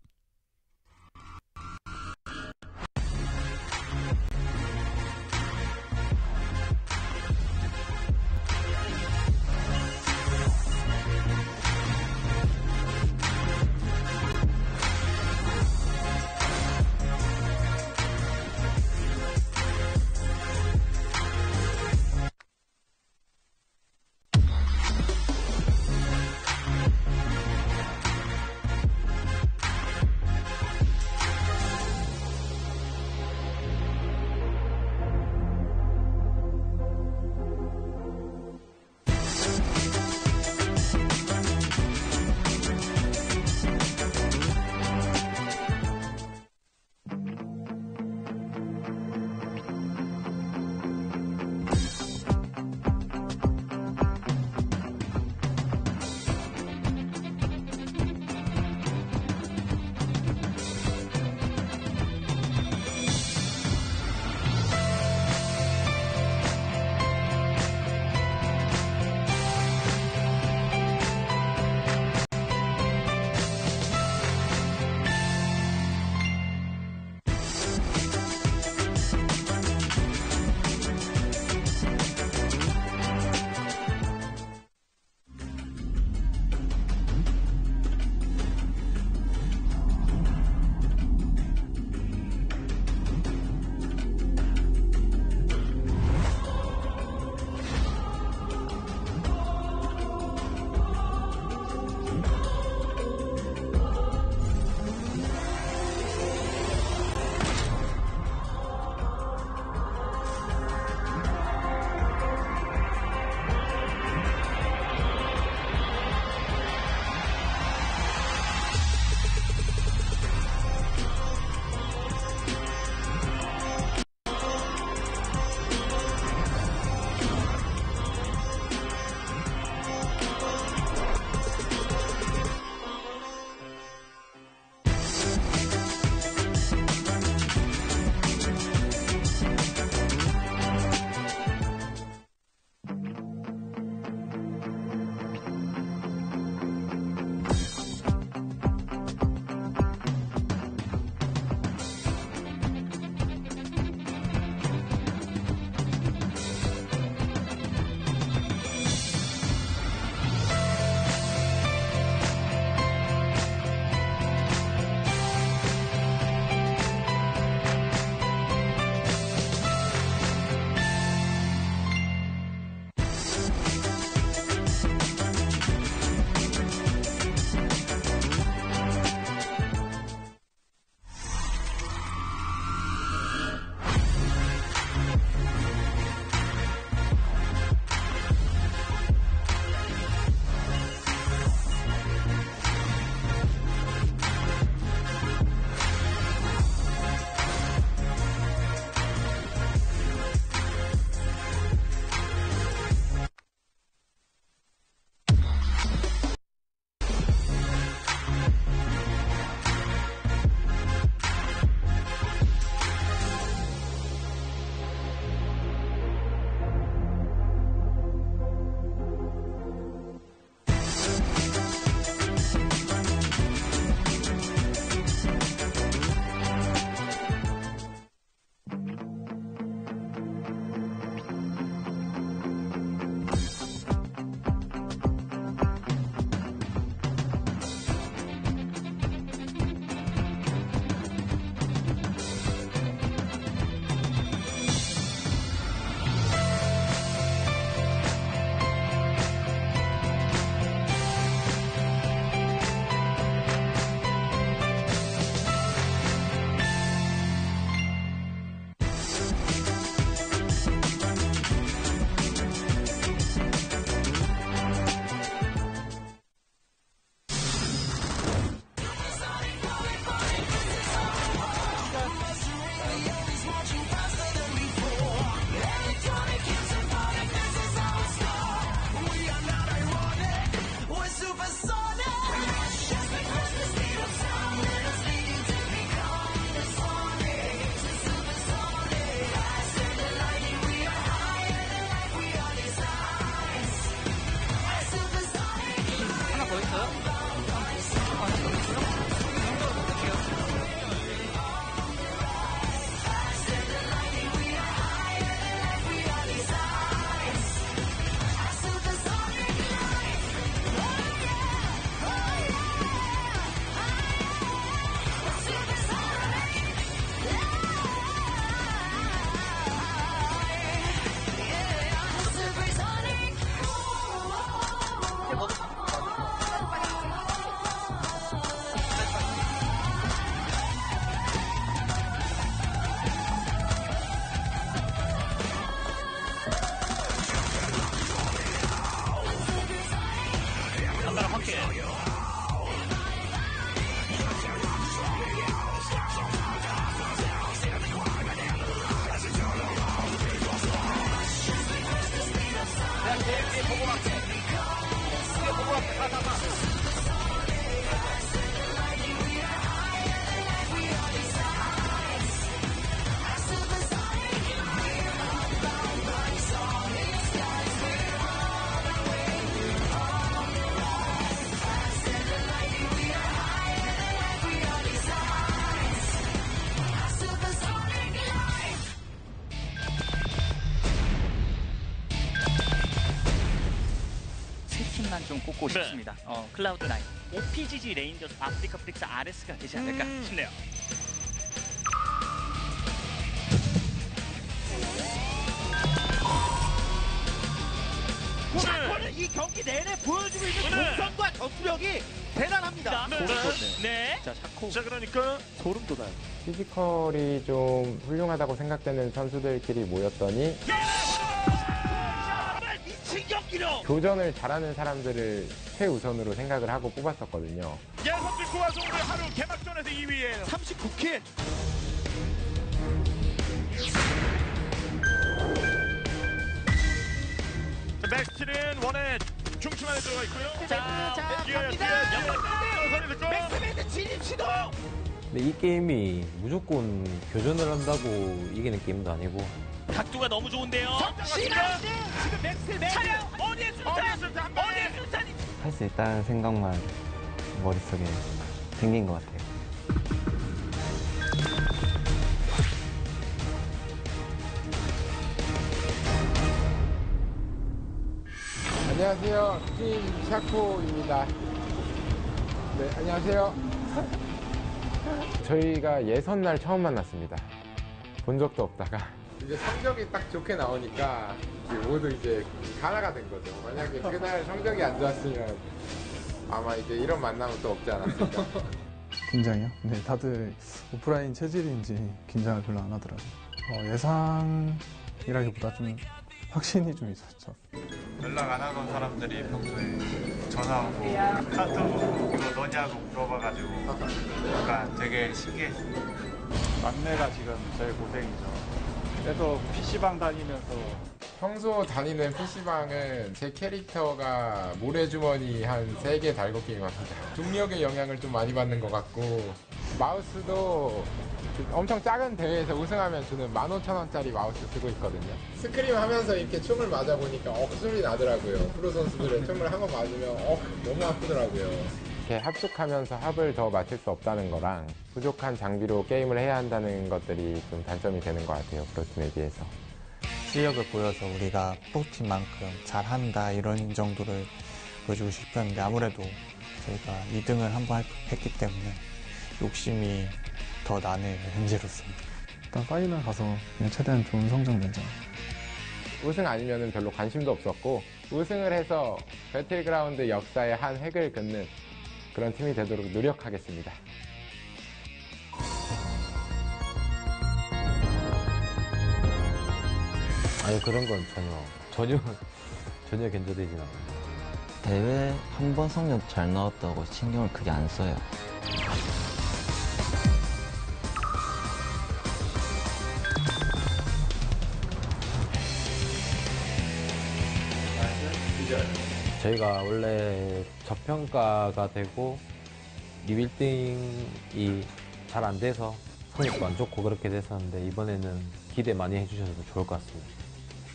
하나만 좀 꼽고 싶습니다. 클라우드9, OPGG 레인저스, 아프리카 프릭스 RS가 되지 않을까 싶네요.
샤코는 이 경기 내내 보여주고 있는 동선과 전투력이 대단합니다.
네.
자, 샤코.
자, 그러니까
소름 돋아요.
피지컬이 좀 훌륭하다고 생각되는 선수들끼리 모였더니
미친 경기로
교전을 잘하는 사람들을 최우선으로 생각을 하고 뽑았었거든요.
여성들 고화성들 하루 개막전에서 2위에요.
39킬.
맥스는 원에 중심 안에 들어가 있고요.
자, 갑니다. 맥스맨드 진입 시도.
근데 이 게임이 무조건 교전을 한다고 이기는 게임도 아니고
각도가 너무 좋은데요.
시간대 지금 맥스맨 차량 어디에 술탄 어디에 술탄이
할 수 있다는 생각만 머릿속에 생긴 것 같아요.
안녕하세요. 팀 샤코입니다. 네, 안녕하세요. 저희가 예선날 처음 만났습니다. 본 적도 없다가 이제 성적이 딱 좋게 나오니까 모두 이제 하나가 된 거죠. 만약에 그날 성적이 안 좋았으면 아마 이제 이런 만남은 또 없지 않았을까.
긴장이요? 네, 다들 오프라인 체질인지 긴장을 별로 안 하더라고요. 예상이라기보다 좀 확신이 좀 있었죠.
연락 안 하던 사람들이 평소에 전화하고 카톡으로 너냐고 물어봐가지고 약간 되게 신기했어요.
막내가 지금 제일 고생이죠. 계속 PC방 다니면서
평소 다니는 PC방은 제 캐릭터가 모래주머니 한 3개 달고 게임합니다. 중력의 영향을 좀 많이 받는 것 같고 마우스도 엄청 작은 대회에서 우승하면 주는 15,000원짜리 마우스 쓰고 있거든요. 스크림 하면서 이렇게 총을 맞아보니까 소리 나더라고요. 프로 선수들은 총을 한 번 맞으면 너무 아프더라고요. 이렇게 합숙하면서 합을 더 맞출 수 없다는 거랑 부족한 장비로 게임을 해야 한다는 것들이 좀 단점이 되는 것 같아요. 프로팀에 비해서.
실력을 보여서 우리가 프로팀만큼 잘한다 이런 정도를 보여주고 싶었는데 아무래도 저희가 2등을 한번 했기 때문에 욕심이 더 나네요, 현재로서.
일단 파이널 가서 그냥 최대한 좋은 성적 내자.
우승 아니면 별로 관심도 없었고 우승을 해서 배틀그라운드 역사의 한 획을 긋는 그런 팀이 되도록 노력하겠습니다.
아니 그런 건 전혀 견뎌되진 않아요.
대회 한 번 성적 잘 나왔다고 신경을 크게 안 써요.
저희가 원래 저평가가 되고 리뷰 1등이 잘 안 돼서 성적도 안 좋고 그렇게 됐었는데 이번에는 기대 많이 해주셔서 좋을 것 같습니다.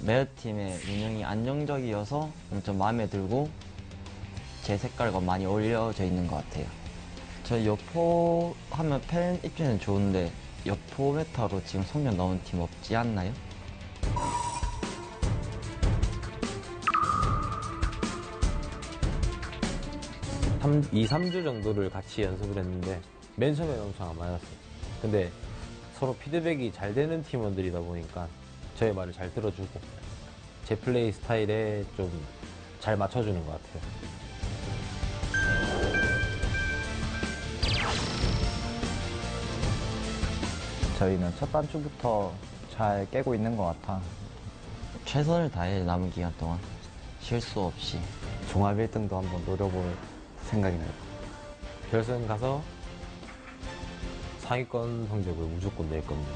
매력팀의 운영이 안정적이어서 좀 마음에 들고 제 색깔과 많이 어울려져 있는 것 같아요. 저 여포 하면 팬 입장에는 좋은데 여포 메타로 지금 성적 나온 팀 없지 않나요?
2-3주 정도를 같이 연습을 했는데 맨 처음에는 엄청 안 맞았어요. 근데 서로 피드백이 잘 되는 팀원들이다 보니까 저의 말을 잘 들어주고 제 플레이 스타일에 좀 잘 맞춰주는 것 같아요.
저희는 첫 단추부터 잘 깨고 있는 것 같아.
최선을 다해 남은 기간 동안 실수 없이
종합 1등도 한번 노려볼 생각입니다. 결승 가서 상위권 성적을 무조건 낼 겁니다.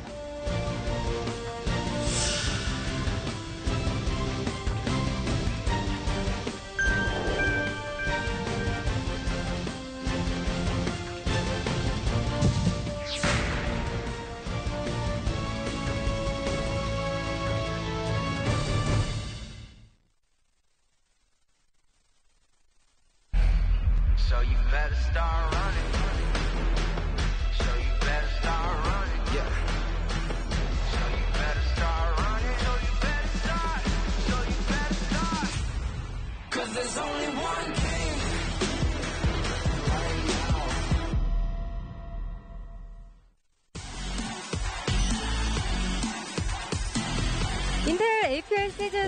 So you better start running. So you better start running. Yeah. So you better start running. So you better start. So you better start. 'Cause there's only one.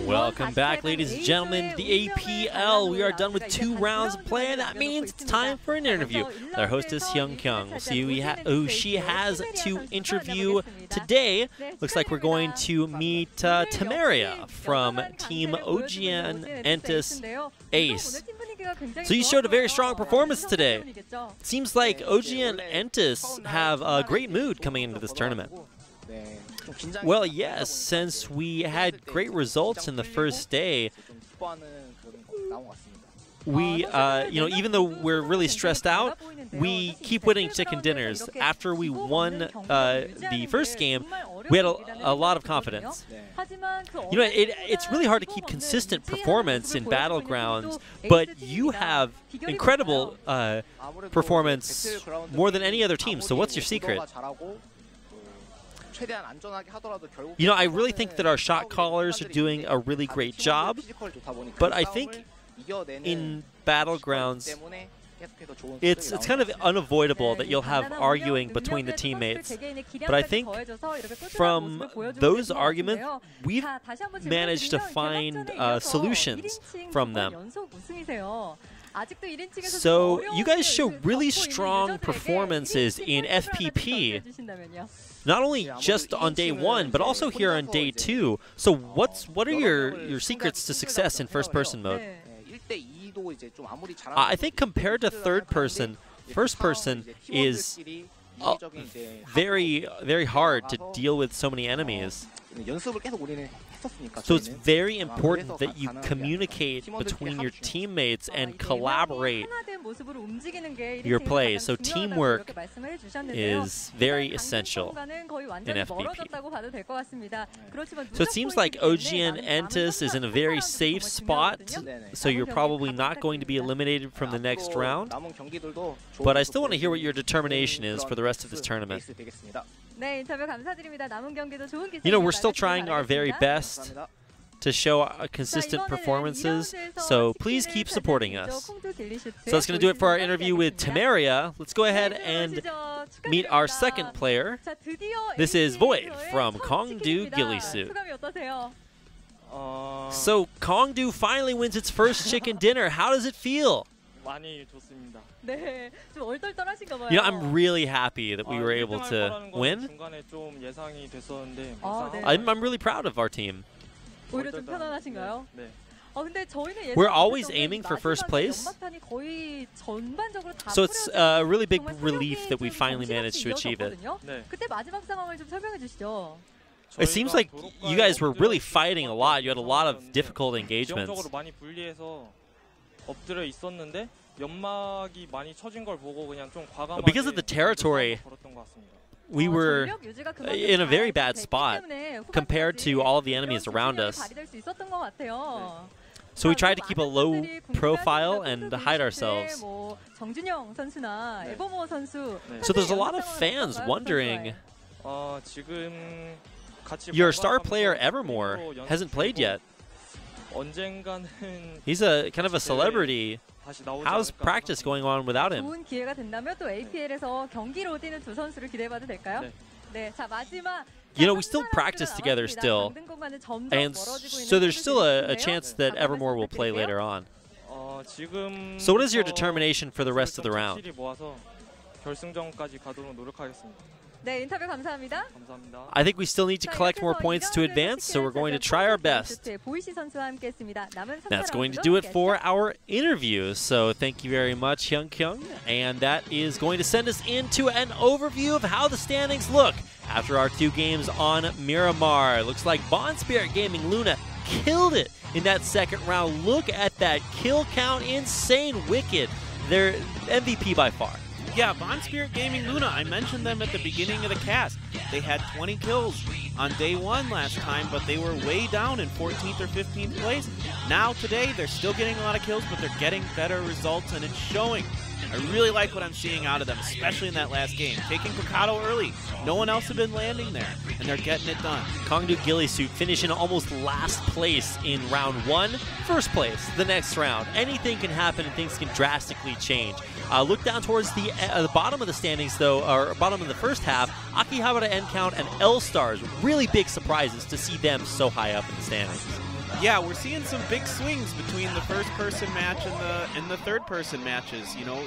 Welcome back, ladies and gentlemen. The APL. We are done with 2 rounds of play, and that means it's time for an interview. Our hostess, Hyung Kyung. We'll see who she has to interview today. Looks like we're going to meet Temeria from Team OGN Entis Ace. So you showed a very strong performance today. It seems like OGN Entis have a great mood coming into this tournament. Well, yes, since we had great results in the first day, we, even though we're really stressed out, we keep winning chicken dinners. After we won the first game, we had a lot of confidence. You know, it's really hard to keep consistent performance in Battlegrounds, but you have incredible performance more than any other team. So what's your secret? You know, I really think that our shot callers are doing a really great job, but I think in Battlegrounds, it's kind of unavoidable that you'll have arguing between the teammates. But I think from those arguments, we've managed to find solutions from them. So you guys show really strong performances in FPP, not only just on day 1, but also here on day 2. So what are your secrets to success in first-person mode? I think compared to third person, first person is very, very hard to deal with so many enemies. So it's very important that you communicate between your teammates and collaborate your play. So teamwork is very essential in FPP. So it seems like OGN Entis is in a very safe spot, so you're probably not going to be eliminated from the next round. But I still want to hear what your determination is for the rest of this tournament. You know, we're still trying our very best to show consistent performances, so please keep supporting us. So that's going to do it for our interview with Temeria. Let's go ahead and meet our second player. This is Void from Kongdu Gillisu. So Kongdu finally wins its first chicken dinner. How does it feel? You know, I'm really happy that we were able to win. I'm really proud of our team. We're always aiming for first place, so it's a really big relief that we finally managed to achieve it. It seems like you guys were really fighting a lot. You had a lot of difficult engagements. Because of the territory, we were in a very bad spot compared to all of the enemies around us. So we tried to keep a low profile and hide ourselves. So there's a lot of fans wondering, your star player Evermore hasn't played yet. He's a kind of a celebrity. How's practice going on without him? You know, we still practice together still, and so there's still a chance that Evermore will play later on. So what is your determination for the rest of the round? I think we still need to collect more points to advance, so we're going to try our best. That's going to do it for our interview. So thank you very much, Hyung Kyung. And that is going to send us into an overview of how the standings look after our 2 games on Miramar. It looks like Bond Spirit Gaming Luna killed it in that second round. Look at that kill count. Insane. Wicked. They're MVP by far.
Yeah, Bond Spirit Gaming Luna, I mentioned them at the beginning of the cast. They had 20 kills on day 1 last time, but they were way down in 14th or 15th place. Now today, they're still getting a lot of kills, but they're getting better results, and it's showing. I really like what I'm seeing out of them, especially in that last game. Taking Picado early. No one else had been landing there, and they're getting it done.
Kongdu Gillisuit finishing almost last place in round 1. First place the next round. Anything can happen and things can drastically change. Look down towards the bottom of the standings, though, or bottom of the first half. Akihabara, N-Count, and L-Stars. Really big surprises to see them so high up in the standings.
Yeah, we're seeing some big swings between the first-person match and the third-person matches. You know,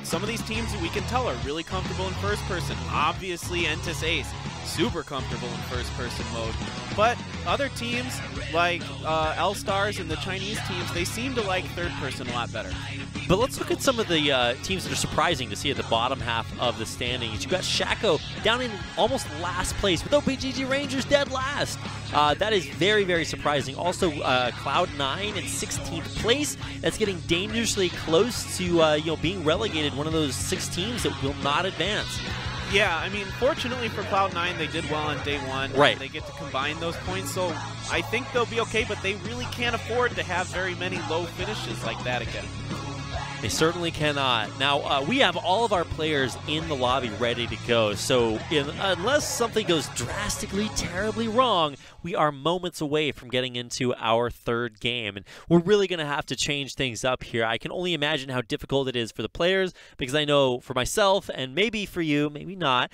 some of these teams we can tell are really comfortable in first-person. Obviously, Entis Ace, super comfortable in first-person mode. But other teams like L-Stars and the Chinese teams, they seem to like third-person a lot better.
But let's look at some of the teams that are surprising to see at the bottom half of the standings. You've got Shaco down in almost last place with OPGG Rangers dead last. That is very, very surprising. Also, Cloud9 in 16th place. That's getting dangerously close to being relegated, one of those 6 teams that will not advance.
Yeah, I mean, fortunately for Cloud9, they did well on day 1.
Right.
They get to combine those points, so I think they'll be okay, but they really can't afford to have very many low finishes like that again.
They certainly cannot. Now, we have all of our players in the lobby ready to go, so unless something goes drastically, terribly wrong, we are moments away from getting into our third game, and we're really going to have to change things up here. I can only imagine how difficult it is for the players, because I know for myself, and maybe for you, maybe not,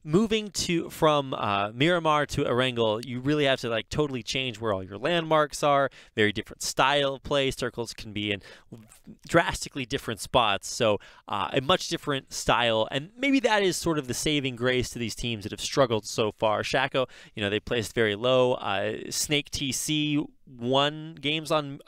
moving from Miramar to Erangel, you really have to totally change where all your landmarks are. Very different style of play. Circles can be in drastically different spots, so a much different style, and maybe that is sort of the saving grace to these teams that have struggled so far. Shaco, they placed very low. Snake TC won games on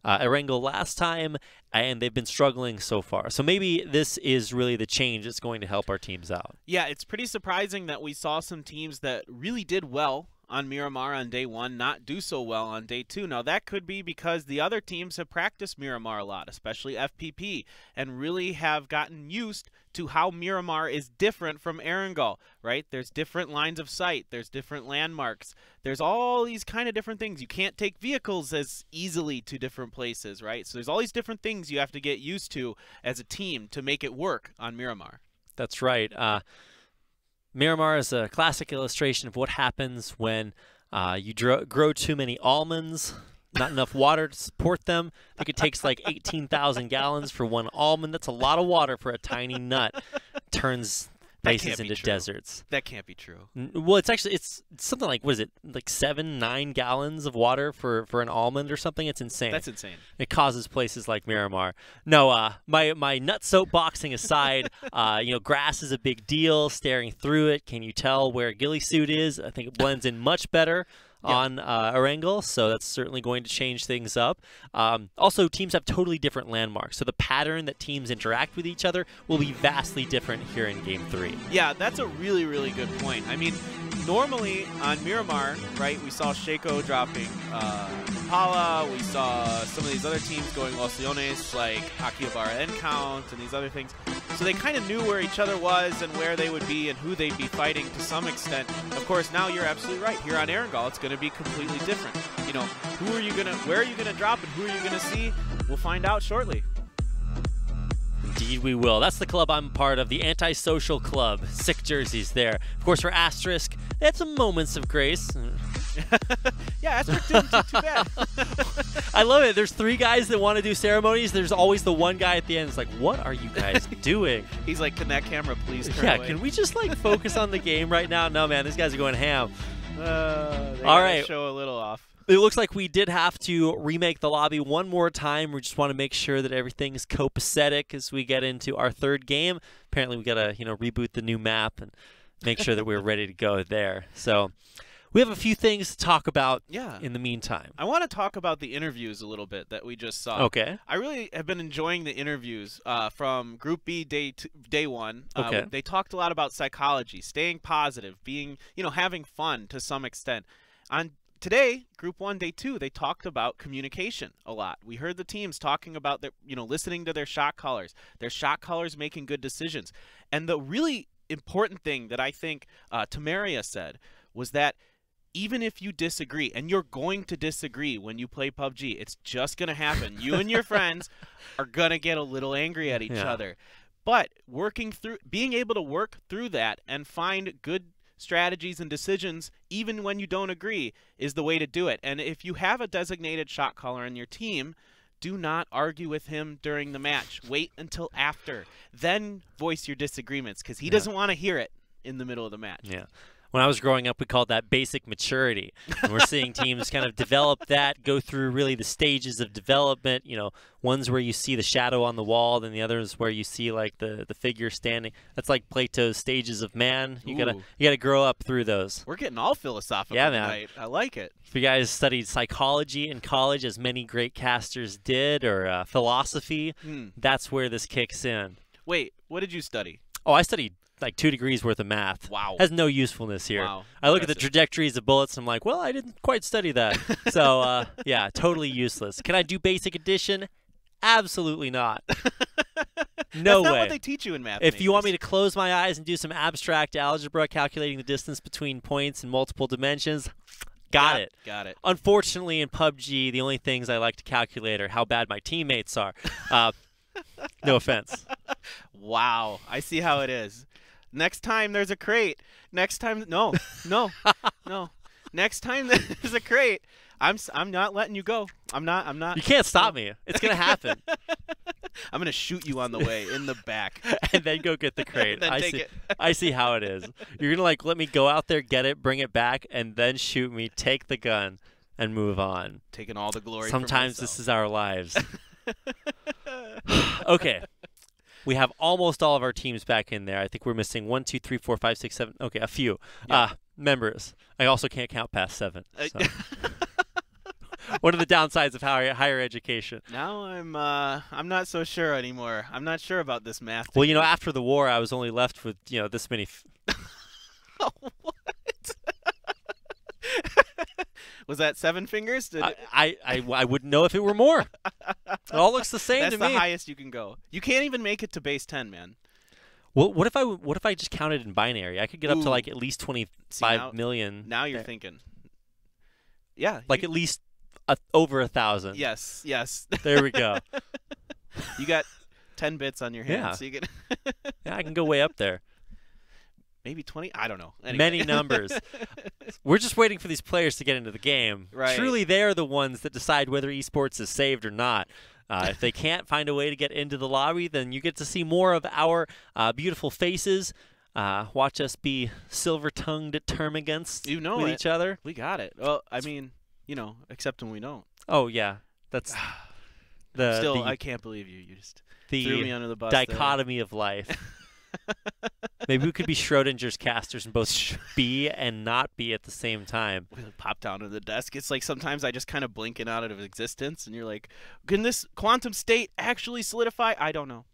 Erangel last time, and they've been struggling so far. So maybe this is really the change that's going to help our teams out.
Yeah, it's pretty surprising that we saw some teams that really did well on Miramar on day 1 not do so well on day 2. Now that could be because the other teams have practiced Miramar a lot, especially FPP, and really have gotten used to how Miramar is different from Erangel, right? There's different lines of sight, there's different landmarks, there's all these kind of different things. You can't take vehicles as easily to different places, right? So there's all these different things you have to get used to as a team to make it work on Miramar.
That's right. Miramar is a classic illustration of what happens when you grow too many almonds, not enough water to support them. I think it takes like 18,000 gallons for one almond. That's a lot of water for a tiny nut. Turns places into deserts.
That can't be true.
Well, it's something like, what is it, like 7-9 gallons of water for an almond or something? It's insane.
That's insane.
It causes places like Miramar. No, my nut soapboxing aside, grass is a big deal. Staring through it, can you tell where Gillisuit is? I think it blends in much better on Erangel, so that's certainly going to change things up. Also, teams have totally different landmarks, so the pattern that teams interact with each other will be vastly different here in Game 3.
Yeah, that's a really, really good point. I mean, normally on Miramar, right, we saw Shaco dropping Impala, we saw some of these other teams going Los Leones, like Akihabara N-Count and these other things. So they kind of knew where each other was and where they would be and who they'd be fighting to some extent. Of course, now you're absolutely right. Here on Erangel, it's going to be completely different. Where are you gonna drop and who are you gonna see? We'll find out shortly.
Indeed we will. That's the club I'm part of, the Antisocial Club. Sick jerseys there. Of course, for Asterisk, they had some moments of grace.
Yeah, Asterisk didn't do too bad.
I love it. There's 3 guys that want to do ceremonies. There's always the one guy at the end that's like, what are you guys doing?
He's like, can that camera please turn away?
Can we just focus on the game right now? No, man, these guys are going ham.
All right. Show a little off.
It looks like we did have to remake the lobby one more time. We just want to make sure that everything is copacetic as we get into our third game. Apparently, we got to reboot the new map and make sure that we're ready to go there. So we have a few things to talk about in the meantime.
I want to talk about the interviews a little bit that we just saw.
Okay.
I really have been enjoying the interviews from Group B day 1.
Okay.
They talked a lot about psychology, staying positive, being, having fun to some extent. On today, Group 1, Day 2, they talked about communication a lot. We heard the teams talking about their, listening to their shot callers making good decisions. And the really important thing that I think Tamaria said was that even if you disagree, and you're going to disagree when you play PUBG, it's just going to happen. You and your friends are going to get a little angry at each other. But being able to work through that and find good strategies and decisions, even when you don't agree, is the way to do it. And if you have a designated shot caller on your team, do not argue with him during the match. Wait until after. Then voice your disagreements, because he doesn't want to hear it in the middle of the match.
Yeah. When I was growing up, we called that basic maturity. And we're seeing teams kind of develop that, go through really the stages of development. You know, one's where you see the shadow on the wall, then the other is where you see like the figure standing. That's like Plato's stages of man. You gotta grow up through those.
We're getting all philosophical tonight. I like it.
If you guys studied psychology in college, as many great casters did, or philosophy, that's where this kicks in.
Wait, what did you study?
Oh, I studied like 2 degrees worth of math.
Wow.
Has no usefulness here.
Wow.
I look at the trajectories of bullets and I'm like, well, I didn't quite study that. So, yeah, totally useless. Can I do basic addition? Absolutely not. No way.
That's not what they teach you in math.
If you want me to close my eyes and do some abstract algebra, calculating the distance between points in multiple dimensions, got it.
Got it.
Unfortunately, in PUBG, the only things I like to calculate are how bad my teammates are. No offense.
Wow. I see how it is. Next time there's a crate. Next time, no. Next time there's a crate, I'm not letting you go. I'm not.
You can't stop me. It's gonna happen.
I'm gonna shoot you on the way in the back,
and then go get the crate.
Then take it.
I see how it is. You're gonna like let me go out there, get it, bring it back, and then shoot me, take the gun, and move on.
Taking all the glory.
Sometimes this is our lives. Okay. We have almost all of our teams back in there. I think we're missing 1, 2, 3, 4, 5, 6, 7. Okay, a few. Members. I also can't count past 7. So. One of the downsides of higher education.
Now I'm not so sure anymore. I'm not sure about this math.
Well, you know, after the war, I was only left with this many.
What? Was that 7 fingers?
I wouldn't know if it were more. It all looks the same to me.
That's the highest you can go. You can't even make it to base 10, man.
Well, what if I just counted in binary? I could get up to like at least 25 million.
Now you're thinking. Yeah.
Like at least over 1,000.
Yes.
There we go.
You got 10 bits on your hand.
Yeah.
So you can
yeah, I can go way up there.
Maybe 20? I don't know. Anyway.
Many numbers. We're just waiting for these players to get into the game.
Right.
Truly, they're the ones that decide whether esports is saved or not. If they can't find a way to get into the lobby, then you get to see more of our beautiful faces. Watch us be silver-tongued termagants with each other.
We got it. Well, I mean, except when we don't.
Oh, yeah. That's
I can't believe you. You just threw me under the bus.
Dichotomy of life. Maybe we could be Schrodinger's casters and both be and not be at the same time.
We pop down to the desk. It's like sometimes I just kind of blink it out of existence, and you're like, can this quantum state actually solidify? I don't know.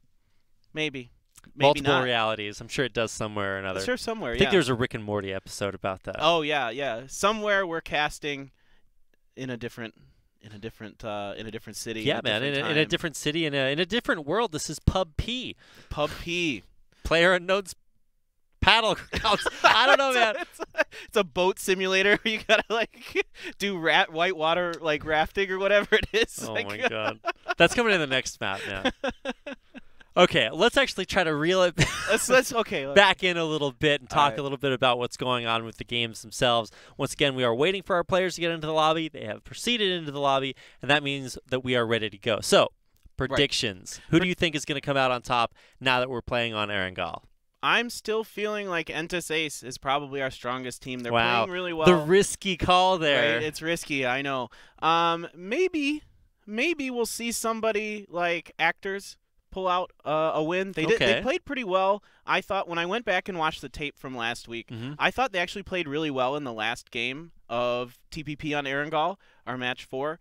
Maybe
Multiple
not.
realities. I'm sure it does somewhere or another.
Sure, somewhere,
I think there's a Rick and Morty episode about that.
Oh, yeah. Somewhere we're casting in a different city.
Yeah, man, in a different city, in a different world. This is PUBG.
PUBG.
Player Unknown's paddle grounds. I don't know, man.
It's a boat simulator. You gotta do white water rafting or whatever it is.
Oh my god, that's coming in the next map, man. Okay, let's actually try to reel it back in a little bit and talk a little bit about what's going on with the games themselves. Once again, we are waiting for our players to get into the lobby. They have proceeded into the lobby, and that means that we are ready to go. So, predictions. Who do you think is going to come out on top now that we're playing on Erangel?
I'm still feeling like Entis Ace is probably our strongest team. They're playing really well.
The risky call there.
Right? It's risky, I know. Maybe we'll see somebody like Actors pull out a win. They played pretty well. I thought when I went back and watched the tape from last week, I thought they actually played really well in the last game of TPP on Erangel, our match 4.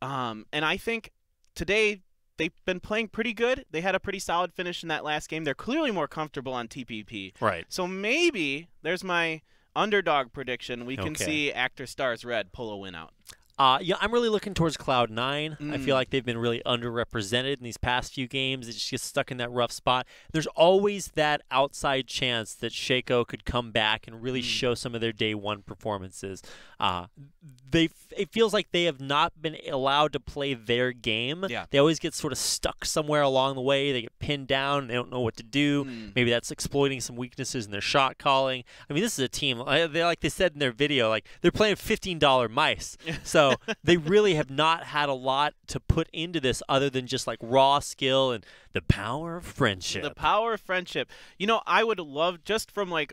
And I think today they've been playing pretty good. They had a pretty solid finish in that last game. They're clearly more comfortable on TPP.
Right.
So maybe there's my underdog prediction. We can see Actor Stars Red pull a win out.
Yeah, I'm really looking towards Cloud9. I feel like they've been really underrepresented in these past few games. It just gets stuck in that rough spot. There's always that outside chance that Shaco could come back and really show some of their day one performances. It feels like they have not been allowed to play their game.
Yeah.
They always get sort of stuck somewhere along the way. They get pinned down. They don't know what to do. Maybe that's exploiting some weaknesses in their shot calling. I mean, this is a team, like they said in their video, like they're playing $15 mice. So they really have not had a lot to put into this other than just like raw skill and the power of friendship.
The power of friendship. You know, I would love, just from like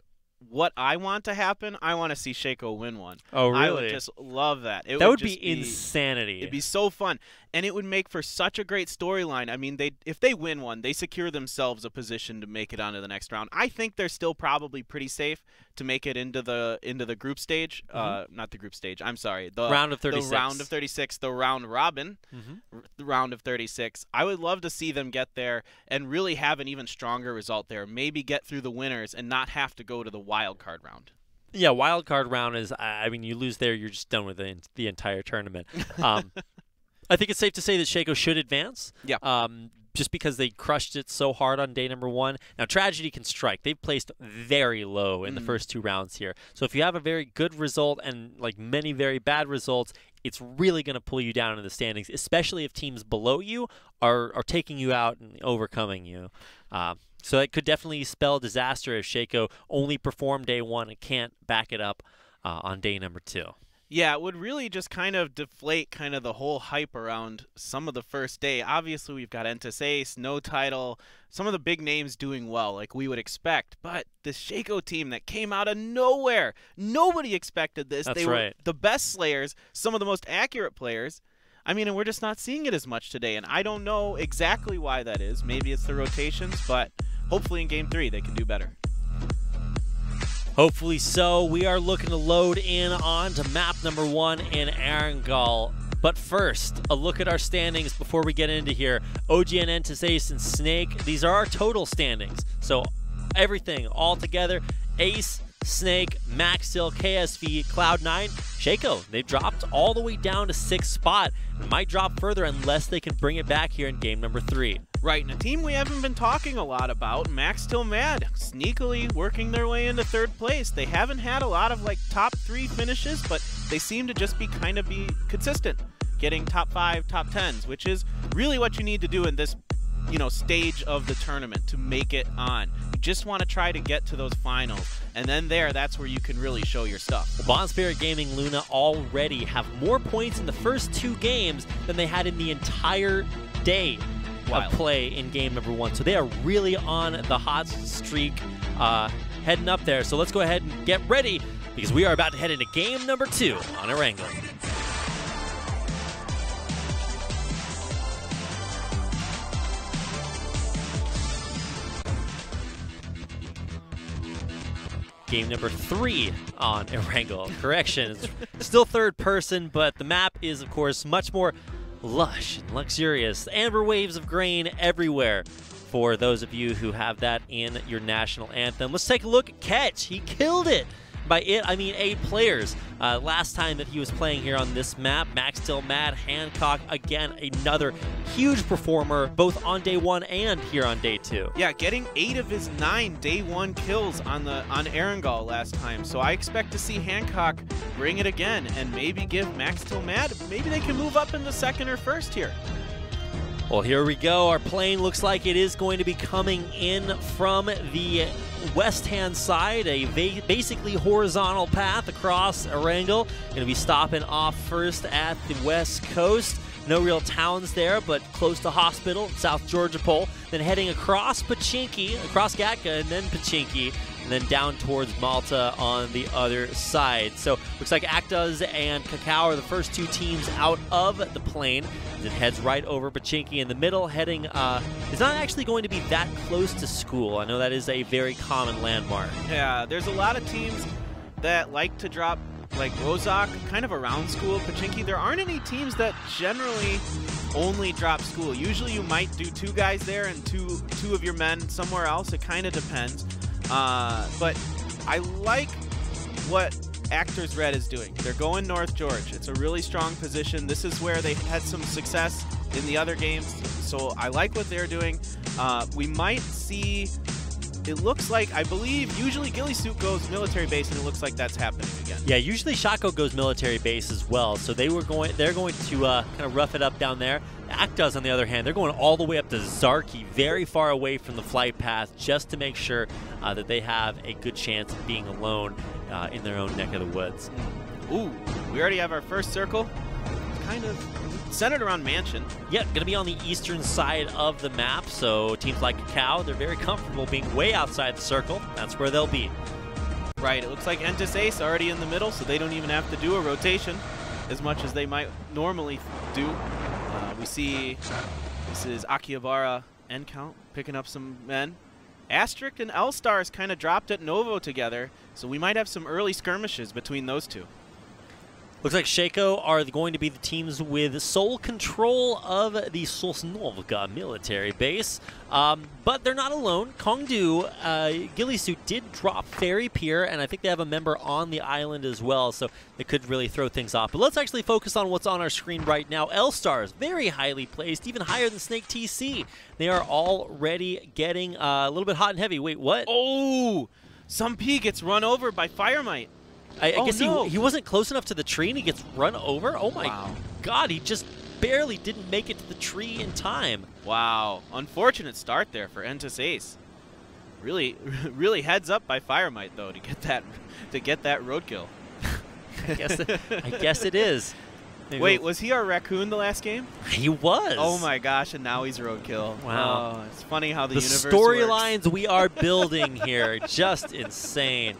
what I want to happen, I want to see Shaco win one.
Oh, really?
I would just love that.
That would be insanity.
It'd be so fun. And it would make for such a great storyline. I mean, if they win one, they secure themselves a position to make it onto the next round. I think they're still probably pretty safe to make it into the group stage. Not the group stage. I'm sorry. The
round of 36.
The round of 36. The round robin. The round of 36. I would love to see them get there and really have an even stronger result there. Maybe get through the winners and not have to go to the wild card round.
Yeah, wild card round is, I mean, you lose there, you're just done with the entire tournament. I think it's safe to say that Shaco should advance.
Yeah.
Just because they crushed it so hard on day number one. Now, tragedy can strike. They've placed very low in the first two rounds here. So if you have a very good result and like many very bad results, it's really going to pull you down in the standings, especially if teams below you are taking you out and overcoming you. So it could definitely spell disaster if Shaco only performed day one and can't back it up on day number two.
Yeah, it would really just kind of deflate kind of the whole hype around some of the first day. Obviously, we've got Entis Ace, no title, some of the big names doing well like we would expect. But the Shaco team that came out of nowhere, nobody expected this.
That's
they
right.
were the best slayers, some of the most accurate players. I mean, and we're just not seeing it as much today. And I don't know exactly why that is. Maybe it's the rotations, but hopefully in Game 3 they can do better.
Hopefully so. We are looking to load in on to map number 1 in Erangel. But first, a look at our standings before we get into here. OGN, Entis Ace, and Snake. These are our total standings. So everything all together. Ace, Snake, Maxil, KSV, Cloud9, Shaco. They've dropped all the way down to 6th spot. It might drop further unless they can bring it back here in game number 3.
Right, and a team we haven't been talking a lot about, Max Still Mad, sneakily working their way into 3rd place. They haven't had a lot of like top 3 finishes, but they seem to just be consistent, getting top 5, top 10s, which is really what you need to do in this, stage of the tournament to make it on. You just want to try to get to those finals, and then that's where you can really show your stuff.
Bond Spirit Gaming Luna already have more points in the first 2 games than they had in the entire day of play in game number 1. So they are really on the hot streak heading up there. So let's go ahead and get ready because we are about to head into game number 2 on Erangel. Game number 3 on Erangel. Correction, it's still 3rd person, but the map is, of course, much more lush and luxurious. Amber waves of grain everywhere for those of you who have that in your national anthem. Let's take a look at Ketch. He killed it. By it, I mean 8 players. Last time that he was playing here on this map, Max Still Mad, Hancock, again, another huge performer, both on day 1 and here on day 2.
Yeah, getting 8 of his 9 day 1 kills on Erangel last time. So I expect to see Hancock bring it again and maybe give Max Still Mad, maybe they can move up into 2nd or 1st here.
Well, here we go. Our plane looks like it is going to be coming in from the west-hand side, a basically horizontal path across Erangel. Going to be stopping off first at the west coast. No real towns there, but close to Hospital, South Georgia Pole. Then heading across Pachinki, across Gatka, and then Pachinki, and then down towards Malta on the other side. So looks like Actas and Cacao are the first 2 teams out of the plane. It heads right over Pachinki in the middle, heading, it's not actually going to be that close to school. I know that is a very common landmark.
Yeah, there's a lot of teams that like to drop, like Rozak, kind of around school. Pachinki, there aren't any teams that generally only drop school. Usually you might do 2 guys there and two of your men somewhere else. It kind of depends. But I like what Actors Red is doing. They're going North George. It's a really strong position. This is where they had some success in the other games, so I like what they're doing. We might see, it looks like, I believe, usually Ghillie Suit goes military base, and it looks like that's happening again.
Yeah, usually Shaco goes military base as well, so they're going to kind of rough it up down there. Actas, on the other hand, they're going all the way up to Zarki, very far away from the flight path, just to make sure that they have a good chance of being alone in their own neck of the woods.
Ooh, we already have our first circle. Kind of centered around Mansion.
Yeah, going to be on the eastern side of the map, so teams like Cacao, they're very comfortable being way outside the circle. That's where they'll be.
Right, it looks like Entis Ace already in the middle, so they don't even have to do a rotation as much as they might normally do. We see this is Akihabara end count picking up some men. Asterisk and L-Stars kind of dropped at Novo together, so we might have some early skirmishes between those two.
Looks like Shaco are going to be the teams with sole control of the Sosnovka military base. But they're not alone. Kongdu, Ghillie Suit did drop Ferry Pier, and I think they have a member on the island as well, so they could really throw things off. But let's actually focus on what's on our screen right now. L-Stars, very highly placed, even higher than Snake TC. They are already getting a little bit hot and heavy. Wait, what?
Oh! Some P gets run over by Firemite.
I guess he wasn't close enough to the tree and he gets run over? Oh my God, he just barely didn't make it to the tree in time.
Wow, unfortunate start there for Entis Ace. Really heads up by Firemite though to get that roadkill.
I guess it is.
Maybe wait, was he our raccoon the last game?
He was.
Oh my gosh, and now he's roadkill.
Wow.
Oh, it's funny how the universe
storylines we are building here, just insane.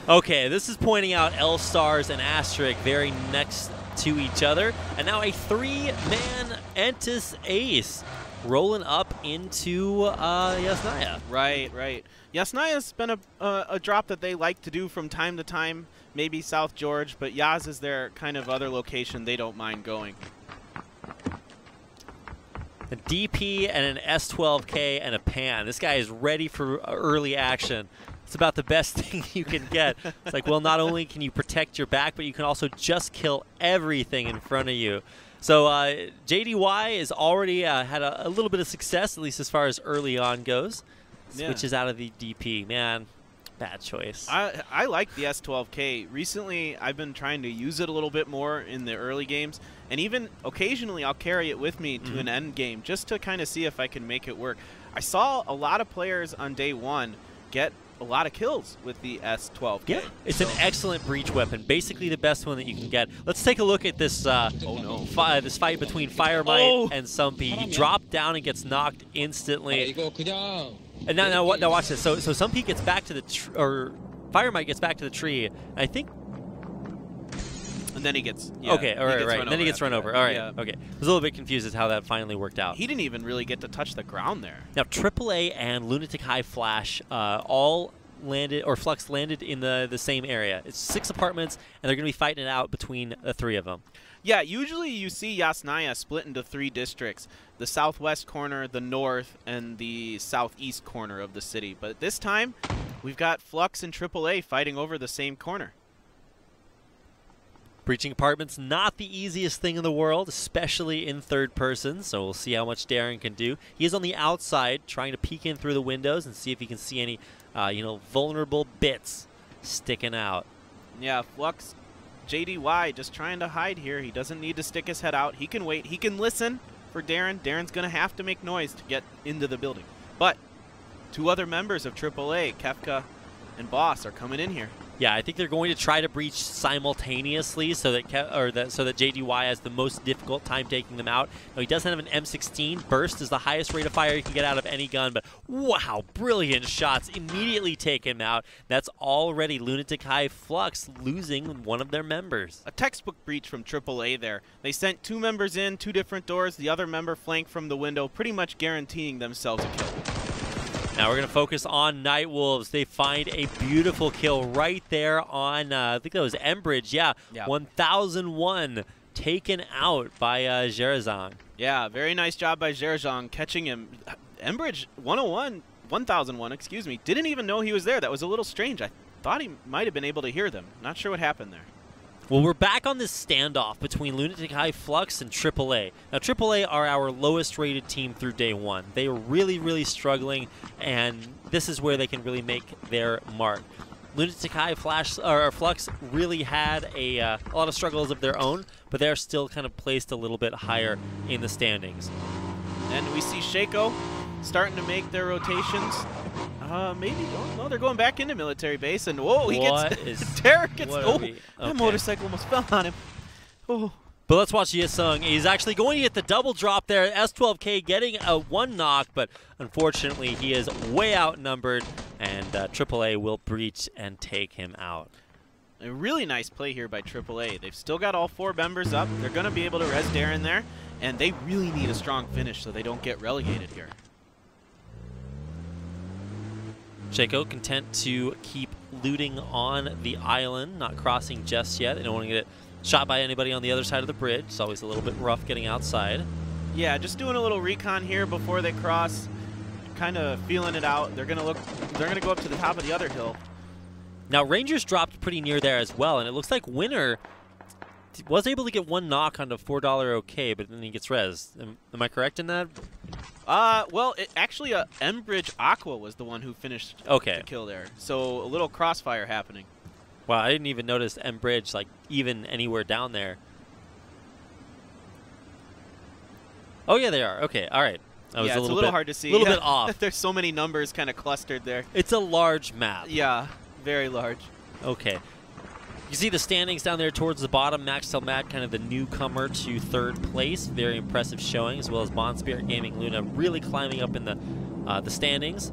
Okay, this is pointing out L-Stars and Asterisk very next to each other. And now a three-man Entis Ace rolling up into Yasnaya.
Right. Yasnaya's been a drop that they like to do from time to time, maybe South George, but Yas is their kind of other location they don't mind going.
A DP and an S12K and a pan. This guy is ready for early action. It's about the best thing you can get. It's like, well, not only can you protect your back, but you can also just kill everything in front of you. So JDY has already had a little bit of success, at least as far as early on goes. Switches out of the DP. Man, bad choice.
I like the S12K. Recently, I've been trying to use it a little bit more in the early games. And even occasionally, I'll carry it with me to an end game just to kind of see if I can make it work. I saw a lot of players on day one get a lot of kills with the S12K.
Yeah, it's an excellent breach weapon, basically the best one that you can get. Let's take a look at this this fight between Firemite and Sumpy. He dropped down and gets knocked instantly. And now watch this. So Sumpy gets back to the Firemite gets back to the tree. And I think.
And then he gets
right. And then he gets run over. All right. Yeah. Okay. I was a little bit confused as how that finally worked out.
He didn't even really get to touch the ground there.
Now AAA and Lunatic High Flash all landed, or Flux landed in the same area. It's 6 apartments, and they're going to be fighting it out between the 3 of them.
Yeah, usually you see Yasnaya split into 3 districts: the southwest corner, the north, and the southeast corner of the city. But this time, we've got Flux and AAA fighting over the same corner.
Breaching apartments, not the easiest thing in the world, especially in third person, so we'll see how much Darren can do. He is on the outside, trying to peek in through the windows and see if he can see any, vulnerable bits sticking out.
Yeah, Flux, JDY just trying to hide here. He doesn't need to stick his head out. He can wait. He can listen for Darren. Darren's going to have to make noise to get into the building. But 2 other members of AAA, Kefka and Boss, are coming in here.
Yeah, I think they're going to try to breach simultaneously so that JDY has the most difficult time taking them out. Now, he doesn't have an M16. Burst is the highest rate of fire you can get out of any gun, but wow, brilliant shots immediately take him out. That's already Lunatic High Flux losing one of their members.
A textbook breach from AAA there. They sent 2 members in, 2 different doors, the other member flanked from the window, pretty much guaranteeing themselves a kill.
Now we're going to focus on Nightwolves. They find a beautiful kill right there on, I think that was Embridge. Yeah. 1001 taken out by Jerazang.
Yeah, very nice job by Jerazang catching him. Embridge 1001, excuse me, didn't even know he was there. That was a little strange. thought he might have been able to hear them. Not sure what happened there.
Well, we're back on this standoff between Lunatic High Flux and AAA. Now, AAA are our lowest-rated team through day one. They are really, really struggling, and this is where they can really make their mark. Lunatic High Flux really had a lot of struggles of their own, but they're still kind of placed a little bit higher in the standings.
And we see Shaco starting to make their rotations. Maybe, oh, no, they're going back into military base, and whoa, he gets, Derek gets, that motorcycle almost fell on him. Oh.
But let's watch Yisung. He's actually going to get the double drop there. S12K getting a 1 knock, but unfortunately he is way outnumbered, and AAA will breach and take him out.
A really nice play here by AAA. They've still got all 4 members up. They're going to be able to res Darren there, and they really need a strong finish so they don't get relegated here.
Shaco content to keep looting on the island, not crossing just yet. They don't want to get shot by anybody on the other side of the bridge. It's always a little bit rough getting outside.
Yeah, just doing a little recon here before they cross, kind of feeling it out. They're gonna go up to the top of the other hill.
Now Rangers dropped pretty near there as well, and it looks like Winner was able to get 1 knock onto $4 OK, but then he gets res. Am I correct in that?
Well, actually, M-Bridge Aqua was the one who finished the kill there. So a little crossfire happening.
Wow, I didn't even notice M-Bridge, like, even anywhere down there. Oh, yeah, they are. Okay, all right.
Yeah, it's a little hard to see.
A little bit off.
There's so many numbers kind of clustered there.
It's a large map.
Yeah, very large.
Okay. You see the standings down there towards the bottom. Maxtel Matt, kind of the newcomer to 3rd place. Very impressive showing, as well as Bond Spirit Gaming Luna really climbing up in the standings.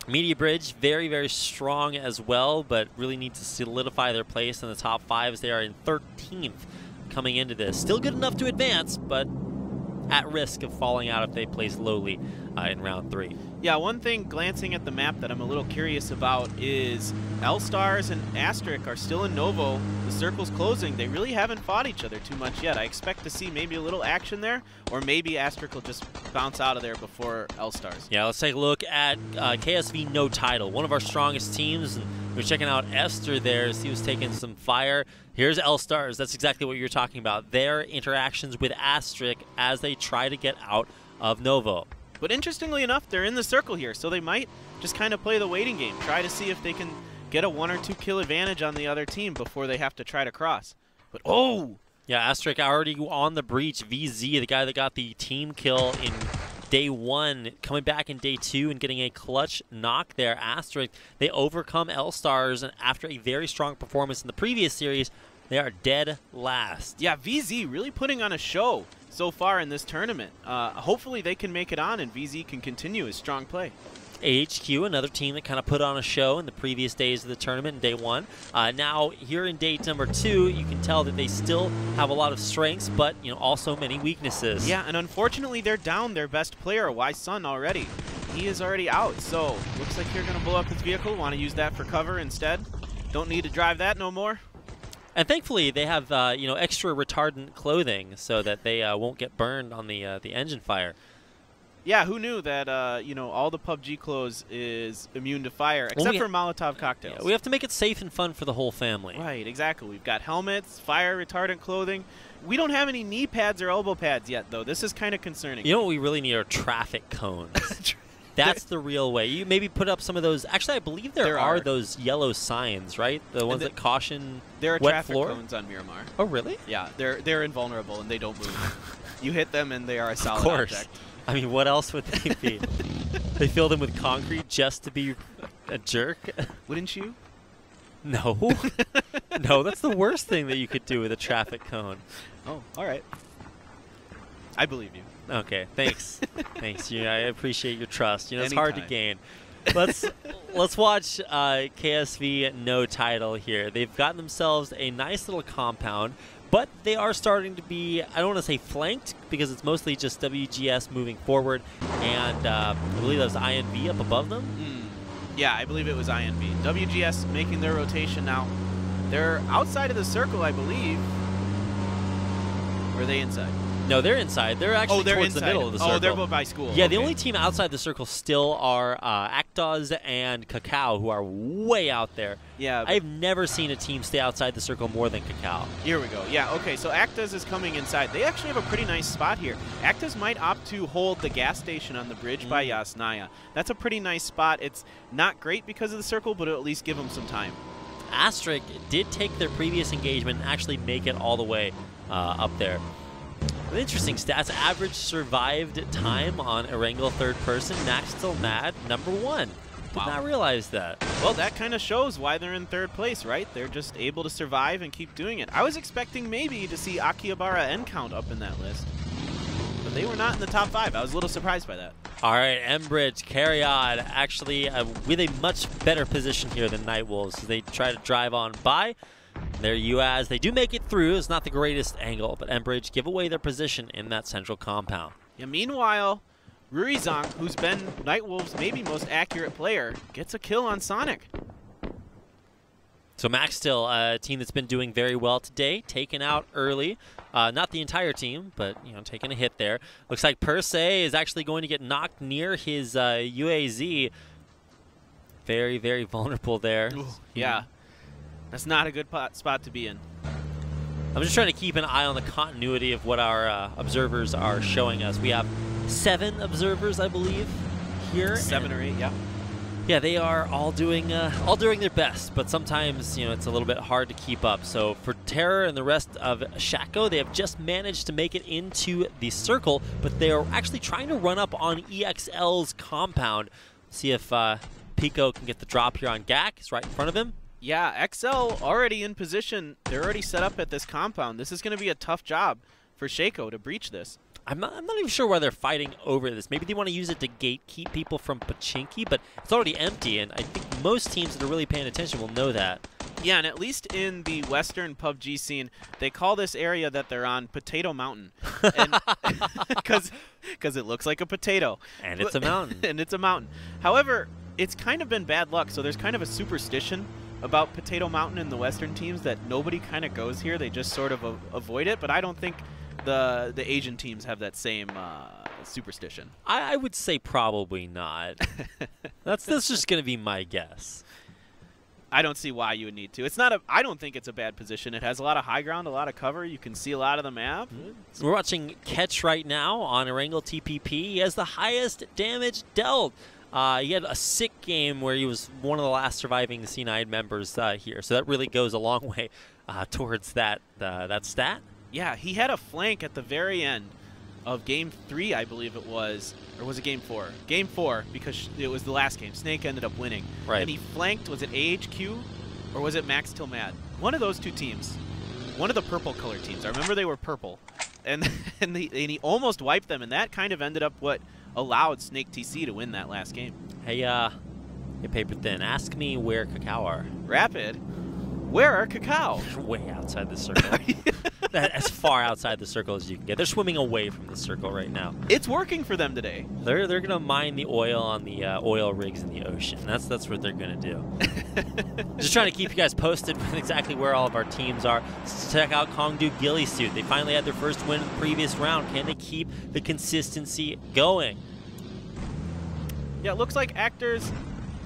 Media Bridge, very, very strong as well, but really need to solidify their place in the top 5 as they are in 13th coming into this. Still good enough to advance, but at risk of falling out if they place lowly in round 3.
Yeah, one thing glancing at the map that I'm a little curious about is L-Stars and Asterisk are still in Novo. The circle's closing. They really haven't fought each other too much yet. I expect to see maybe a little action there, or maybe Asterisk will just bounce out of there before L-Stars.
Yeah, let's take a look at KSV No Title, one of our strongest teams. And we're checking out Esther there as he was taking some fire. Here's L-Stars. That's exactly what you're talking about. Their interactions with Asterisk as they try to get out of Novo.
But interestingly enough, they're in the circle here, so they might just kind of play the waiting game, try to see if they can get a 1 or 2 kill advantage on the other team before they have to try to cross. But oh!
Yeah, Asterisk already on the breach. VZ, the guy that got the team kill in day 1, coming back in day 2 and getting a clutch knock there. Asterisk, they overcome L-Stars, and after a very strong performance in the previous series, they are dead last.
Yeah, VZ really putting on a show so far in this tournament. Hopefully they can make it on and VZ can continue his strong play.
AHQ, another team that kind of put on a show in the previous days of the tournament in day 1. Now, here in day number 2, you can tell that they still have a lot of strengths, but also many weaknesses.
Yeah, and unfortunately, they're down their best player, Y Sun, already. He is already out, so looks like you're going to blow up his vehicle. Want to use that for cover instead. Don't need to drive that no more.
And thankfully, they have extra retardant clothing so that they won't get burned on the engine fire.
Yeah, who knew that, all the PUBG clothes is immune to fire, except for Molotov cocktails.
Yeah, we have to make it safe and fun for the whole family.
Right, exactly. We've got helmets, fire-retardant clothing. We don't have any knee pads or elbow pads yet, though. This is kind of concerning.
You know what we really need are traffic cones. That's the real way. You maybe put up some of those. Actually, I believe there are those yellow signs, right? The ones that caution
there are
wet
traffic
floor?
cones on Miramar.
Oh, really?
Yeah, they're invulnerable, and they don't move. You hit them, and they are a solid
of course.
object.
I mean, what else would they be? They fill them with concrete just to be a jerk?
Wouldn't you?
No. No, that's the worst thing that you could do with a traffic cone.
Oh, all right. I believe you.
Okay, thanks. Thanks. I appreciate your trust. It's
Anytime.
hard to gain. Let's watch KSV No Title here. They've gotten themselves a nice little compound, but they are starting to be, I don't want to say flanked, because it's mostly just WGS moving forward, and I believe that was INV up above them.
Yeah, I believe it was INV. WGS making their rotation now. They're outside of the circle, I believe. Or are they inside?
No, they're inside. They're actually
they're
towards
inside.
the middle of the circle.
Oh, they're both by school.
Yeah,
okay.
the only team outside the circle still are Actos and Cacao, who are way out there.
Yeah.
I've never seen a team stay outside the circle more than Cacao.
Here we go. Yeah, okay, so Actas is coming inside. They actually have a pretty nice spot here. Actas might opt to hold the gas station on the bridge by Yasnaya. That's a pretty nice spot. It's not great because of the circle, but it'll at least give them some time.
Asterisk did take their previous engagement and actually make it all the way up there. Interesting stats. Average survived time on Erangel third person. Max still mad. #1. Did not realize that.
Well, that kind of shows why they're in third place, right? They're just able to survive and keep doing it. I was expecting maybe to see Akihabara and Count up in that list, but they were not in the top 5. I was a little surprised by that.
All right, Embridge, Carrion actually with a much better position here than Nightwolves. They try to drive on by. There Uaz. They do make it through. It's not the greatest angle, but Embridge give away their position in that central compound.
Yeah, meanwhile, Ruizang, who's been Nightwolves' maybe most accurate player, gets a kill on Sonic.
So Max still a team that's been doing very well today, taken out early. Not the entire team, but taking a hit there. Looks like Per Se is actually going to get knocked near his UAZ. Very, very vulnerable there.
Ooh, yeah. That's not a good spot to be in.
I'm just trying to keep an eye on the continuity of what our observers are showing us. We have 7 observers, I believe, here.
7 or 8, yeah.
Yeah, they are all doing their best, but sometimes it's a little bit hard to keep up. So for Terror and the rest of Shaco, they have just managed to make it into the circle, but they are actually trying to run up on EXL's compound. See if Pico can get the drop here on Gak. He's right in front of him.
Yeah, XL already in position. They're already set up at this compound. This is going to be a tough job for Shaco to breach this.
I'm not even sure why they're fighting over this. Maybe they want to use it to gatekeep people from Pachinki, but it's already empty, and I think most teams that are really paying attention will know that.
Yeah, and at least in the Western PUBG scene, they call this area that they're on Potato Mountain, because it looks like a potato.
And it's a mountain.
And it's a mountain. However, it's kind of been bad luck, so there's kind of a superstition about Potato Mountain in the Western teams that nobody kind of goes here. They just sort of avoid it, but I don't think the Asian teams have that same superstition.
I would say probably not. That's just going to be my guess.
I don't see why you would need to. It's not I don't think it's a bad position. It has a lot of high ground, a lot of cover. You can see a lot of the map.
We're watching Ketch right now on Erangel TPP. He has the highest damage dealt. He had a sick game where he was one of the last surviving C9 members here, so that really goes a long way towards that stat.
Yeah, he had a flank at the very end of Game 3, I believe it was, or was it Game 4? Game 4, because it was the last game. Snake ended up winning.
Right.
And he flanked, was it AHQ, or was it Max Till Mad? One of those two teams. One of the purple color teams. I remember they were purple. And he almost wiped them, and that kind of ended up what allowed Snake TC to win that last game.
Hey, Paper Thin, ask me where Cacao are.
Rapid? Where are Cacao?
Way outside the circle. As far outside the circle as you can get. They're swimming away from the circle right now.
It's working for them today.
They're going to mine the oil on the oil rigs in the ocean. That's what they're going to do. Just trying to keep you guys posted with exactly where all of our teams are. Let's check out Kongdu Ghillie Suit. They finally had their first win in the previous round. Can they keep the consistency going?
Yeah, it looks like Actors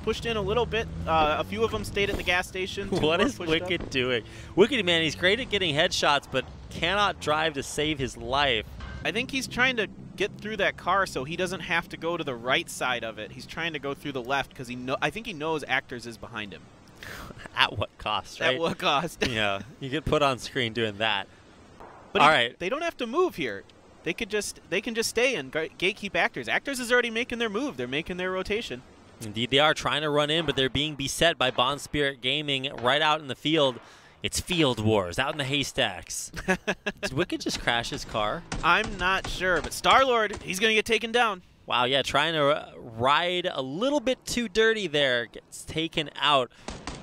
pushed in a little bit. A few of them stayed at the gas station.
What is Wicked doing? Wicked, man, he's great at getting headshots, but cannot drive to save his life.
I think he's trying to get through that car so he doesn't have to go to the right side of it. He's trying to go through the left because I think he knows Actors is behind him.
At what cost, right?
At what cost?
Yeah, you get put on screen doing that.
But
all right.
They don't have to move here. They can just stay and gatekeep Actors. Actors is already making their move. They're making their rotation.
Indeed, they are trying to run in, but they're being beset by Bond Spirit Gaming right out in the field. It's Field Wars out in the haystacks. Did Wicked just crash his car?
I'm not sure, but Star-Lord, he's going to get taken down.
Wow, yeah, trying to ride a little bit too dirty there. Gets taken out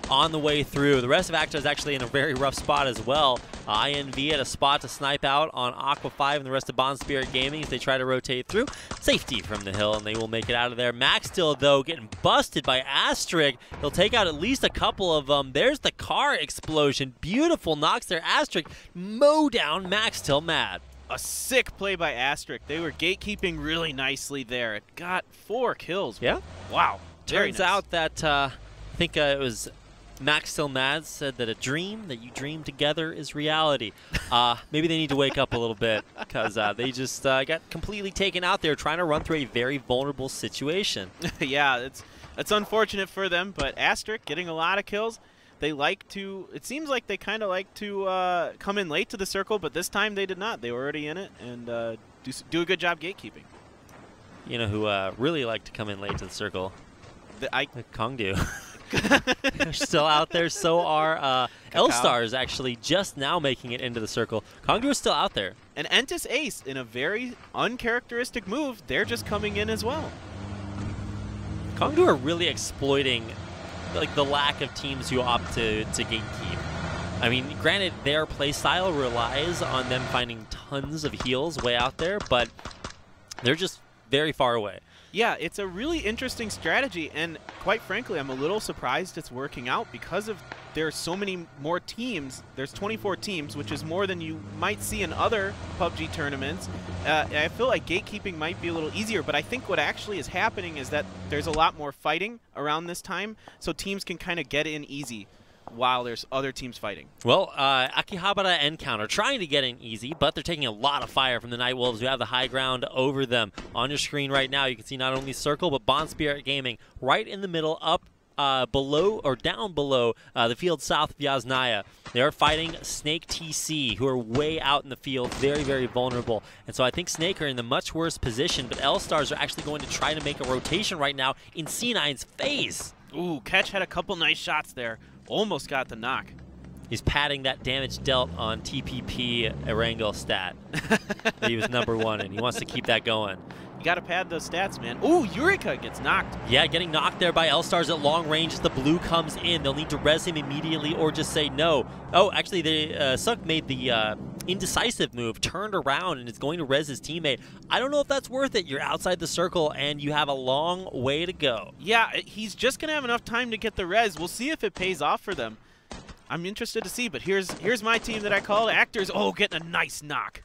on the way through. The rest of Acta is actually in a very rough spot as well. INV at a spot to snipe out on Aqua 5 and the rest of Bond Spirit Gaming as they try to rotate through. Safety from the hill, and they will make it out of there. Max still, though, getting busted by Astrid. He'll take out at least a couple of them. There's the car explosion. Beautiful. Knocks their Astrid. Mow down Max Till Mad.
A sick play by Asterisk. They were gatekeeping really nicely there. It got 4 kills.
Yeah.
Wow.
Turns out that I think it was Max Still Mad said that a dream that you dream together is reality. Maybe they need to wake up a little bit because they just got completely taken out there trying to run through a very vulnerable situation.
Yeah, it's unfortunate for them, but Asterisk getting a lot of kills. They like to, it seems like they kind of like to come in late to the circle, but this time they did not. They were already in it and do a good job gatekeeping.
You know who really like to come in late to the circle? Kongdu. They're still out there. So are L-Stars actually just now making it into the circle. Kongdu is still out there.
And Entis Ace, in a very uncharacteristic move, they're just coming in as well.
Kongdu are really exploiting like the lack of teams who opt to gatekeep. I mean, granted, their playstyle relies on them finding tons of heals way out there, but they're just very far away.
Yeah, it's a really interesting strategy, and quite frankly, I'm a little surprised it's working out because of there's so many more teams. There's 24 teams, which is more than you might see in other PUBG tournaments. I feel like gatekeeping might be a little easier, but I think what actually is happening is that there's a lot more fighting around this time, so teams can kind of get in easy while there's other teams fighting.
Well, Akihabara and Counter trying to get in easy, but they're taking a lot of fire from the Night Wolves who have the high ground over them. On your screen right now, you can see not only Circle, but Bond Spirit Gaming right in the middle, up below or down below the field south of Yasnaya. They are fighting Snake TC, who are way out in the field, very, very vulnerable. And so I think Snake are in the much worse position, but L-Stars are actually going to try to make a rotation right now in C9's face.
Ooh, Catch had a couple nice shots there. Almost got the knock.
He's padding that damage dealt on TPP Erangel stat. That he was #1, and he wants to keep that going.
You got to pad those stats, man. Ooh, Eureka gets knocked.
Yeah, getting knocked there by L-Stars at long range. The blue comes in. They'll need to res him immediately or just say no. Oh, actually, Suk made the indecisive move, turned around, and is going to res his teammate. I don't know if that's worth it. You're outside the circle, and you have a long way to go.
Yeah, he's just going to have enough time to get the res. We'll see if it pays off for them. I'm interested to see, but here's my team that I called. Actors, oh, getting a nice knock.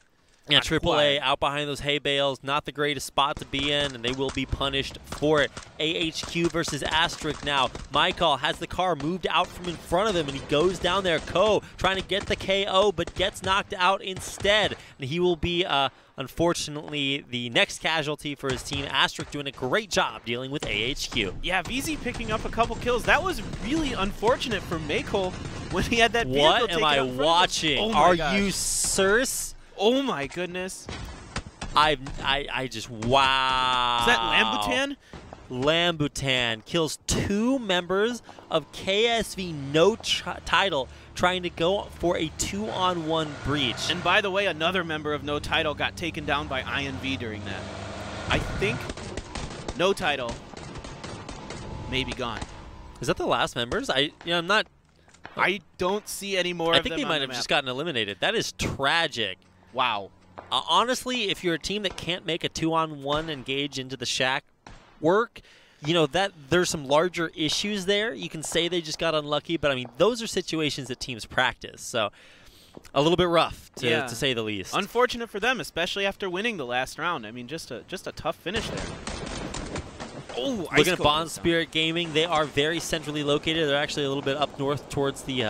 Yeah, AAA out behind those hay bales, not the greatest spot to be in, and they will be punished for it. AHQ versus Asterisk now. Michael has the car moved out from in front of him, and he goes down there. Ko trying to get the KO, but gets knocked out instead. And he will be, unfortunately, the next casualty for his team. Asterisk doing a great job dealing with AHQ.
Yeah, VZ picking up a couple kills. That was really unfortunate for Michael when he had that vehicle
What am I watching?
Oh
Are
gosh.
you Circe?
Oh my goodness.
I just, wow.
Is that Lambutan?
Lambutan kills 2 members of KSV No Title trying to go for a 2-on-1 breach.
And by the way, another member of No Title got taken down by INV during that. I think No Title may be gone.
Is that the last members? I'm not.
I don't see any more of them.
I think they might have just gotten eliminated. That is tragic.
Wow.
Honestly, if you're a team that can't make a 2-on-1 engage into the shack work, you know that there's some larger issues there. You can say they just got unlucky, but I mean those are situations that teams practice. So a little bit rough to say the least.
Unfortunate for them, especially after winning the last round. I mean, just a tough finish there. Oh,
looking at Bond Spirit Gaming, they are very centrally located. They're actually a little bit up north towards the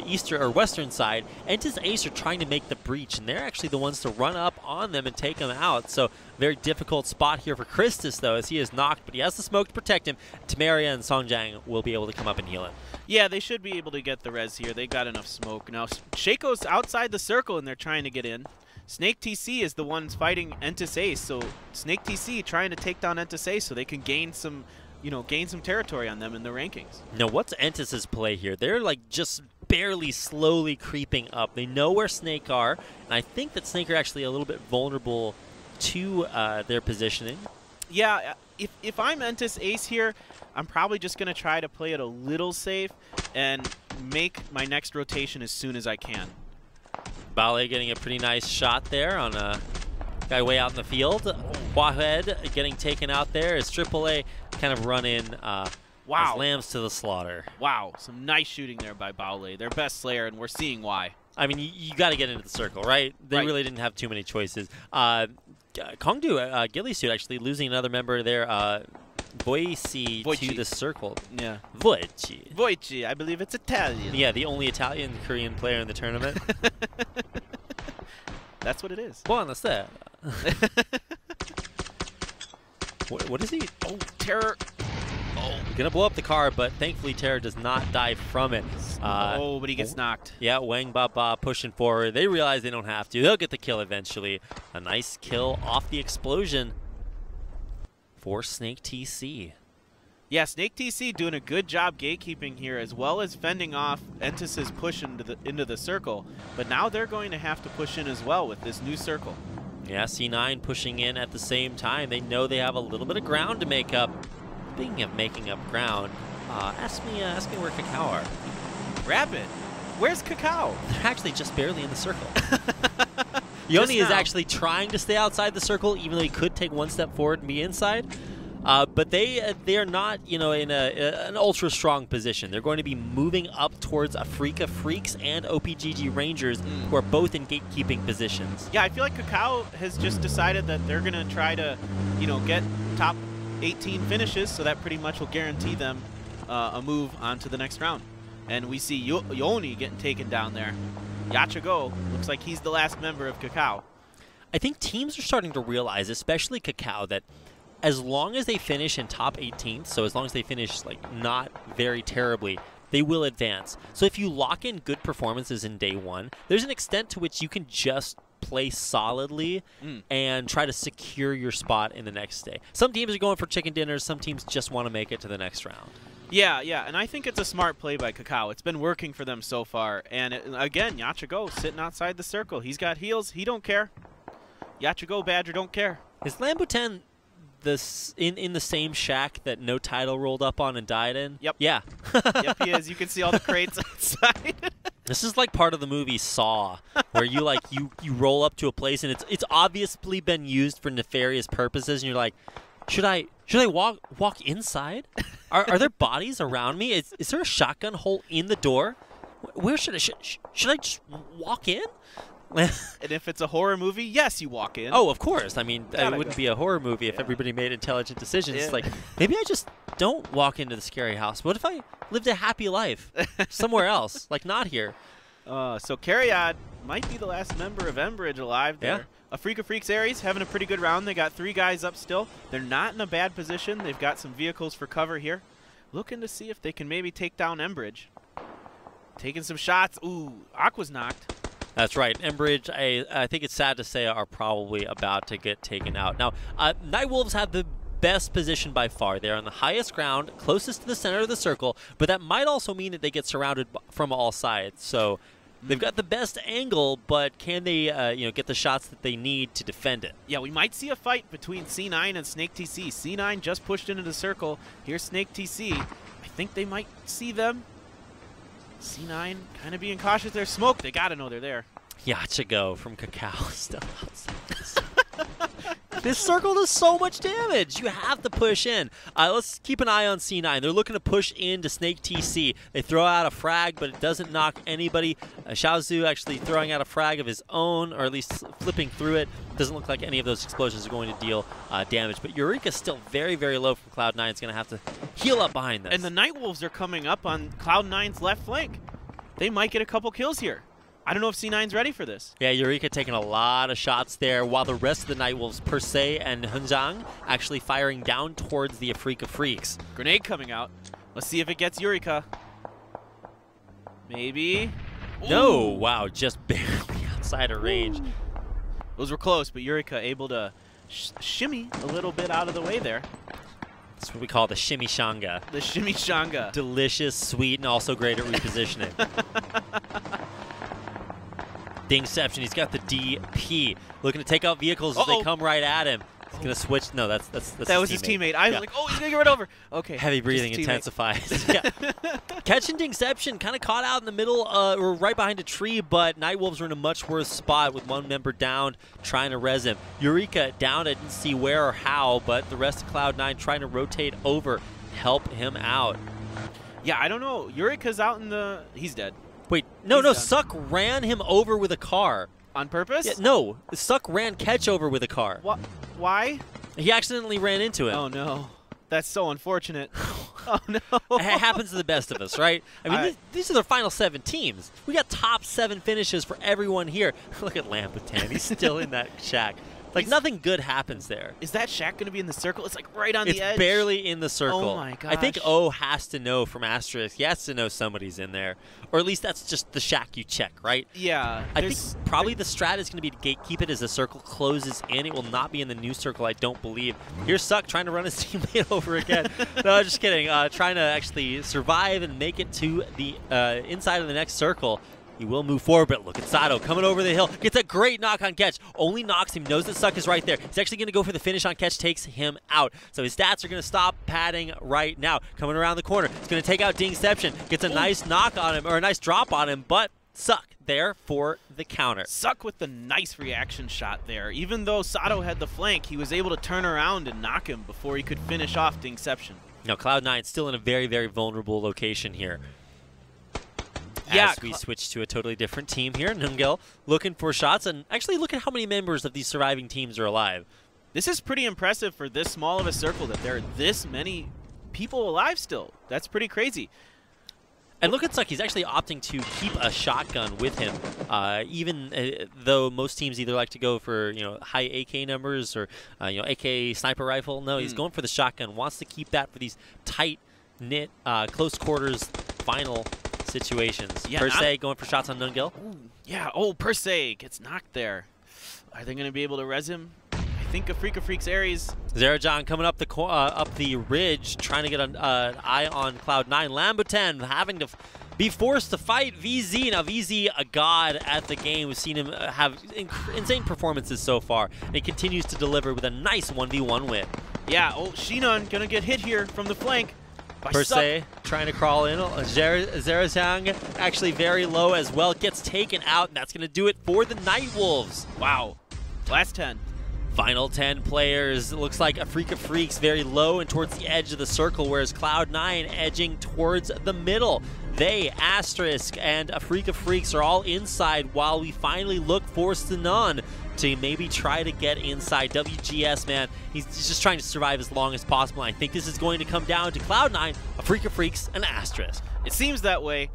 eastern or western side. Entis Ace are trying to make the breach, and they're actually the ones to run up on them and take them out. So very difficult spot here for Christus, though, as he is knocked, but he has the smoke to protect him. Tamaria and Songjang will be able to come up and heal him.
Yeah, they should be able to get the res here. They got enough smoke. Now, Shaco's outside the circle, and they're trying to get in. Snake TC is the ones fighting Entis Ace, so Snake TC trying to take down Entis Ace so they can gain some, gain some territory on them in the rankings.
Now, what's Entis's play here? They're like just barely slowly creeping up. They know where Snake are, and I think that Snake are actually a little bit vulnerable to their positioning.
Yeah, if I'm Entis Ace here, I'm probably just going to try to play it a little safe and make my next rotation as soon as I can.
Ballet getting a pretty nice shot there on a guy way out in the field. Wahed getting taken out there as AAA kind of run in as lambs to the slaughter.
Wow, some nice shooting there by Baule, their best slayer, and we're seeing why.
I mean, you got to get into the circle, right? They really didn't have too many choices. Kongdu, Ghillie Suit, actually losing another member there. Voici to the circle.
Yeah.
Voici,
I believe it's Italian.
Yeah, the only Italian Korean player in the tournament.
That's what it is.
Buonasera. What is he?
Oh, Terror. Oh.
Gonna blow up the car, but thankfully Terror does not die from it.
But he gets knocked.
Yeah, Wang Baba pushing forward. They realize they don't have to. They'll get the kill eventually. A nice kill off the explosion for Snake TC.
Yeah, Snake TC doing a good job gatekeeping here, as well as fending off Entis's push into the circle. But now they're going to have to push in as well with this new circle.
Yeah, C9 pushing in at the same time. They know they have a little bit of ground to make up. Speaking of making up ground, ask me where Kakao are.
Rapid, where's Kakao?
They're actually just barely in the circle. Yoni is actually trying to stay outside the circle, even though he could take one step forward and be inside. But they are not, in an ultra strong position. They're going to be moving up towards Africa Freaks and OPGG Rangers, who are both in gatekeeping positions.
Yeah, I feel like Kakao has just decided that they're going to try to, get top 18 finishes, so that pretty much will guarantee them a move on to the next round. And we see Yoni getting taken down there. Yachago looks like he's the last member of Kakao.
I think teams are starting to realize, especially Kakao, that as long as they finish in top 18th, so as long as they finish not very terribly, they will advance. So if you lock in good performances in day one, there's an extent to which you can just play solidly and try to secure your spot in the next day. Some teams are going for chicken dinners. Some teams just want to make it to the next round.
Yeah, and I think it's a smart play by Kakao. It's been working for them so far. And again, Yachago sitting outside the circle. He's got heals. He don't care. Yachago Badger don't care.
Is Lambutan in the same shack that No Title rolled up on and died in?
Yep.
Yeah.
Yep, he is. You can see all the crates outside.
This is like part of the movie Saw, where you you roll up to a place and it's obviously been used for nefarious purposes, and you're like, should I walk inside? Are there bodies around me? Is there a shotgun hole in the door? Where should I just walk in?
And if it's a horror movie, yes, you walk in.
Oh, of course. I mean, it wouldn't be a horror movie if everybody made intelligent decisions. It's like, maybe I just don't walk into the scary house. What if I lived a happy life somewhere else, not here?
So Cariad might be the last member of Enbridge alive there. Yeah. Africa Freaks Aries having a pretty good round. They got 3 guys up still. They're not in a bad position. They've got some vehicles for cover here. Looking to see if they can maybe take down Enbridge. Taking some shots. Ooh, Aqua's knocked.
That's right. Enbridge, I think it's sad to say, are probably about to get taken out. Now, Nightwolves have the best position by far. They're on the highest ground, closest to the center of the circle, but that might also mean that they get surrounded from all sides. So they've got the best angle, but can they get the shots that they need to defend it?
Yeah, we might see a fight between C9 and Snake TC. C9 just pushed into the circle. Here's Snake TC. I think they might see them. C9 kind of being cautious. There's smoke. They got to know they're there.
Yachago from Kakao still outside. This circle does so much damage. You have to push in. Let's keep an eye on C9. They're looking to push into Snake TC. They throw out a frag, but it doesn't knock anybody. Xiaozu actually throwing out a frag of his own, or at least flipping through it. Doesn't look like any of those explosions are going to deal damage. But Eureka's still very, very low from Cloud9. It's going to have to heal up behind this.
And the Nightwolves are coming up on Cloud9's left flank. They might get a couple kills here. I don't know if C9's ready for this.
Yeah, Eureka taking a lot of shots there, while the rest of the Nightwolves, Per Se and Hunjang, actually firing down towards the Africa Freaks.
Grenade coming out. Let's see if it gets Eureka. Maybe.
No, wow, just barely outside of range.
Those were close, but Eureka able to shimmy a little bit out of the way there.
That's what we call the shimmy-shanga.
The shimmy-shanga.
Delicious, sweet, and also great at repositioning. Dingception, he's got the DP. Looking to take out vehicles as they come right at him. He's going to switch. No, that was
his teammate. I was like, oh, he's going to get right over. Okay.
Heavy breathing intensifies. Catching Dingception, kind of caught out in the middle, or right behind a tree, but Nightwolves are in a much worse spot with one member down, trying to res him. Eureka down, I didn't see where or how, but the rest of Cloud9 trying to rotate over, help him out.
Yeah, I don't know. Eureka's out in the... He's dead.
Wait, no, Suck ran him over with a car.
On purpose?
Yeah, no, Suck ran Catch over with a car.
Why?
He accidentally ran into him.
Oh, no. That's so unfortunate. Oh, no.
It happens to the best of us, right? I mean, these are the final 7 teams. We got top 7 finishes for everyone here. Look at Lambutan. He's still in that shack. Like, nothing good happens there.
Is that shack going to be in the circle? It's like right on the edge.
It's barely in the circle.
Oh, my gosh.
I think O has to know from Asterisk. He has to know somebody's in there. Or at least that's just the shack you check, right?
Yeah.
I think probably the strat is going to be to gatekeep it as the circle closes in. It will not be in the new circle, I don't believe. Here's Suck trying to run his teammate over again. No, just kidding. Trying to actually survive and make it to the inside of the next circle. He will move forward, but look at Sato coming over the hill. Gets a great knock on Catch. Only knocks him. Knows that Suck is right there. He's actually going to go for the finish on Catch. Takes him out. So his stats are going to stop padding right now. Coming around the corner. He's going to take out Dingception. Gets a nice knock on him, or a nice drop on him, but Suck there for the counter.
Suck with the nice reaction shot there. Even though Sato had the flank, he was able to turn around and knock him before he could finish off Dingception.
Now Cloud9 still in a very, very vulnerable location here.
Yeah,
as we switch to a totally different team here. Nungel looking for shots, and actually look at how many members of these surviving teams are alive.
This is pretty impressive for this small of a circle that there are this many people alive still. That's pretty crazy.
And look at Suck, he's actually opting to keep a shotgun with him, even though most teams either like to go for high AK numbers or AK sniper rifle. No, he's going for the shotgun, wants to keep that for these tight-knit, close quarters final situations.
Yeah,
Per se going for shots on Nungel.
Yeah, Per se gets knocked there. Are they going to be able to res him? I think AfreecaTV's Ares.
Zerajan coming up the ridge, trying to get an eye on Cloud9. Lambutan having to be forced to fight VZ. Now VZ, a god at the game. We've seen him have insane performances so far, and he continues to deliver with a nice 1v1 win.
Yeah, Shinon gonna get hit here from the flank.
Per se, trying to crawl in. Zerazang actually very low as well. Gets taken out, and that's going to do it for the Nightwolves.
Wow. Last 10.
Final 10 players. It looks like AfreecaTV very low and towards the edge of the circle, whereas Cloud9 edging towards the middle. They, Asterisk, and AfreecaTV are all inside while we finally look for Sinan to maybe try to get inside. WGS, man, he's just trying to survive as long as possible. I think this is going to come down to Cloud9, AfreecaTV, and Asterisk.
It seems that way.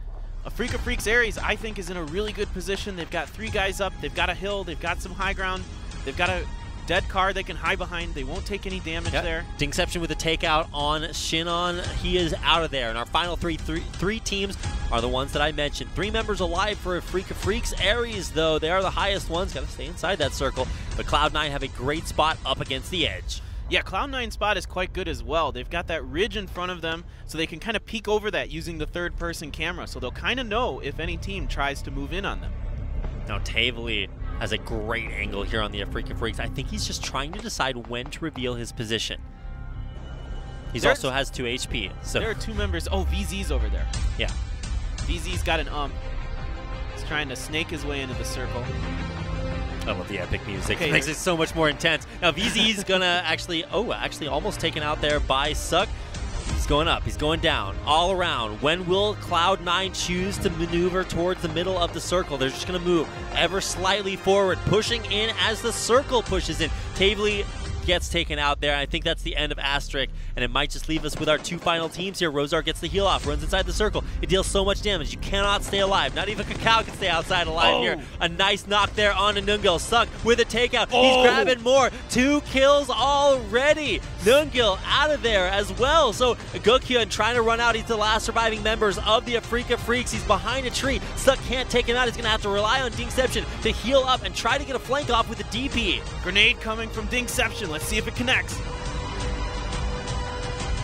AfreecaTV's Ares, I think, is in a really good position. They've got 3 guys up. They've got a hill. They've got some high ground. They've got a dead car they can hide behind. They won't take any damage there.
Dingception with a takeout on Shinon. He is out of there. And our final three teams are the ones that I mentioned. 3 members alive for AfreecaTV. Ares, though, they are the highest ones. Got to stay inside that circle. But Cloud9 have a great spot up against the edge.
Yeah, Cloud9's spot is quite good as well. They've got that ridge in front of them, so they can kind of peek over that using the third-person camera. So they'll kind of know if any team tries to move in on them.
Now, Tavely has a great angle here on the AfreecaTV. I think he's just trying to decide when to reveal his position. He also has 2 HP. So
there are 2 members. Oh, VZ's over there.
Yeah.
VZ's got an He's trying to snake his way into the circle.
I love the epic music. It makes it so much more intense. Now, VZ's going to actually almost taken out there by Suck. He's going up. He's going down. All around. When will Cloud9 choose to maneuver towards the middle of the circle? They're just going to move ever slightly forward, pushing in as the circle pushes in. Tavely gets taken out there. I think that's the end of Asterisk, and it might just leave us with our 2 final teams here. Rosar gets the heal off, runs inside the circle. It deals so much damage. You cannot stay alive. Not even Cacao can stay outside alive here. A nice knock there on Nungel. Suck with a takeout. He's grabbing more. 2 kills already. Nungel out of there as well. So Gokyun trying to run out. He's the last surviving members of the AfreecaTV. He's behind a tree. Suck can't take him out. He's going to have to rely on Dingception to heal up and try to get a flank off with the DP.
Grenade coming from Dingception. Let's see if it connects.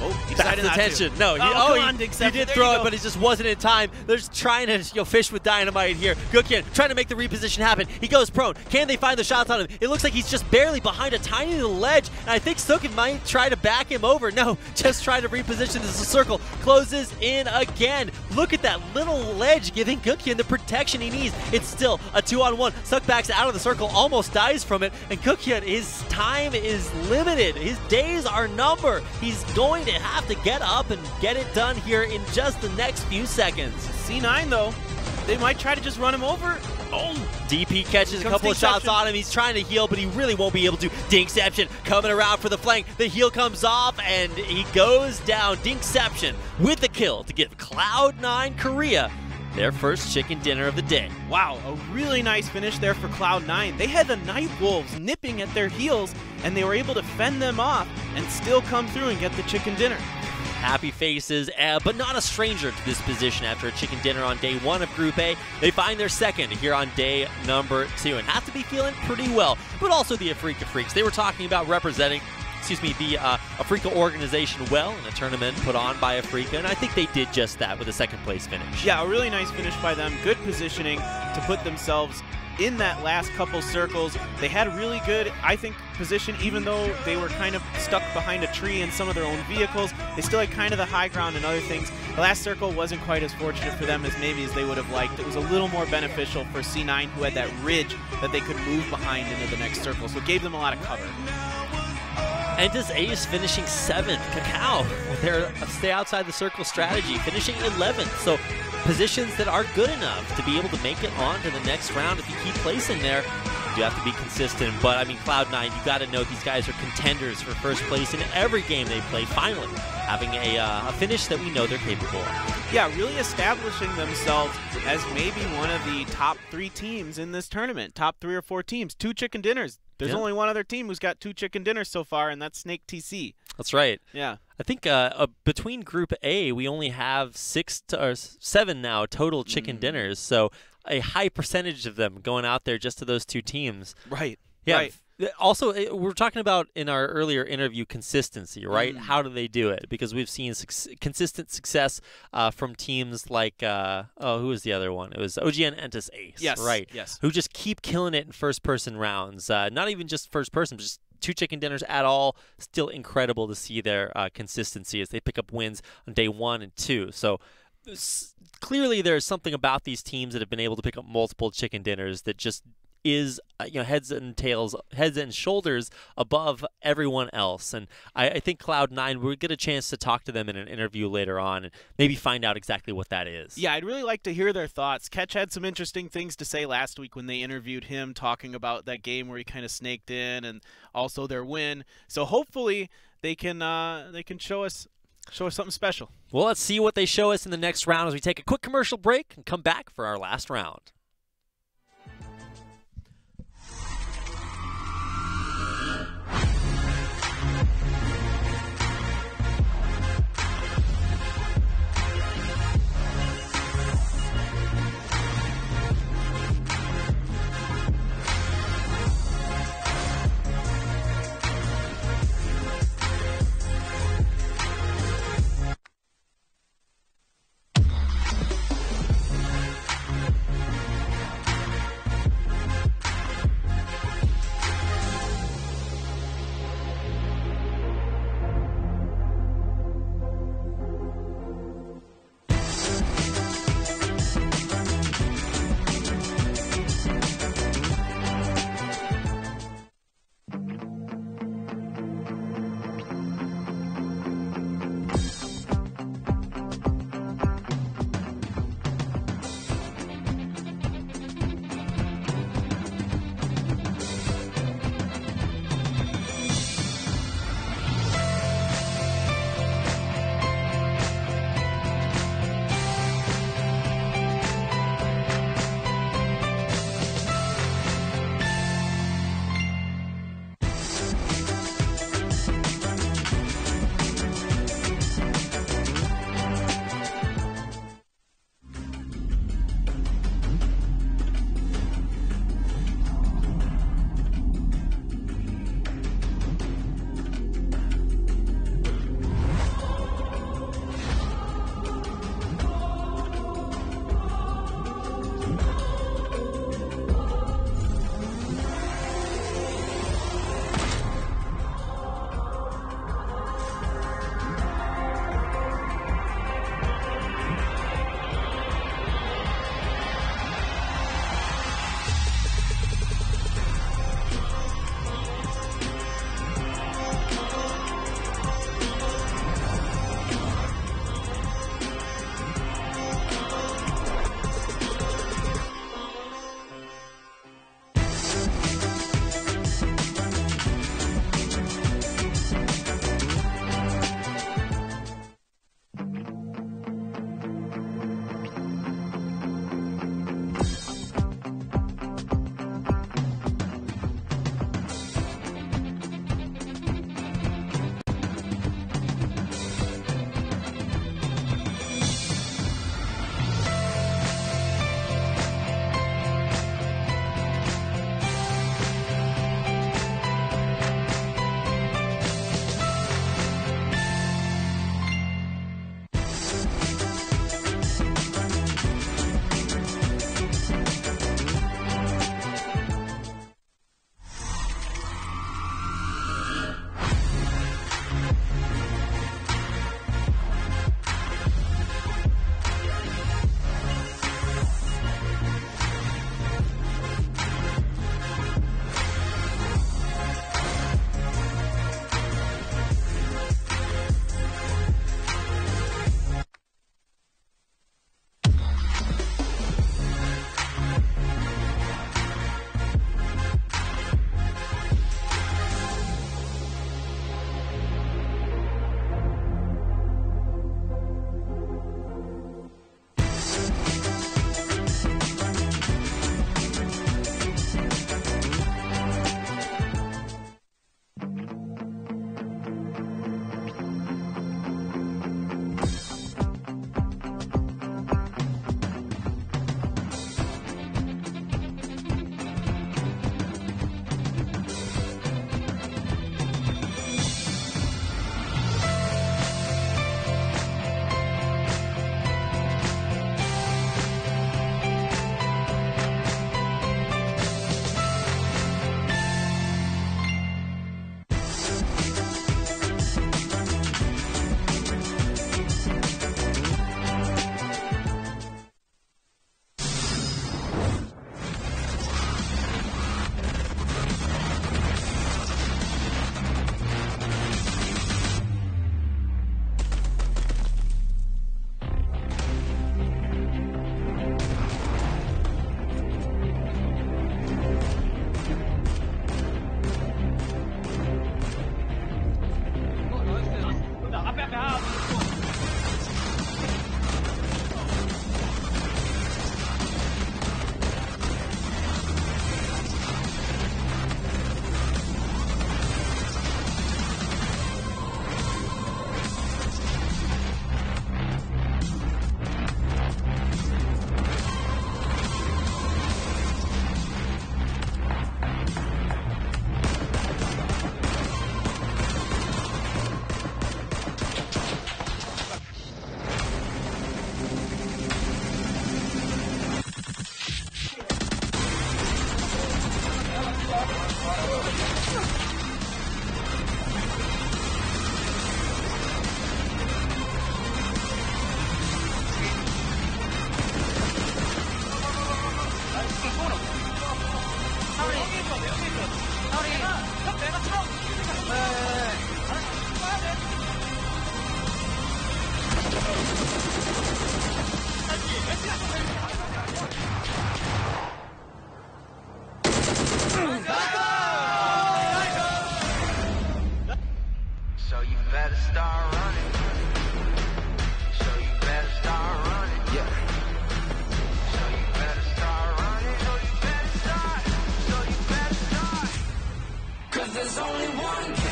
Oh, he decided not to.
No,
he
did throw it, but it just wasn't in time. They're just trying to fish with dynamite here. Gokyun trying to make the reposition happen. He goes prone. Can they find the shots on him? It looks like he's just barely behind a tiny little ledge, and I think Sukin might try to back him over. No, just try to reposition as the circle closes in again. Look at that little ledge giving Gokyun the protection he needs. It's still a 2-on-1. Suck backs out of the circle, almost dies from it, and Gokyun, his time is limited. His days are numbered. He's going to have to get up and get it done here in just the next few seconds.
C9, though, They might try to just run him over. Oh,
DP catches a couple of shots on him. He's trying to heal, but he really won't be able to. Dinkception coming around for the flank. The heal comes off, and he goes down. Dinkception with the kill to give Cloud9 Korea their first chicken dinner of the day.
Wow, a really nice finish there for Cloud9. They had the Nightwolves nipping at their heels, and they were able to fend them off and still come through and get the chicken dinner.
Happy faces, but not a stranger to this position after a chicken dinner on day 1 of Group A. They find their second here on day number 2 and have to be feeling pretty well. But also the Africa Freaks. They were talking about representing the Africa organization well in a tournament put on by Africa, and I think they did just that with a second place finish.
Yeah, a really nice finish by them. Good positioning to put themselves in that last couple circles. They had a really good, I think, position, even though they were kind of stuck behind a tree in some of their own vehicles. They still had kind of the high ground and other things. The last circle wasn't quite as fortunate for them as maybe as they would have liked. It was a little more beneficial for C9, who had that ridge that they could move behind into the next circle, so it gave them a lot of cover.
Entus Ace finishing 7th. Kakao with their stay outside the circle strategy, finishing 11th. So positions that are good enough to be able to make it on to the next round. If you keep placing there, you have to be consistent. But I mean, Cloud9, you got to know these guys are contenders for first place in every game they play. Finally, having a finish that we know they're capable of.
Yeah, really establishing themselves as maybe one of the top 3 teams in this tournament. Top 3 or 4 teams. 2 chicken dinners. There's only one other team who's got 2 chicken dinners so far, and that's Snake TC.
That's right.
Yeah.
I think between Group A, we only have 7 now total chicken dinners. So a high percentage of them going out there just to those 2 teams.
Right.
Yeah.
Right.
Also, we're talking about in our earlier interview consistency, right? How do they do it? Because we've seen consistent success from teams like, who was the other one? It was OGN Entus Ace,
yes,
right?
Yes.
Who just keep killing it in first-person rounds. Not even just first-person, just 2 chicken dinners at all. Still incredible to see their consistency as they pick up wins on day 1 and 2. So clearly there's something about these teams that have been able to pick up multiple chicken dinners that just is heads and shoulders above everyone else. And I think Cloud9, we'll get a chance to talk to them in an interview later on and maybe find out exactly what that is.
Yeah, I'd really like to hear their thoughts. Ketch had some interesting things to say last week when they interviewed him, talking about that game where he kind of snaked in and also their win. So hopefully they can show us something special.
Well, let's see what they show us in the next round as we take a quick commercial break and come back for our last round.
only one king.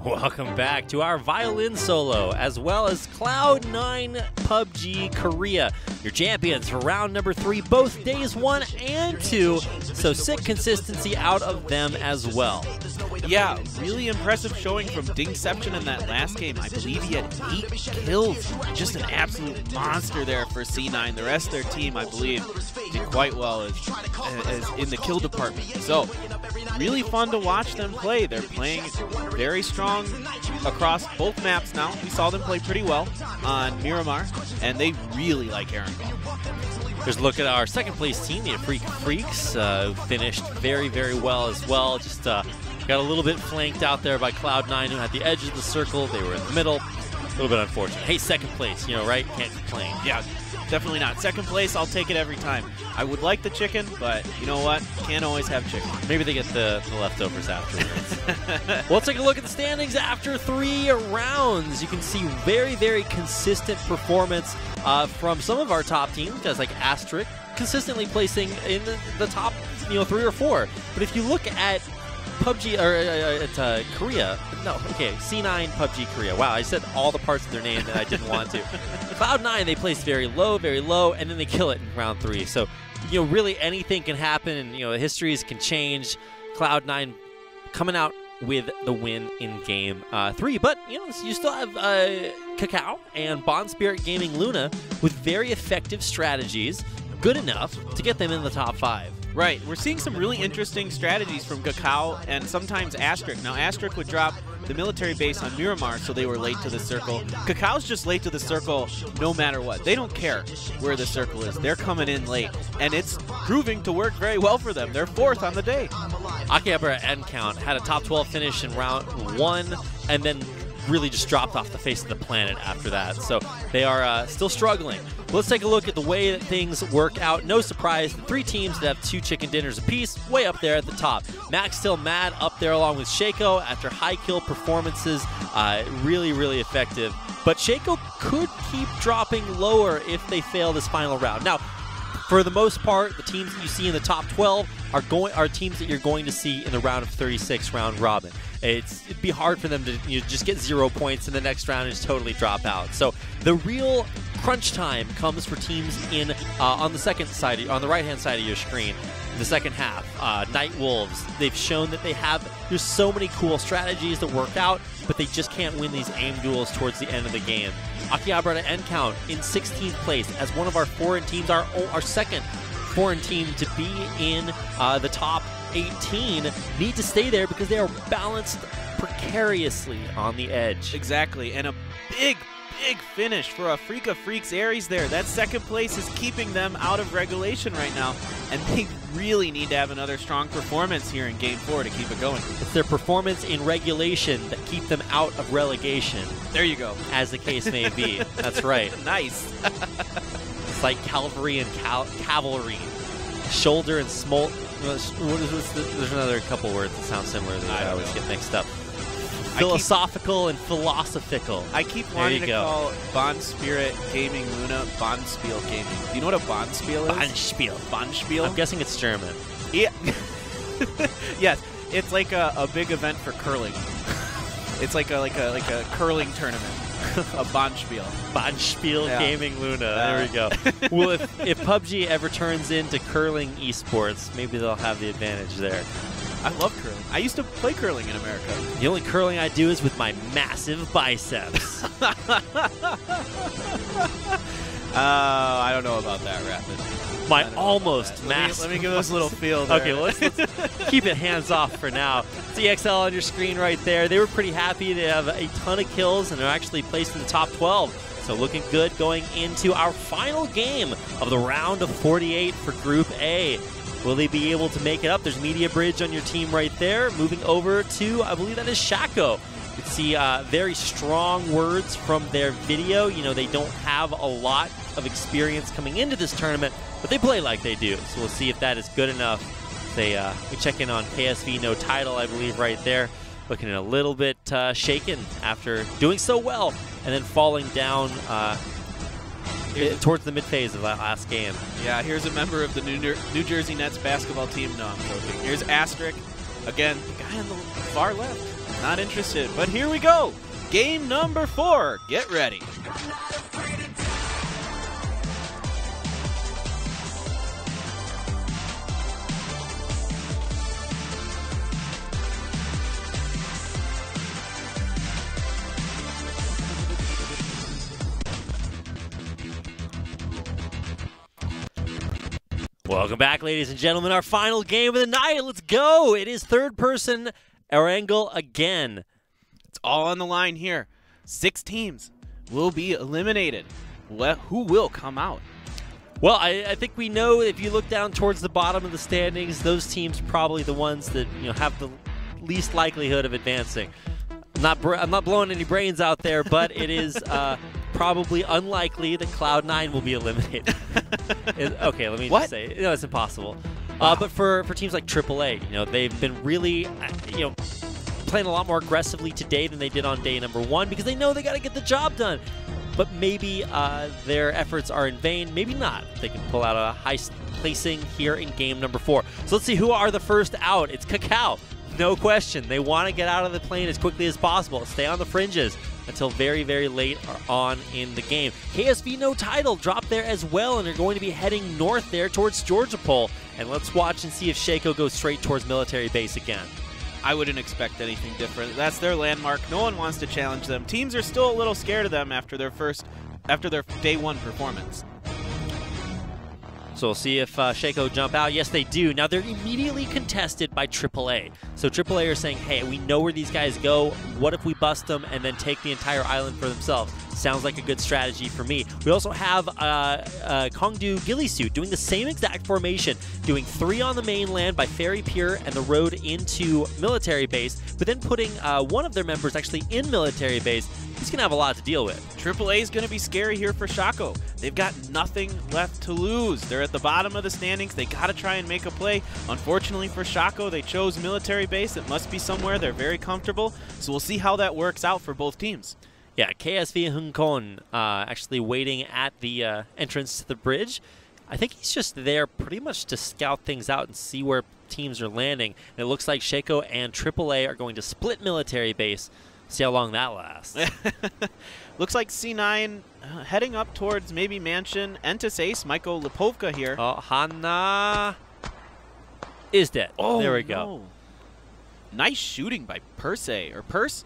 Welcome back to our violin solo, as well as Cloud9 PUBG Korea, your champions for round number 3, both days 1 and 2. So sick consistency out of them as well.
Yeah, really impressive showing from Dingception in that last game. I believe he had 8 kills. Just an absolute monster there for C9. The rest of their team, I believe, did quite well as in the kill department. So, really fun to watch them play. They're playing very strong across both maps now. We saw them play pretty well on Miramar, and they really like Erangel.
Here's a look at our second place team, the AfreecaTV, who finished very, very well as well. Just got a little bit flanked out there by Cloud9, who had the edge of the circle. They were in the middle. A little bit unfortunate. Hey, second place, you know, right? Can't complain.
Yeah, definitely not. Second place, I'll take it every time. I would like the chicken, but you know what? Can't always have chicken.
Maybe they get the leftovers afterwards. Well, let's take a look at the standings after 3 rounds. You can see very, very consistent performance from some of our top teams, guys like Asterisk, consistently placing in the top, 3 or 4. But if you look at PUBG, or Korea, no, okay, C9 PUBG Korea. Wow, I said all the parts of their name that I didn't want to. Cloud9, they placed very low, and then they kill it in round 3. So, really anything can happen, and, the histories can change. Cloud9 coming out with the win in game 3. But, you still have Kakao and Bond Spirit Gaming Luna with very effective strategies, good enough to get them in the top 5.
Right. We're seeing some really interesting strategies from Kakao and sometimes Asterisk. Now, Asterisk would drop the military base on Miramar, so they were late to the circle. Kakao's just late to the circle no matter what. They don't care where the circle is. They're coming in late, and it's proving to work very well for them. They're 4th on the day.
Akihabara End Count had a top 12 finish in round 1, and then really just dropped off the face of the planet after that. So they are still struggling. Let's take a look at the way that things work out. No surprise, the 3 teams that have 2 chicken dinners apiece, way up there at the top. Max still mad up there along with Shaco after high kill performances. Really, really effective. But Shaco could keep dropping lower if they fail this final round. Now, for the most part, the teams that you see in the top 12 are teams that you're going to see in the round of 36 round robin. It'd be hard for them to just get 0 points in the next round and just totally drop out. So the real crunch time comes for teams in on the second side, on the right-hand side of your screen, the second half. Night Wolves, they've shown that there's so many cool strategies that work out, but they just can't win these aim duels towards the end of the game. Akihabara End Count in 16th place as one of our foreign teams, our second foreign team to be in the top 18, need to stay there because they are balanced precariously on the edge.
Exactly, and a big finish for AfreecaTV Aries there. That second place is keeping them out of regulation right now, and they really need to have another strong performance here in Game 4 to keep it going.
It's their performance in regulation that keep them out of relegation.
There you go.
As the case may be. That's right.
Nice.
It's like cavalry and cavalry. Shoulder and smolt. What is this? There's another couple words that sound similar that I always get mixed up. Philosophical and philosophical.
I keep wanting to call Bond Spirit Gaming Luna Bondspiel Gaming. Do you know what a Bondspiel is? Bondspiel.
I'm guessing it's German.
Yeah. Yes, it's like a big event for curling. It's like a curling tournament. A Bondspiel.
Bondspiel Gaming Luna. There we go. Well, if PUBG ever turns into curling esports, maybe they'll have the advantage there.
I love curling. I used to play curling in America.
The only curling I do is with my massive biceps.
I don't know about that, Rapid.
My almost massive.
Let me give us a little feel there.
Okay, let's keep it hands off for now. CXL on your screen right there. They were pretty happy. They have a ton of kills, and they're actually placed in the top 12. So looking good going into our final game of the round of 48 for Group A. Will they be able to make it up? There's Media Bridge on your team right there. Moving over to, I believe that is Shaco. You can see very strong words from their video. They don't have a lot of experience coming into this tournament, but they play like they do. So we'll see if that is good enough. We check in on KSV, no title, I believe, right there. Looking a little bit shaken after doing so well and then falling down towards the mid-phase of that last game.
Yeah, here's a member of the New Jersey Nets basketball team. No, I'm joking. Here's Asterisk. Again, the guy on the far left. Not interested. But here we go. Game number 4. Get ready.
Welcome back, ladies and gentlemen. Our final game of the night. Let's go. It is third-person Erangel again.
It's all on the line here. 6 teams will be eliminated. Who will come out?
Well, I think we know if you look down towards the bottom of the standings, those teams are probably the ones that have the least likelihood of advancing. I'm not blowing any brains out there, but it is probably unlikely that Cloud9 will be eliminated. Okay, let me just say, it's impossible. But for teams like AAA, they've been really, playing a lot more aggressively today than they did on day number 1 because they know they got to get the job done. But maybe their efforts are in vain. Maybe not. They can pull out a high placing here in game number 4. So let's see who are the first out. It's Kakao. No question. They want to get out of the plane as quickly as possible. Stay on the fringes until very, very late on in the game. KSV no title dropped there as well, and they're going to be heading north there towards Georgia Pole. And let's watch and see if Shaco goes straight towards military base again.
I wouldn't expect anything different. That's their landmark. No one wants to challenge them. Teams are still a little scared of them after their day 1 performance.
So we'll see if Shaco jump out. Yes, they do. Now, they're immediately contested by AAA. So AAA are saying, hey, we know where these guys go. What if we bust them and then take the entire island for themselves? Sounds like a good strategy for me. We also have Kongdu Gillisuit doing the same exact formation, doing 3 on the mainland by Ferry Pier and the road into military base, but then putting one of their members actually in military base. He's going to have a lot to deal with.
AAA is going to be scary here for Shaco. They've got nothing left to lose. They're at the bottom of the standings. They got to try and make a play. Unfortunately for Shaco, they chose military base. It must be somewhere they're very comfortable. So we'll see how that works out for both teams.
Yeah, KSV Hung Kon actually waiting at the entrance to the bridge. I think he's just there pretty much to scout things out and see where teams are landing. And it looks like Shaco and AAA are going to split military base. See how long that lasts.
Looks like C9 heading up towards maybe Mansion. Entis Ace, Michael Lipovka here.
Oh, Hanna is dead.
Oh,
there we
no.
go.
Nice shooting by Perse. Or Purse?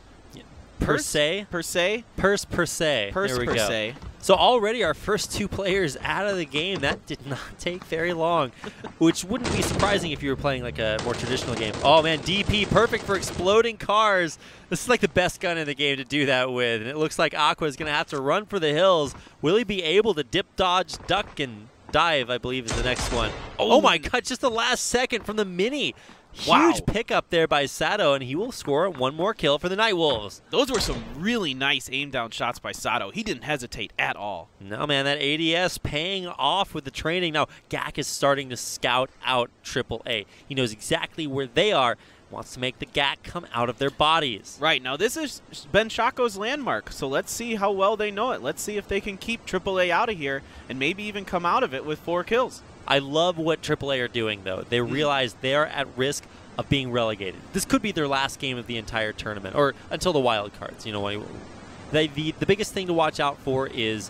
Per se. Purse per se. There we go. So already our first 2 players out of the game. That did not take very long, which wouldn't be surprising if you were playing like a more traditional game. Oh man, DP, perfect for exploding cars. This is like the best gun in the game to do that with. And it looks like Aqua is going to have to run for the hills. Will he be able to dip, dodge, duck, and dive, I believe is the next one. Oh my god, just the last second from the Mini. Huge pickup there by Sato, and he will score 1 more kill for the Nightwolves.
Those were some really nice aim-down shots by Sato. He didn't hesitate at all.
No, man, that ADS paying off with the training. Now, Gak is starting to scout out AAA. He knows exactly where they are, wants to make the Gak come out of their bodies.
Right, now this has been Shaco's landmark, so let's see how well they know it. Let's see if they can keep AAA out of here and maybe even come out of it with 4 kills.
I love what AAA are doing, though. They realize they're at risk of being relegated. This could be their last game of the entire tournament, or until the wild cards. The biggest thing to watch out for is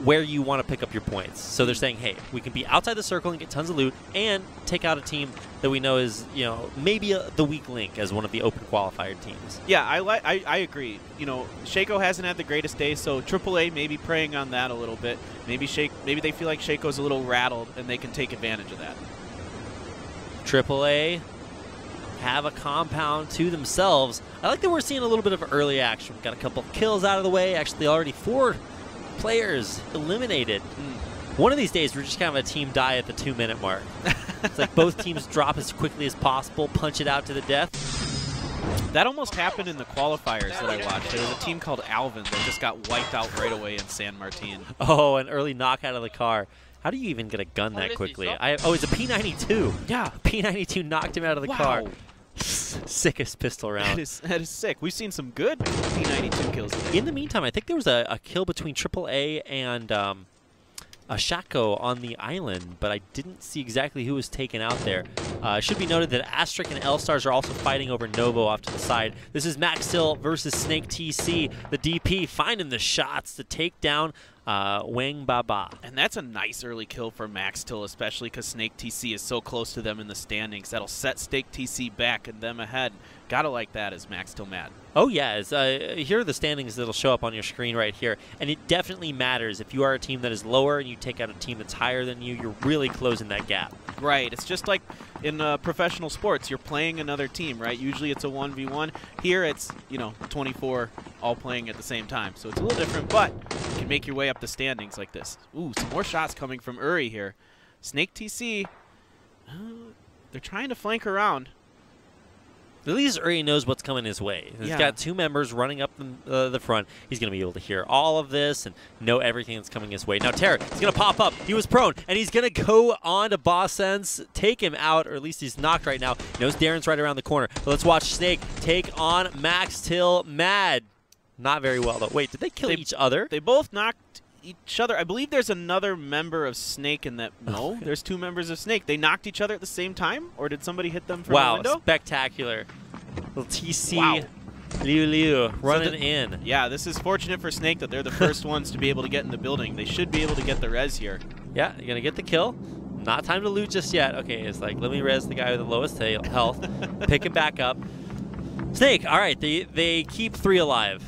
where you want to pick up your points. So they're saying, hey, we can be outside the circle and get tons of loot and take out a team that we know is, maybe the weak link as one of the open qualifier teams.
Yeah, I agree. Shaco hasn't had the greatest day, so AAA may be preying on that a little bit. Maybe they feel like Shaco's a little rattled and they can take advantage of that.
AAA have a compound to themselves. I like that we're seeing a little bit of early action. We've got a couple kills out of the way. Actually, already 4 players eliminated. One of these days, we're just kind of a team die at the 2-minute mark. It's like both teams drop as quickly as possible, punch it out to the death.
That almost happened in the qualifiers that I watched. There was a team called Alvin that just got wiped out right away in San Martin.
Oh, an early knock out of the car. How do you even get a gun that quickly? It's a P92.
Yeah.
P92 knocked him out of the car. Sickest pistol round.
That is sick. We've seen some good P92 kills today.
In the meantime, I think there was a kill between AAA and Shako on the island, but I didn't see exactly who was taken out there. It should be noted that Astric and L-Stars are also fighting over Novo off to the side. This is Max Hill versus Snake TC. The DP finding the shots to take down Wang Baba.
And that's a nice early kill for Max Till, especially because Snake TC is so close to them in the standings. That'll set Snake TC back and them ahead. Gotta like that as Max Till mad.
Oh, yeah. Here are the standings that'll show up on your screen right here. And it definitely matters. If you are a team that is lower and you take out a team that's higher than you, you're really closing that gap.
Right. It's just like in professional sports. You're playing another team, right? Usually it's a 1v1. Here it's, 24 all playing at the same time. So it's a little different, but you can make your way up the standings like this. Ooh, some more shots coming from Uri here. Snake TC, they're trying to flank around.
At least Uri knows what's coming his way. He's got two members running up the front. He's going to be able to hear all of this and know everything that's coming his way. Now, Terra, he's going to pop up. He was prone, and he's going to go on to Boss Sense, take him out, or at least he's knocked right now. He knows Darren's right around the corner. But let's watch Snake take on Max Till Mad. Not very well, though. Wait, did they kill each other?
They both knocked each other. I believe there's another member of Snake in that. No, there's two members of Snake. They knocked each other at the same time, or did somebody hit them from the window?
Wow, spectacular. Little TC Liu running in.
Yeah, this is fortunate for Snake that they're the first ones to be able to get in the building. They should be able to get the res here.
Yeah, you're going to get the kill. Not time to loot just yet. Okay, it's like, let me res the guy with the lowest health. Pick him back up. Snake, all right, they keep 3 alive.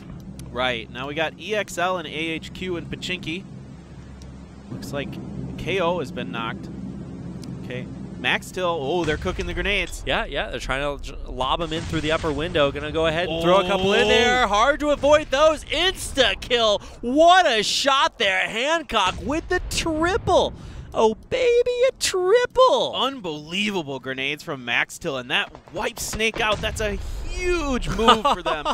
Right, now we got EXL and AHQ and Pachinki. Looks like KO has been knocked. Okay, Max Till, oh, they're cooking the grenades.
Yeah, they're trying to lob them in through the upper window. Gonna go ahead and throw a couple in there. Hard to avoid those. Insta-kill. What a shot there. Hancock with the triple. Oh, baby, a triple.
Unbelievable grenades from Max Till, and that wipes Snake out. That's a huge move for them.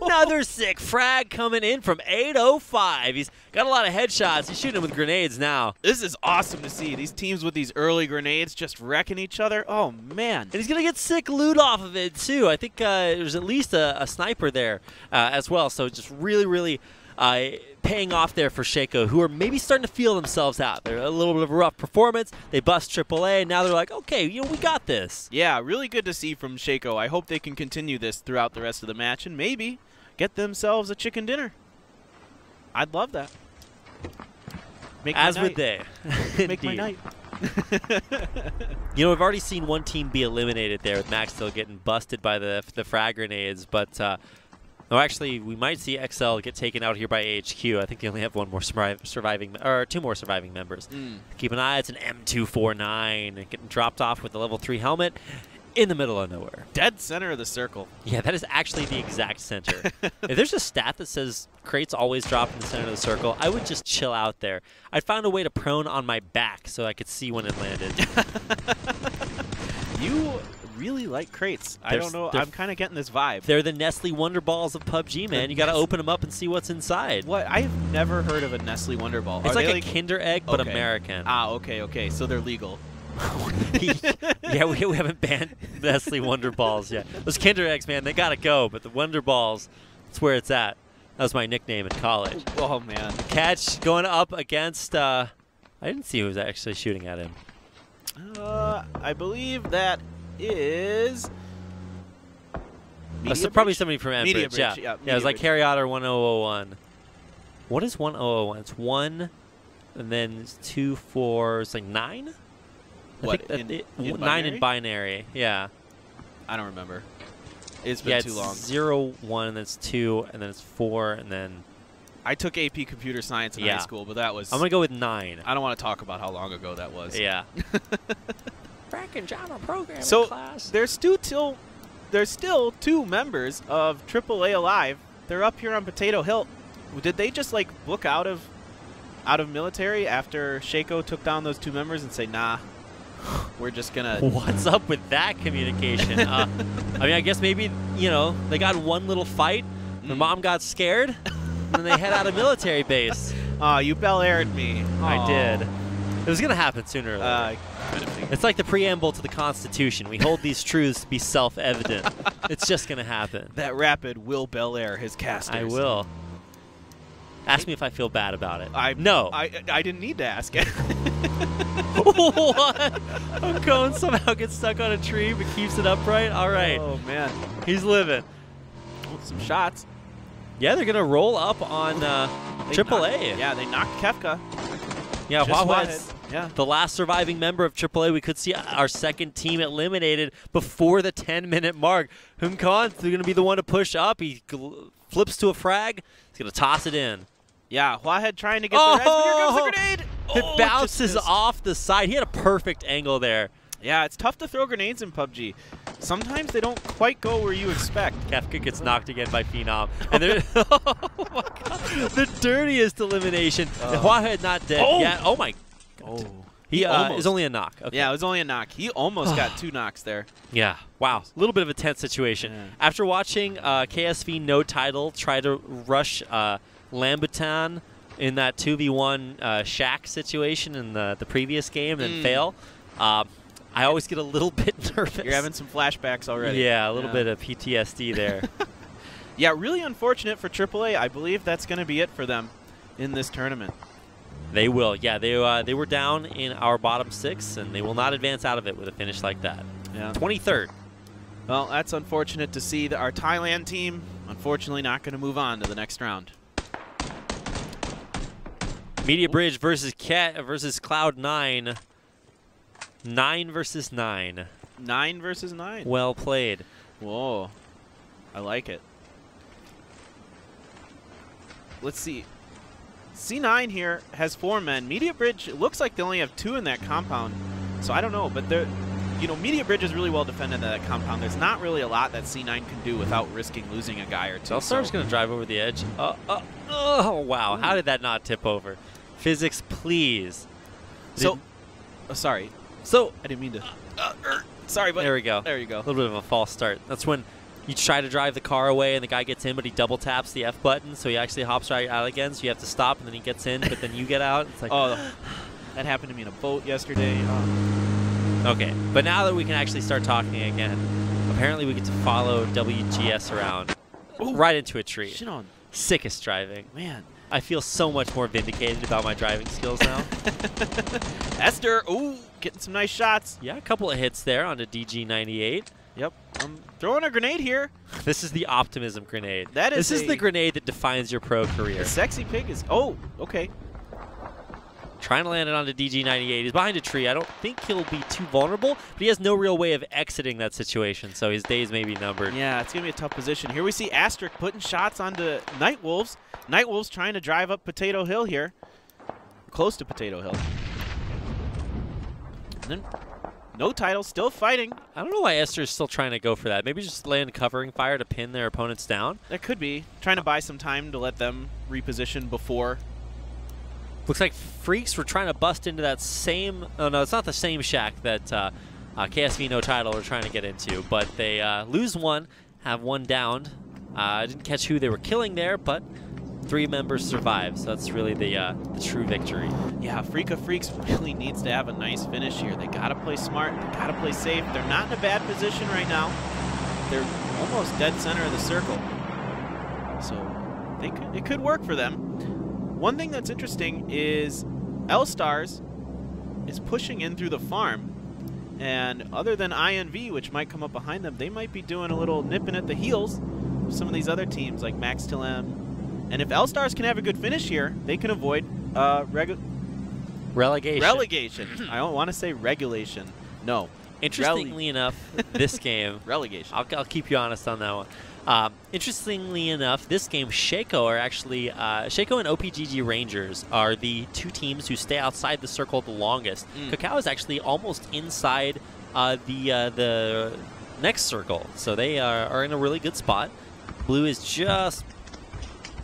Another sick frag coming in from 805. He's got a lot of headshots. He's shooting them with grenades now.
This is awesome to see. These teams with these early grenades just wrecking each other. Oh, man.
And he's going to get sick loot off of it, too. I think there's at least a sniper there as well. So just really, really paying off there for Shako, who are maybe starting to feel themselves out. They're a little bit of a rough performance. They bust AAA, and now they're like, okay, we got this.
Yeah, really good to see from Shako. I hope they can continue this throughout the rest of the match and maybe get themselves a chicken dinner. I'd love that.
As would they.
Make my night.
We've already seen one team be eliminated there with Max still getting busted by the frag grenades, but no, actually, we might see XL get taken out here by AHQ. I think they only have one more surviving, or 2 more surviving members. Keep an eye. It's an M249 getting dropped off with the level 3 helmet in the middle of nowhere.
Dead center of the circle.
Yeah, that is actually the exact center. If there's a stat that says crates always drop in the center of the circle, I would just chill out there. I found a way to prone on my back so I could see when it landed.
You really like crates. I don't know. I'm kind of getting this vibe.
They're the Nestle Wonder Balls of PUBG, man. You got to open them up and see what's inside.
What? I've never heard of a Nestle Wonder Ball.
It's like a Kinder Egg, but American.
Ah, okay. So they're legal.
Yeah, we haven't banned Nestle Wonder Balls yet. Those Kinder Eggs, man, they got to go. But the Wonder Balls, that's where it's at. That was my nickname in college.
Oh, man.
Catch going up against, I didn't see who was actually shooting at him.
I believe that is
probably somebody from Enbridge.
Yeah,
it was like Harry Otter 1001. What is 1001? It's 1, and then it's 2, 4. It's like 9.
What?
In 9
binary?
in binary. Yeah.
I don't remember. It's been too long.
0, 1, and then it's 2, and then it's 4, and then.
I took AP Computer Science in high school, but that was.
I'm gonna go with 9.
I don't want to talk about how long ago that was.
Yeah. Back in Java programming class.
There's still 2 members of AAA alive. They're up here on Potato Hill. Did they just like book out of military after Shako took down those 2 members and say, nah, we're just gonna.
What's up with that communication? I mean, I guess maybe they got one little fight. Their mom got scared, and then they head out of military base.
Oh, you Bel Aired me.
I did. It was gonna happen sooner or later. It's like the preamble to the Constitution. We hold these truths to be self-evident. It's just going to happen.
That Rapid will Bel Air his casters.
I will. Ask me if I feel bad about it.
No. I didn't need to ask it.
What? Cone somehow gets stuck on a tree but keeps it upright. All right.
Oh, man.
He's living.
Some shots.
Yeah, they're going to roll up on AAA.
Yeah, they knocked Kefka.
Yeah,
Wahed's
the last surviving member of AAA. We could see our second team eliminated before the 10-minute mark. Hunkan's going to be the one to push up. He flips to a frag. He's going to toss it in.
Yeah, Wahed trying to get the res, but here comes the grenade.
It bounces off the side. He had a perfect angle there.
Yeah, it's tough to throw grenades in PUBG. Sometimes they don't quite go where you expect.
Kefka gets knocked again by Phenom. And oh my God, the dirtiest elimination. Wahed not dead yet. Oh my God. He is only a knock. Okay.
Yeah, it was only a knock. He almost got 2 knocks there.
Yeah. Wow. A little bit of a tense situation. Yeah. After watching KSV no title try to rush Lambutan in that 2v1 Shack situation in the previous game and fail, I always get a little bit nervous.
You're having some flashbacks already.
Yeah, a little bit of PTSD there.
Yeah, really unfortunate for AAA. I believe that's going to be it for them in this tournament.
They will. Yeah, they were down in our bottom 6, and they will not advance out of it with a finish like that.
Yeah.
23rd.
Well, that's unfortunate to see. Our Thailand team, unfortunately, not going to move on to the next round.
Media Bridge versus Cloud9. 9 versus 9.
9 versus 9.
Well played.
Whoa. I like it. Let's see. C9 here has 4 men. Media Bridge, it looks like they only have 2 in that compound. So I don't know, but Media Bridge is really well defended in that compound. There's not really a lot that C9 can do without risking losing a guy or 2.
Bellstar's going to drive over the edge. Oh, wow. How did that not tip over? Physics, please.
Sorry.
So
I didn't mean to. Sorry, but
there we go.
There you go.
A little bit of a false start. That's when you try to drive the car away and the guy gets in, but he double taps the F button, so he actually hops right out again. So you have to stop, and then he gets in, but then you get out. It's like,
that happened to me in a boat yesterday.
Okay, but now that we can actually start talking again, apparently we get to follow WGS around right into a tree.
Shit on.
Sickest driving,
man.
I feel so much more vindicated about my driving skills now.
Esther, getting some nice shots.
Yeah, a couple of hits there onto DG98.
Yep, I'm throwing a grenade here.
This is the optimism grenade.
This
is the grenade that defines your pro career.
The sexy pig is, okay.
Trying to land it onto DG98. He's behind a tree. I don't think he'll be too vulnerable, but he has no real way of exiting that situation, so his days may be numbered.
Yeah, it's going to be a tough position. Here we see Asterisk putting shots onto Nightwolves. Nightwolves trying to drive up Potato Hill here. Close to Potato Hill. And then no title, still fighting.
I don't know why Esther's still trying to go for that. Maybe just land covering fire to pin their opponents down?
That could be. Trying to buy some time to let them reposition before.
Looks like Freaks were trying to bust into that same... Oh, no, it's not the same shack that KSV no title were trying to get into, but they lose one, have one downed. I didn't catch who they were killing there, but 3 members survive, so that's really the true victory.
Yeah, Freaks really needs to have a nice finish here. They got to play smart. They got to play safe. They're not in a bad position right now. They're almost dead center of the circle. So it could work for them. One thing that's interesting is L-Stars is pushing in through the farm. And other than INV, which might come up behind them, they might be doing a little nipping at the heels of some of these other teams like Max Till M. And if L-Stars can have a good finish here, they can avoid
relegation.
Relegation. I don't want to say regulation. No.
Interestingly enough, this game...
Relegation.
I'll keep you honest on that one. Interestingly enough, this game, Shaco are actually... Shaco and OPGG Rangers are the 2 teams who stay outside the circle the longest. Kakao is actually almost inside the next circle, so they are in a really good spot. Blue is just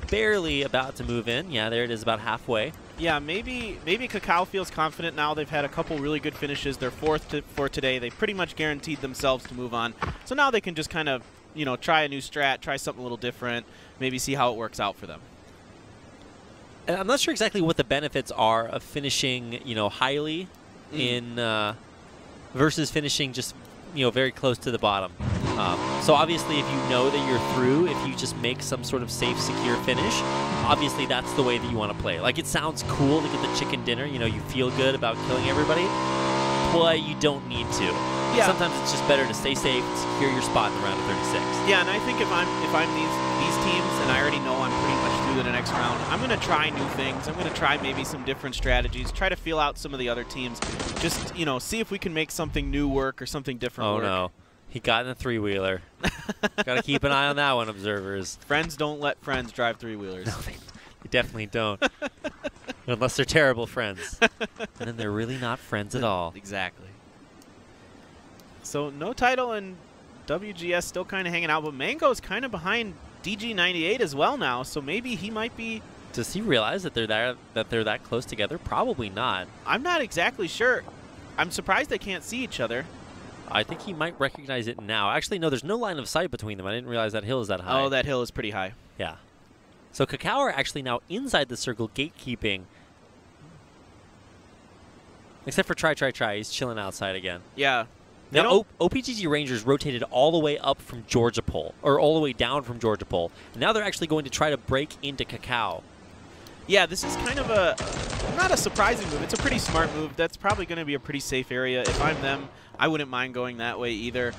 barely about to move in. Yeah, there it is, about halfway.
Yeah, maybe Kakao feels confident now. They've had a couple really good finishes. They're 4th for today. They pretty much guaranteed themselves to move on. So now they can just kind of, try a new strat, try something a little different, maybe see how it works out for them.
And I'm not sure exactly what the benefits are of finishing, highly in versus finishing just, very close to the bottom. So obviously, if you know that you're through, if you just make some sort of safe, secure finish, obviously that's the way that you want to play. Like, it sounds cool to get the chicken dinner. You know, you feel good about killing everybody, but you don't need to.
Yeah.
Sometimes it's just better to stay safe and secure your spot in the round of 36.
Yeah, and I think if I'm these teams and I already know I'm pretty much through to the next round, I'm going to try new things. I'm going to try maybe some different strategies, try to feel out some of the other teams. Just, you know, see if we can make something new work or something different work.
Oh, no. He got in a three-wheeler. Got to keep an eye on that one, observers.
Friends don't let friends drive three-wheelers.
No, they definitely don't. Unless they're terrible friends. And then they're really not friends at all.
Exactly. So no title and WGS still kind of hanging out, but Mango's kind of behind DG98 as well now, so maybe he might be...
Does he realize that they're that close together? Probably not.
I'm not exactly sure. I'm surprised they can't see each other.
I think he might recognize it now. Actually, no, there's no line of sight between them. I didn't realize that hill is that high.
Oh, that hill is pretty high.
Yeah. So Kakao are actually now inside the circle gatekeeping. Except for Try. He's chilling outside again.
Yeah.
Now, OPGG Rangers rotated all the way up from Georgia Pole, or all the way down from Georgia Pole. And now they're actually going to try to break into Kakao.
Yeah, this is kind of not a surprising move. It's a pretty smart move. That's probably going to be a pretty safe area. If I'm them, I wouldn't mind going that way either.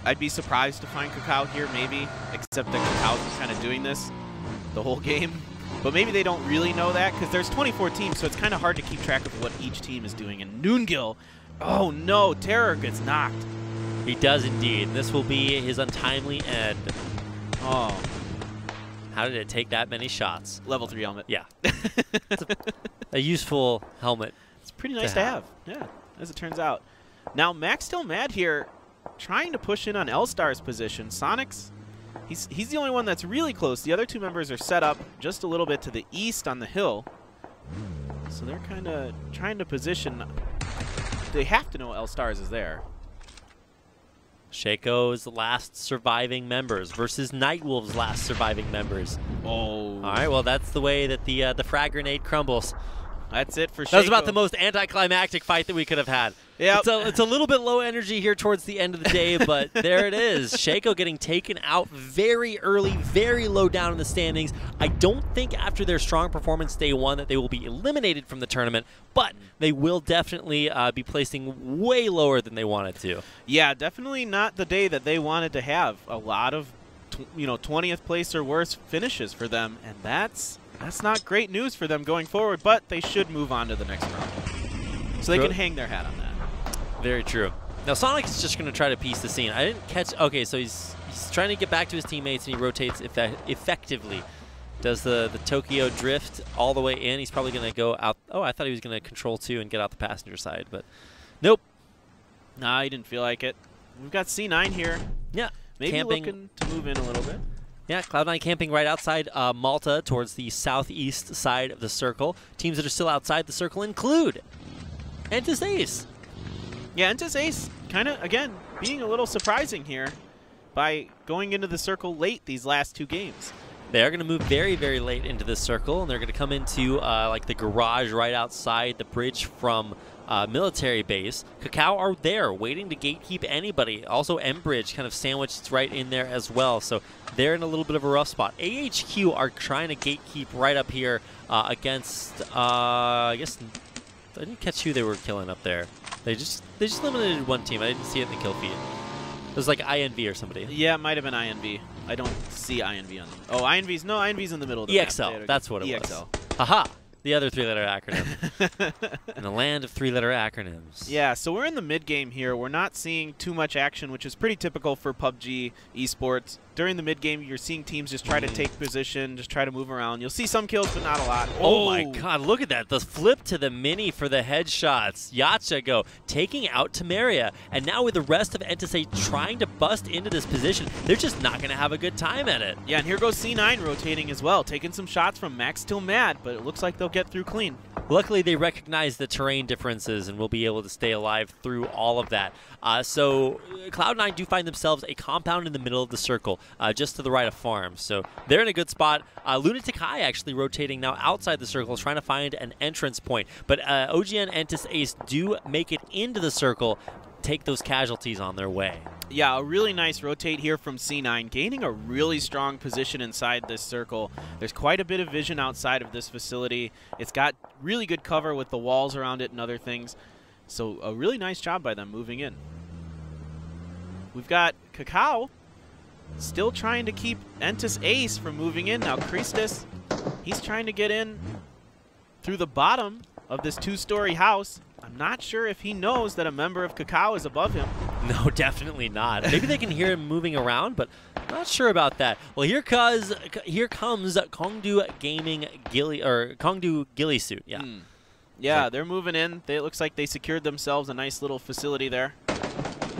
I'd be surprised to find Kakao here, maybe, except that Kakao's been kind of doing this the whole game. But maybe they don't really know that, because there's 24 teams, so it's kind of hard to keep track of what each team is doing. And Noongill, oh no, Terror gets knocked.
He does indeed. This will be his untimely end.
Oh.
How did it take that many shots?
Level 3 helmet.
Yeah. It's a useful helmet.
It's pretty nice to have. Yeah, as it turns out. Now, Max still mad here, trying to push in on L-Star's position. Sonic's, he's the only one that's really close. The other two members are set up just a little bit to the east on the hill. So they're kind of trying to position. They have to know L-Stars is there.
Shaco's last surviving members versus Nightwolf's last surviving members.
Oh.
All right, well, that's the way that the frag grenade crumbles.
That's it for Shaco.
That was about the most anticlimactic fight that we could have had.
Yeah,
it's a little bit low energy here towards the end of the day, but there it is. Shaco getting taken out very early, very low down in the standings. I don't think after their strong performance day one that they will be eliminated from the tournament, but they will definitely be placing way lower than they wanted to.
Yeah, definitely not the day that they wanted to have. A lot of 20th place or worse finishes for them, and that's not great news for them going forward, but they should move on to the next round. So they can hang their hat on that.
Very true. Now, Sonic is just going to try to piece the scene. I didn't catch... Okay, so he's trying to get back to his teammates, and he rotates effectively. Does the Tokyo drift all the way in. He's probably going to go out... Oh, I thought he was going to control 2 and get out the passenger side, but nope.
Nah, he didn't feel like it. We've got C9 here.
Yeah.
Maybe
camping.
Looking to move in a little bit.
Yeah, Cloud9 camping right outside Malta towards the southeast side of the circle. Teams that are still outside the circle include Entis Ace.
Yeah, Entis Ace kind of, again, being a little surprising here by going into the circle late these last two games.
They are going to move very, very late into this circle, and they're going to come into like the garage right outside the bridge from military base. Kakao are there waiting to gatekeep anybody. Also, M-Bridge kind of sandwiched right in there as well, so they're in a little bit of a rough spot. AHQ are trying to gatekeep right up here against, I guess, I didn't catch who they were killing up there. They just eliminated one team. I didn't see it in the kill feed. It was like INV or somebody.
Yeah, it might have been INV. I don't see INV on them. Oh, INV's in the middle of the
EXL,
map.
that's what it was. Haha, the other three-letter acronym. In the land of three-letter acronyms.
Yeah, so we're in the mid-game here. We're not seeing too much action, which is pretty typical for PUBG esports. During the mid-game, you're seeing teams just try to take position, just try to move around. You'll see some kills, but not a lot.
Oh my god, look at that. The flip to the mini for the headshots. Yachago taking out Temeria. And now with the rest of Entise trying to bust into this position, they're just not going to have a good time at it.
Yeah, and here goes C9 rotating as well, taking some shots from Max Still Mad, but it looks like they'll get through clean.
Luckily, they recognize the terrain differences and will be able to stay alive through all of that. So Cloud9 do find themselves a compound in the middle of the circle, just to the right of Farm. So they're in a good spot. Lunatic High actually rotating now outside the circle, trying to find an entrance point. But OGN, Entis, Ace do make it into the circle. take those casualties on their way.
Yeah, a really nice rotate here from C9, gaining a really strong position inside this circle. There's quite a bit of vision outside of this facility. It's got really good cover with the walls around it and other things. So a really nice job by them moving in. We've got Kakao still trying to keep Entis Ace from moving in. Now Christus, he's trying to get in through the bottom of this 2-story house. I'm not sure if he knows that a member of Kakao is above him.
No, definitely not. Maybe they can hear him moving around, but not sure about that. Well, here comes Kongdu Gaming Gilly, or Kongdu Gilly Suit. Yeah.
Yeah, they're moving in. It looks like they secured themselves a nice little facility there.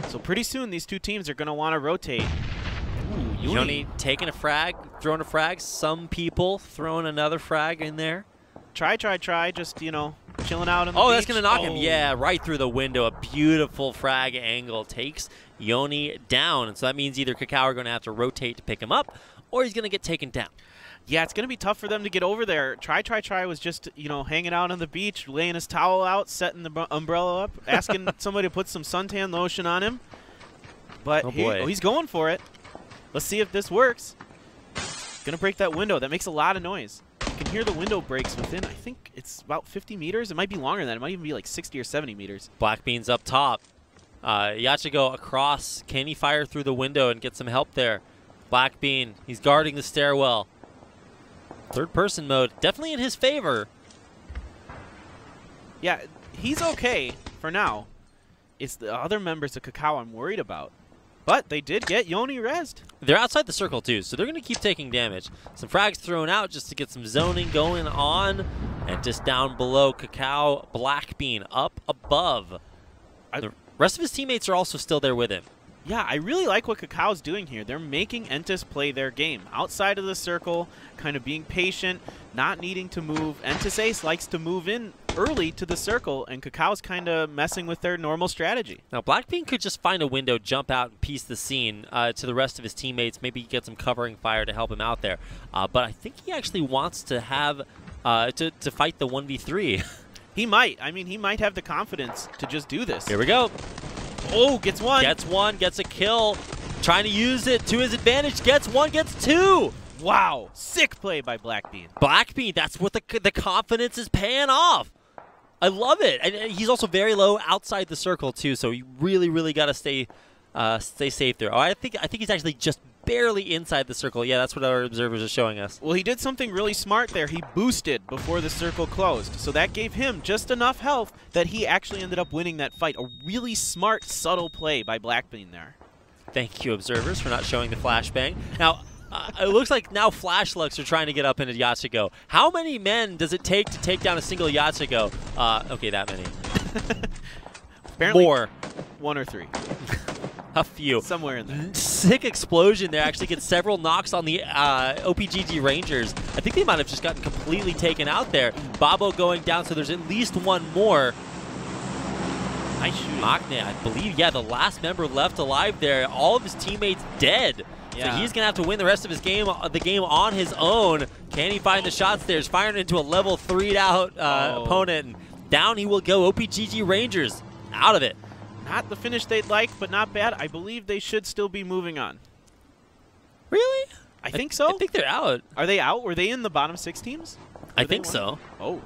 So pretty soon these two teams are going to want to rotate. Ooh,
Yoni taking a frag, throwing a frag. Some people throwing another frag in there.
Try. Just, you know, chilling out on the
beach.
beach.
That's going to knock him. Yeah, right through the window. A beautiful frag angle takes Yoni down. And so that means either Kakao are going to have to rotate to pick him up, or he's going to get taken down.
Yeah, it's going to be tough for them to get over there. Try was just, you know, hanging out on the beach, laying his towel out, setting the umbrella up, asking somebody to put some suntan lotion on him. But he's going for it. Let's see if this works. Going to break that window. That makes a lot of noise. You can hear the window breaks within, I think it's about 50 meters. It might be longer than that. It might even be like 60 or 70 meters.
Blackbean's up top. Yachigo across. Can he fire through the window and get some help there? Blackbean, he's guarding the stairwell. Third person mode, definitely in his favor.
Yeah, he's okay for now. It's the other members of Kakao I'm worried about. But they did get Yoni rezzed.
They're outside the circle too, so they're going to keep taking damage. Some frags thrown out just to get some zoning going on. And just down below, Kakao, Blackbean up above. The rest of his teammates are also still there with him.
Yeah, I really like what Kakao's doing here. They're making Entis play their game. Outside of the circle, kind of being patient, not needing to move. Entis Ace likes to move in early to the circle, and Kakao's kind of messing with their normal strategy.
Now, Blackbean could just find a window, jump out, and piece the scene to the rest of his teammates. Maybe get some covering fire to help him out there. But I think he actually wants to have to fight the 1v3.
He might. I mean, he might have the confidence to just do this.
Here we go.
Oh, gets one.
Gets one, gets a kill. Trying to use it to his advantage. Gets one, gets two.
Wow. Sick play by Blackbean.
Blackbean, that's what the confidence is paying off. I love it. And he's also very low outside the circle, too, so you really got to stay safe there. Oh, I think he's actually just barely inside the circle. Yeah, that's what our observers are showing us.
Well, he did something really smart there. He boosted before the circle closed. So that gave him just enough health that he actually ended up winning that fight. A really smart, subtle play by Blackbean there.
Thank you, observers, for not showing the flashbang. Now, it looks like now Flash Lux are trying to get up into Yachigo. How many men does it take to take down a single Yachigo? Okay, that many.
Apparently
more.
1 or 3.
A few.
Somewhere in there.
Sick explosion there. Actually gets several knocks on the OPGG Rangers. I think they might have just gotten completely taken out there. Babo going down, so there's at least one more.
Nice shooting.
Magne, I believe, yeah, the last member left alive there. All of his teammates dead.
Yeah.
So he's going to have to win the rest of his game, the game on his own. Can he find the shots there? He's firing into a level 3'd out opponent. And down he will go. OPGG Rangers out of it.
Not the finish they'd like, but not bad. I believe they should still be moving on.
Really?
I think so.
I think they're out.
Are they out? Were they in the bottom 6 teams?
I think so.
Oh.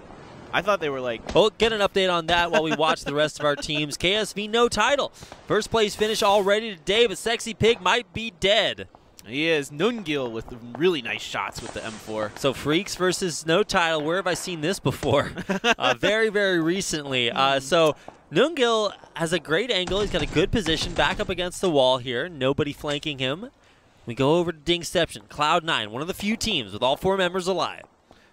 I thought they were like...
We'll get an update on that while we watch the rest of our teams. KSV, no title. First place finish already today, but Sexy Pig might be dead.
He is. Nungil with really nice shots with the M4.
So Freaks versus no title. Where have I seen this before? Very recently. So Nungil has a great angle. He's got a good position back up against the wall here. Nobody flanking him. We go over to Dingception. Cloud9, one of the few teams with all 4 members alive.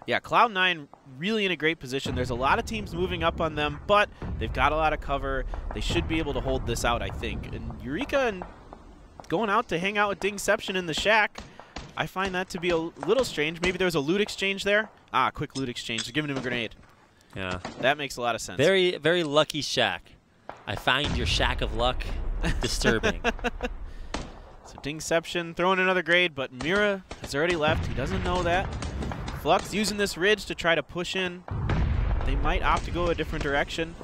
Yeah, Cloud9 really in a great position. There's a lot of teams moving up on them, but they've got a lot of cover. They should be able to hold this out, I think. And Eureka and going out to hang out with Dingception in the shack, I find that to be a little strange. Maybe there was a loot exchange there. Ah, quick loot exchange. They're giving him a grenade.
Yeah.
That makes a lot of sense.
Very lucky shack. I find your shack of luck disturbing.
So Dingception throwing another grade, but Mira has already left. He doesn't know that. Flux using this ridge to try to push in. They might opt to go a different direction.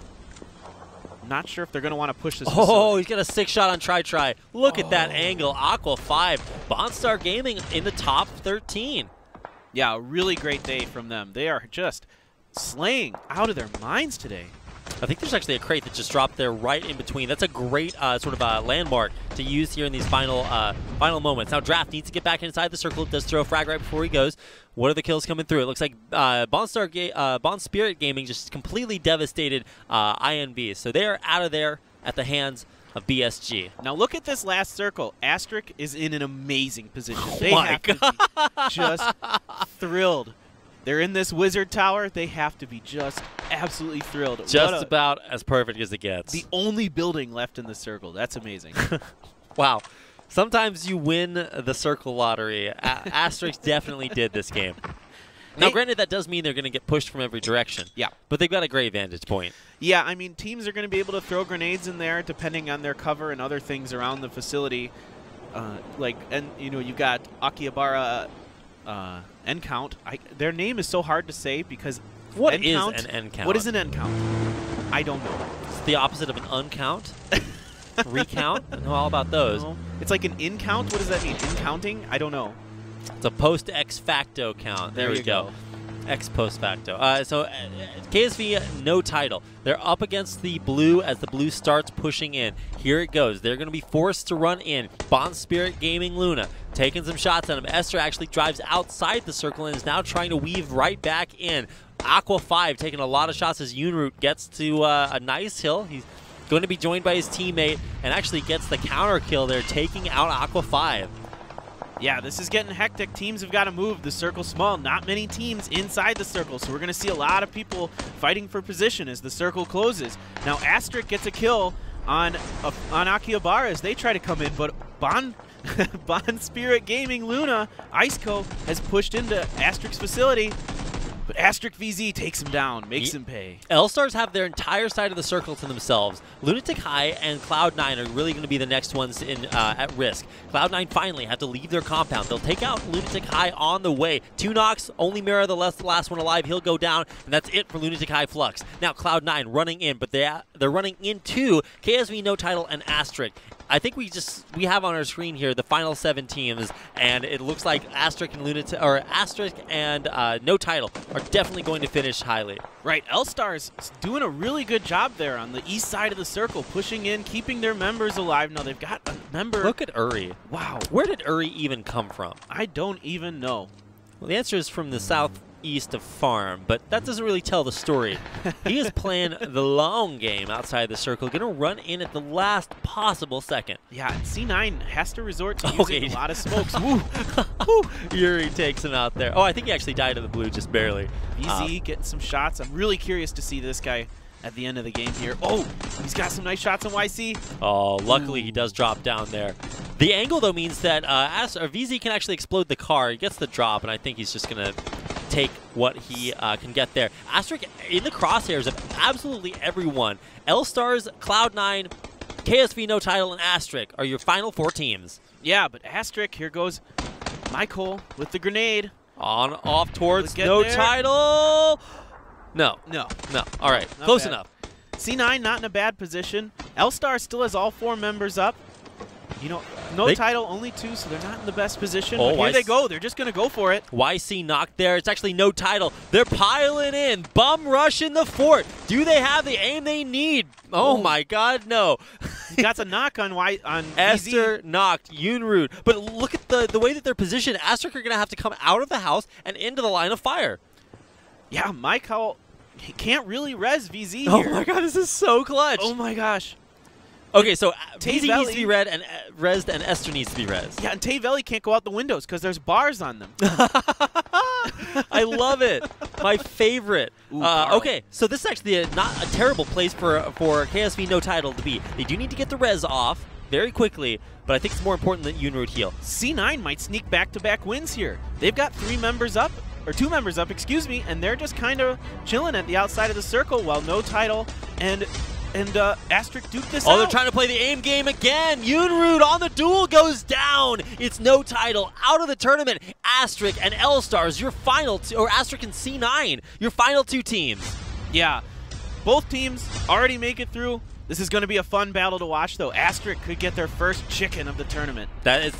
Not sure if they're going to want to push this.
Oh, he's got a 6-shot on try. Look at that angle. Aqua 5. Bonstar Gaming in the top 13.
Yeah, a really great day from them. They are just slaying out of their minds today.
I think there's actually a crate that just dropped there right in between. That's a great sort of landmark to use here in these final moments. Now, Draft needs to get back inside the circle. It does throw a frag right before he goes. What are the kills coming through? It looks like Bond Spirit Gaming just completely devastated INV. So they are out of there at the hands of BSG.
Now look at this last circle. Asterisk is in an amazing position. They
Oh
have to be just thrilled. They're in this wizard tower. They have to be just absolutely thrilled.
Just about as perfect as it gets.
The only building left in the circle. That's amazing.
Wow. Sometimes you win the circle lottery. Asterisk definitely did this game. Now, granted, that does mean they're going to get pushed from every direction.
Yeah.
But they've got a great vantage point.
Yeah, I mean, teams are going to be able to throw grenades in there depending on their cover and other things around the facility. You've got Akihabara end count. Their name is so hard to say because
What
end
is
count,
an end count?
What is an end count? I don't know.
It's the opposite of an uncount. Recount? I know all about those.
No. It's like an in count. What does that mean? In counting? I don't know.
It's a post ex facto count. There we go. Ex post facto. KSV, no title. They're up against the blue as the blue starts pushing in. Here it goes. They're going to be forced to run in. Bond Spirit Gaming Luna taking some shots at him. Esther actually drives outside the circle and is now trying to weave right back in. Aqua 5 taking a lot of shots as Yunroot gets to a nice hill. He's going to be joined by his teammate and actually gets the counter kill there, taking out Aqua 5.
Yeah, this is getting hectic. Teams have got to move. The circle's small. Not many teams inside the circle, so we're going to see a lot of people fighting for position as the circle closes. Now, Asterisk gets a kill on Akihabara as they try to come in, but Bond Spirit Gaming Luna, Iceco, has pushed into Asterisk's facility. But Asterisk VZ takes him down, makes him pay.
L-Stars have their entire side of the circle to themselves. Lunatic High and Cloud9 are really going to be the next ones at risk. Cloud9 finally have to leave their compound. They'll take out Lunatic High on the way. 2 knocks, only Mira the last one alive. He'll go down, and that's it for Lunatic High Flux. Now Cloud9 running in, but they're running into KSV, No Title, and Asterisk. I think we have on our screen here the final 7 teams, and it looks like Asterisk and No Title are definitely going to finish highly.
Right, L-Stars doing a really good job there on the east side of the circle, pushing in, keeping their members alive. Now they've got a member.
Look at Uri.
Wow.
Where did Uri even come from?
I don't even know.
Well, the answer is from the southeast of Farm, but that doesn't really tell the story. He is playing the long game outside the circle, going to run in at the last possible second.
Yeah, C9 has to resort to using a lot of smokes.
Yuri takes him out there. Oh, I think he actually died in the blue just barely.
VZ getting some shots. I'm really curious to see this guy at the end of the game here. Oh, he's got some nice shots on YC.
Oh, luckily he does drop down there. The angle, though, means that VZ can actually explode the car. He gets the drop, and I think he's just going to take what he can get there. Asterisk in the crosshairs of absolutely everyone. L-Stars, Cloud9, KSV, No Title, and Asterisk are your final 4 teams.
Yeah, but Asterisk, here goes Michael with the grenade.
Off towards No Title. No. All right, close enough.
C9 not in a bad position. L-Star still has all 4 members up. You know, no title, only 2, so they're not in the best position.
Oh,
but here they go. They're just going to go for it.
YC knocked there. It's actually no title. They're piling in. Bum rush in the fort. Do they have the aim they need? Oh, my God, no.
He got the knock on
Esther knocked Yunroot. But look at the way that they're positioned. Asterisk are going to have to come out of the house and into the line of fire.
Yeah, Michael can't really res VZ here.
Oh, my God, this is so clutch.
Oh, my gosh.
Okay, so VZ needs to be rezzed and Esther needs to be rezzed.
Yeah, and Tavelli can't go out the windows because there's bars on them.
I love it. My favorite. Okay, so this is actually not a terrible place for KSV No Title to be. They do need to get the res off very quickly, but I think it's more important that Yunroot heal.
C9 might sneak back-to-back wins here. They've got 3 members up, or 2 members up, excuse me, and they're just kind of chilling at the outside of the circle while No Title and Asterisk duke this out.
Oh, they're trying to play the aim game again. Yunroot on the duel goes down. It's No Title out of the tournament. Asterisk and L-Stars, your final or Asterisk and C9, your final 2 teams.
Yeah, both teams already make it through. This is going to be a fun battle to watch, though. Asterisk could get their first chicken of the tournament.
It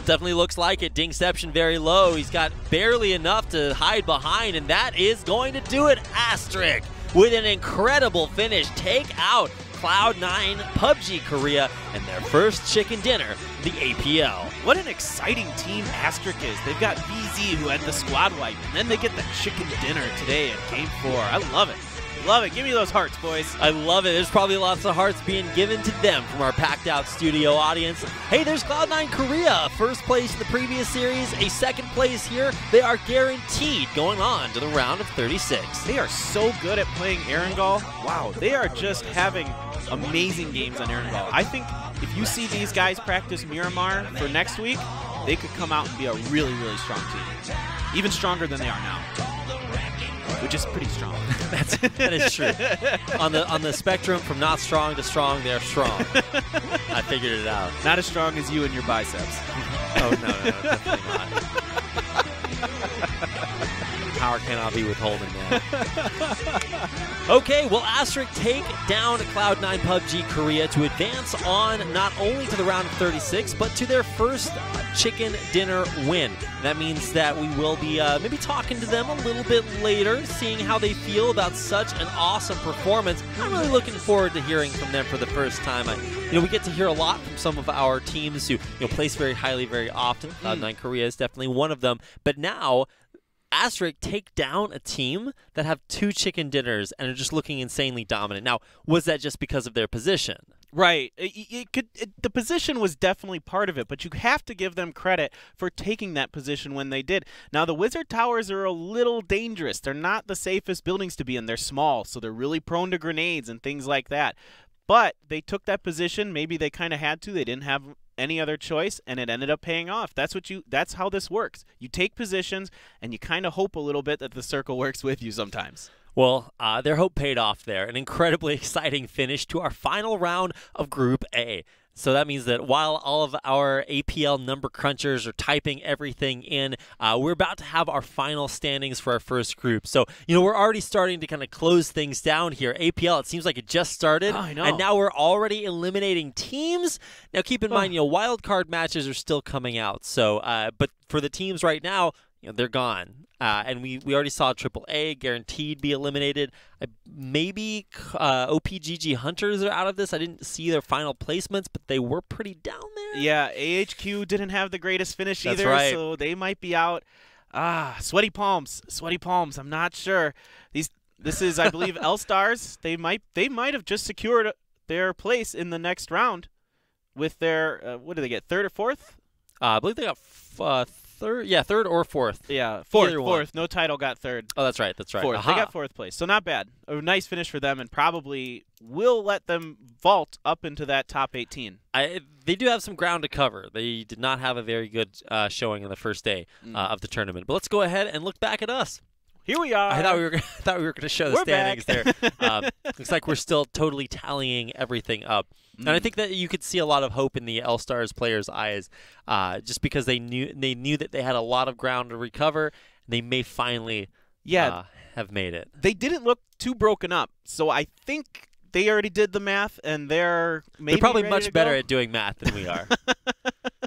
definitely looks like it. Dingception very low. He's got barely enough to hide behind, and that is going to do it. Asterisk with an incredible finish. Take out Cloud9 PUBG Korea and their first chicken dinner, the APL.
What an exciting team Asterisk is. They've got VZ who had the squad wipe, and then they get the chicken dinner today in Game 4. I love it. Love it. Give me those hearts, boys.
I love it. There's probably lots of hearts being given to them from our packed-out studio audience. Hey, there's Cloud9 Korea. First place in the previous series, a second place here. They are guaranteed going on to the round of 36.
They are so good at playing Erangel. Wow, they are just having amazing games on Erangel. I think if you see these guys practice Miramar for next week, they could come out and be a really, really strong team. Even stronger than they are now. Which is pretty strong.
That is true. On the spectrum from not strong to strong, they're strong. I figured it out.
Not as strong as you and your biceps.
Oh, no, definitely not. Power cannot be withholding that. Okay, well, Asterisk take down Cloud9 PUBG Korea to advance on not only to the round of 36, but to their first chicken dinner win. That means that we will be maybe talking to them a little bit later, seeing how they feel about such an awesome performance. I'm really looking forward to hearing from them for the first time. We get to hear a lot from some of our teams who place very highly very often. Cloud9 Korea is definitely one of them. But now, Asterisk take down a team that have 2 chicken dinners and are just looking insanely dominant. Now, was that just because of their position?
Right. The position was definitely part of it, but you have to give them credit for taking that position when they did. Now, the Wizard Towers are a little dangerous. They're not the safest buildings to be in. They're small, so they're really prone to grenades and things like that. But they took that position. Maybe they kind of had to. They didn't have any other choice, and it ended up paying off. That's how this works. You take positions, and you kind of hope a little bit that the circle works with you sometimes.
Well, their hope paid off there. An incredibly exciting finish to our final round of Group A. So that means that while all of our APL number crunchers are typing everything in, we're about to have our final standings for our first group. So, we're already starting to kind of close things down here. APL, it seems like it just started,
I know.
And now we're already eliminating teams. Now, keep in mind, wild card matches are still coming out. So, but for the teams right now, they're gone. And we already saw AAA guaranteed be eliminated. Maybe OPGG Hunters are out of this. I didn't see their final placements, but they were pretty down there.
Yeah, AHQ didn't have the greatest finish
That's
either,
right.
So they might be out. Sweaty palms. Sweaty palms. I'm not sure. This is, I believe, L-Stars. They might have just secured their place in the next round with their, what do they get, 3rd or 4th?
I believe they got third. Yeah, 3rd or 4th.
Yeah, 4th. No title got 3rd.
Oh, that's right.
4th. They got 4th place. So not bad. A nice finish for them, and probably will let them vault up into that top 18.
They do have some ground to cover. They did not have a very good showing on the first day of the tournament. But let's go ahead and look back at us.
Here we are.
I thought we were going to show the standings there. Looks like we're still totally tallying everything up. And I think that you could see a lot of hope in the L-Stars players' eyes, just because they knew that they had a lot of ground to recover. And they may finally have made it.
They didn't look too broken up, so I think they already did the math, and they're
probably
ready
much
to
better
go.
at doing math than we are.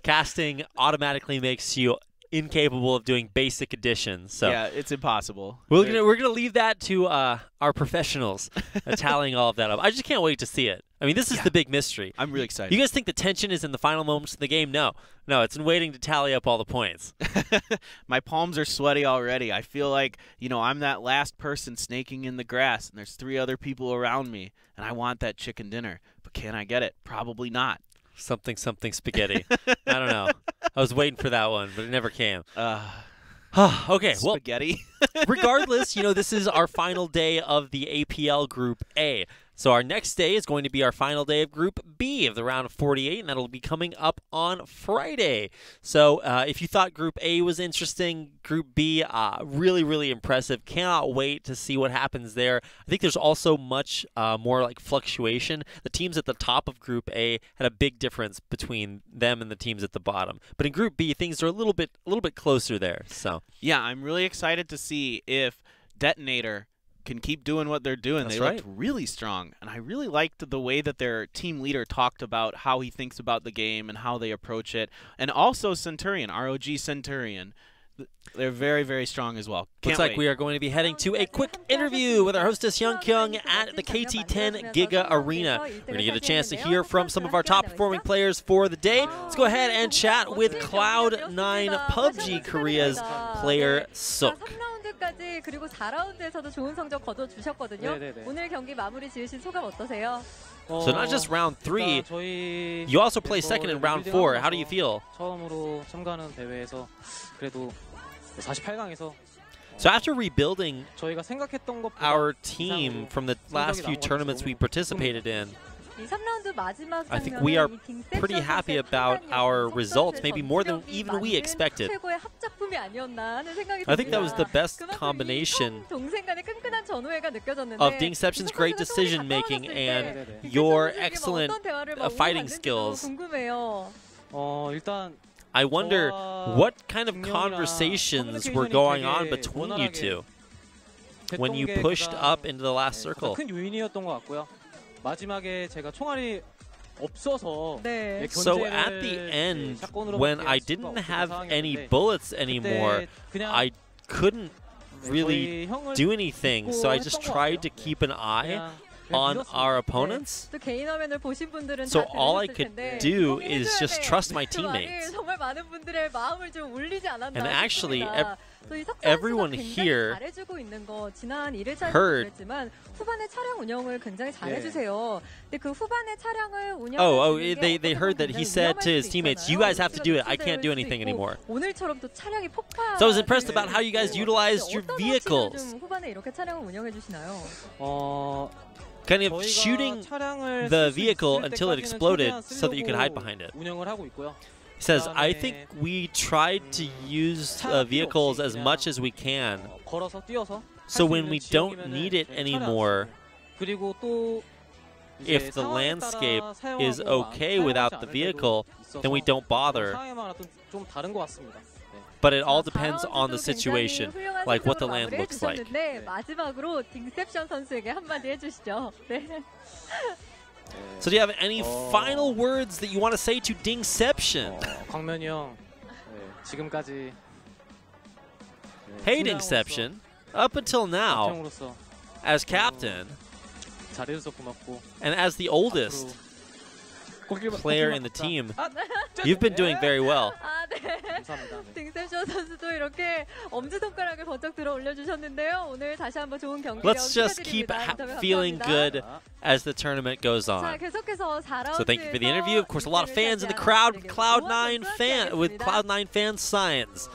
Casting automatically makes you incapable of doing basic addition. So
yeah, it's impossible.
We're gonna leave that to our professionals tallying all of that up. I just can't wait to see it. I mean, this is the big mystery.
I'm really excited.
You guys think the tension is in the final moments of the game? No, it's in waiting to tally up all the points.
My palms are sweaty already. I feel like, I'm that last person snaking in the grass, and there's 3 other people around me, and I want that chicken dinner. But can I get it? Probably not.
Something spaghetti. I don't know. I was waiting for that one, but it never came. Okay, well,
spaghetti.
Regardless, this is our final day of the APL Group A. So our next day is going to be our final day of Group B of the round of 48, and that'll be coming up on Friday. So if you thought Group A was interesting, Group B, really, really impressive. Cannot wait to see what happens there. I think there's also much more like fluctuation. The teams at the top of Group A had a big difference between them and the teams at the bottom. But in Group B, things are a little bit closer there. So
yeah, I'm really excited to see if Detonator can keep doing what they're doing.
That's
They looked really strong. And I really liked the way that their team leader talked about how he thinks about the game and how they approach it. And also Centurion, ROG Centurion. They're very, very strong as well.
Looks like we are going to be heading to a quick interview with our hostess Hyung Kyung at the KT10 Giga Arena. We're going to get a chance to hear from some of our top performing players for the day. Let's go ahead and chat with Cloud9 PUBG Korea's player Sook.
3라운드까지 그리고 4라운드에서도 좋은 성적 거둬주셨거든요. 오늘 경기 마무리 지으신 소감 어떠세요?
So not just round 3, you also play second in round 4. How do you feel?
처음으로 참가하는 대회에서 그래도 48강에서
So after rebuilding our team from the last few tournaments we participated in, I think we are pretty happy about our results, maybe more than even we expected. I think that was the best combination of Dingception's great decision-making and your excellent fighting skills. I wonder what kind of conversations were going on between you two when you pushed up into the last circle.
마지막에 제가 총알이 없어서
So at the end, when I didn't have any bullets anymore, I couldn't really do anything, so I just tried to keep an eye on our opponents. So all I could do is just trust my teammates. And actually, everyone here heard. They heard that he said to his teammates, "You guys have to do it. I can't do anything anymore." So I was impressed about how you guys utilized your vehicles. Kind of shooting the vehicle until it exploded so that you could hide behind it. He says, I think we tried to use vehicles as much as we can. So when we don't need it anymore, if the landscape is okay without the vehicle, then we don't bother. But it all depends on the situation, like what the land looks like. So do you have any final words that you want to say to Dingception?
광면이 형, 지금까지
Hey Dingception, up until now, as captain, and as the oldest player in the team, you've been doing very well. Let's just keep feeling good as the tournament goes on. So thank you for the interview. Of course, a lot of fans in the crowd with Cloud9 fan signs.